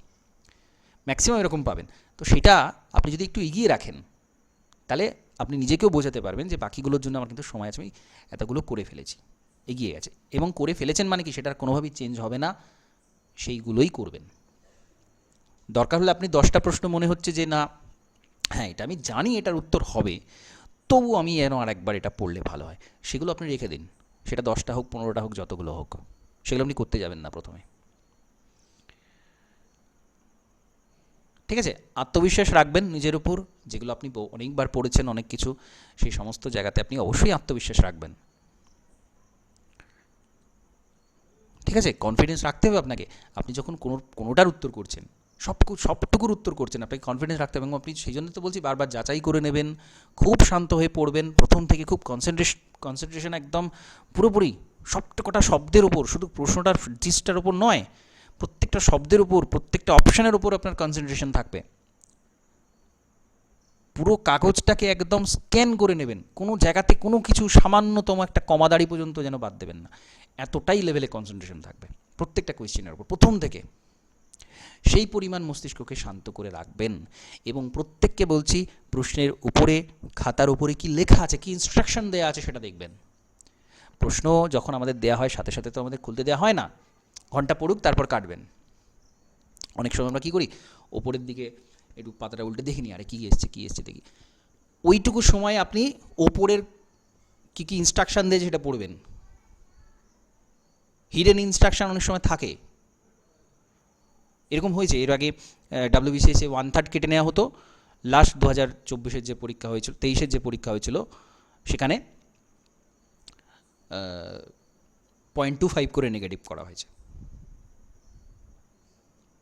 ম্যাক্সিমাম এরকম পাবেন। তো সেটা আপনি যদি একটু এগিয়ে রাখেন তাহলে আপনি নিজেকেও বোঝাতে পারবেন যে বাকিগুলোর জন্য আমার কিন্তু সময় আছে, আমি এতগুলো করে ফেলেছি, এগিয়ে গেছে। এবং করে ফেলেছেন মানে কি, সেটার কোনোভাবেই চেঞ্জ হবে না, সেইগুলোই করবেন। দরকার হলে আপনি 10টা প্রশ্ন মনে হচ্ছে যে না হ্যাঁ এটা আমি জানি এটার উত্তর হবে, তবু আমি যেন আর একবার এটা পড়লে ভালো হয়, সেগুলো আপনি রেখে দিন। সেটা 10টা হোক, 15টা হোক, যতগুলো হোক, সেগুলো আপনি করতে যাবেন না প্রথমে, ঠিক আছে? আত্মবিশ্বাস রাখবেন নিজের উপর, যেগুলো আপনি অনেকবার পড়েছেন অনেক কিছু, সেই সমস্ত জায়গাতে আপনি অবশ্যই আত্মবিশ্বাস রাখবেন, ঠিক আছে? কনফিডেন্স রাখতে হবে আপনাকে। আপনি যখন কোনোটার উত্তর করছেন সবটুকুর উত্তর করছেন, আপনাকে কনফিডেন্স রাখতে হবে। এবং আপনি সেই জন্য তো বলছি বারবার যাচাই করে নেবেন, খুব শান্ত হয়ে পড়বেন, প্রথম থেকে খুব কনসেন্ট্রেশন একদম পুরোপুরি সবকটা শব্দের উপর, শুধু প্রশ্নটার জিস্টটার উপর নয়, প্রত্যেকটা শব্দের উপর, প্রত্যেকটা অপশানের উপর আপনার কনসেন্ট্রেশন থাকবে। পুরো কাগজটাকে একদম স্ক্যান করে নেবেন, কোনো জায়গাতে কোনো কিছু সামান্যতম একটা কমাদাড়ি পর্যন্ত যেন বাদ দেবেন না, এতটাই লেভেলে কনসেন্ট্রেশন থাকবে প্রত্যেকটা কোয়েশ্চেনের উপর প্রথম থেকে। সেই পরিমাণ মস্তিষ্ককে শান্ত করে রাখবেন। এবং প্রত্যেককে বলছি, প্রশ্নের উপরে, খাতার উপরে কি লেখা আছে, কি ইনস্ট্রাকশন দেওয়া আছে সেটা দেখবেন। প্রশ্ন যখন আমাদের দেওয়া হয় সাথে সাথে তো আমাদের খুলতে দেওয়া হয় না, ঘন্টা পড়ুক তারপর কাটবেন। অনেক সময় আমরা কী করি, ওপরের দিকে একটু পাতাটা উল্টে দেখিনি, আরে কী এসছে দেখি, ওইটুকু সময় আপনি ওপরের কী কী ইনস্ট্রাকশান দিয়েছে সেটা পড়বেন। হিডেন ইনস্ট্রাকশান অনেক সময় থাকে, এরকম হয়েছে এর আগে WBCS 1/3 কেটে নেওয়া হতো, লাস্ট 2024-এর যে পরীক্ষা হয়েছিল, 23-এর যে পরীক্ষা হয়েছিল সেখানে 0.25 করে নেগেটিভ করা হয়েছে।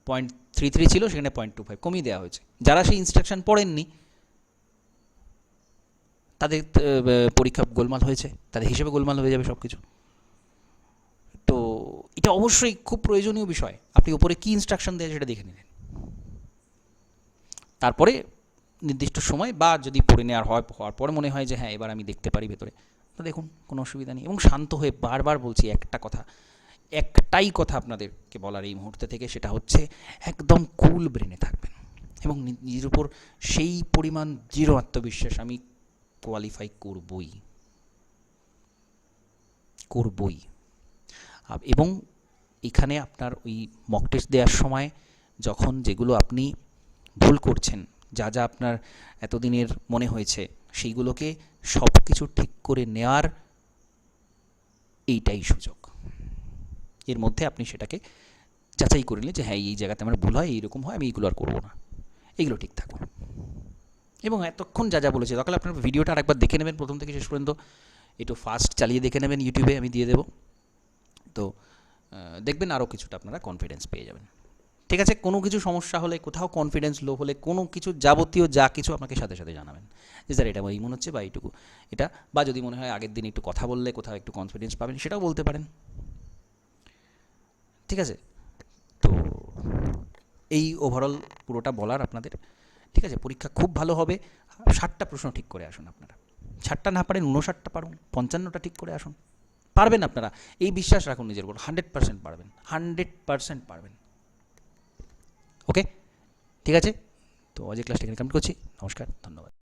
0.33 ছিল, সেখানে 0.25 কমিয়ে দেওয়া হয়েছে। যারা সেই ইনস্ট্রাকশন পড়েননি তাদের পরীক্ষা গোলমাল হয়েছে, তাদের হিসেবে গোলমাল হয়ে যাবে সব কিছু। তো এটা অবশ্যই খুব প্রয়োজনীয় বিষয়, আপনি উপরে কী ইনস্ট্রাকশন দেয় সেটা দেখে নিলেন, তারপরে নির্দিষ্ট সময় বা যদি পড়ে নেওয়ার হওয়ার পরে মনে হয় যে হ্যাঁ এবার আমি দেখতে পারি ভেতরে, তো দেখুন, কোনো অসুবিধা নেই। এবং শান্ত হয়ে, বারবার বলছি একটাই কথা আপনাদেরকে বলার এই মুহূর্তে থেকে, সেটা হচ্ছে একদম কুল ব্রেনে থাকবেন এবং নিজের উপর সেই পরিমাণ দৃঢ় আত্মবিশ্বাস, আমি কোয়ালিফাই করবই। এবং এখানে আপনার ওই মক টেস্ট দেওয়ার সময় যখন যেগুলো আপনি ভুল করছেন, যা আপনার এতদিনের মনে হয়েছে, সেইগুলোকে সব কিছু ঠিক করে নেওয়ার এইটাই সুযোগ। এর মধ্যে আপনি সেটাকে যাচাই করে নিলে যে হ্যাঁ এই জায়গাতে আমার ভুল হয়, এইরকম হয়, আমি এইগুলো আর করবো না, এইগুলো ঠিক থাকবে। এবং এতক্ষণ যা বলেছে, দরকার আপনার ভিডিওটা আরেকবার দেখে নেবেন প্রথম থেকে শেষ পর্যন্ত, একটু ফাস্ট চালিয়ে দেখে নেবেন, ইউটিউবে আমি দিয়ে দেবো, তো দেখবেন আরও কিছুটা আপনারা কনফিডেন্স পেয়ে যাবেন। ঠিক আছে, কোনো কিছু সমস্যা হলে, কোথাও কনফিডেন্স লো হলে, কোনো কিছু যাবতীয় যা কিছু আপনাকে সাথে সাথে জানাবেন যে স্যার এটা এই মনে হচ্ছে, বা এইটুকু এটা, বা যদি মনে হয় আগের দিন একটু কথা বললে কোথাও একটু কনফিডেন্স পাবেন, সেটাও বলতে পারেন। ঠিক আছে, তো এই ওভারঅল পুরোটা বলার আপনাদের। ঠিক আছে, পরীক্ষা খুব ভালো হবে। 60টা প্রশ্ন ঠিক করে আসুন আপনারা, 60টা না পারেন 59টা পারুন, 55টা ঠিক করে আসুন, পারবেন আপনারা, এই বিশ্বাস রাখুন নিজের উপর, 100% পারবেন, 100% পারবেন। ওকে, ঠিক আছে, তো আজকে ক্লাসটা এখানে কমপ্লিট করছি। নমস্কার, ধন্যবাদ।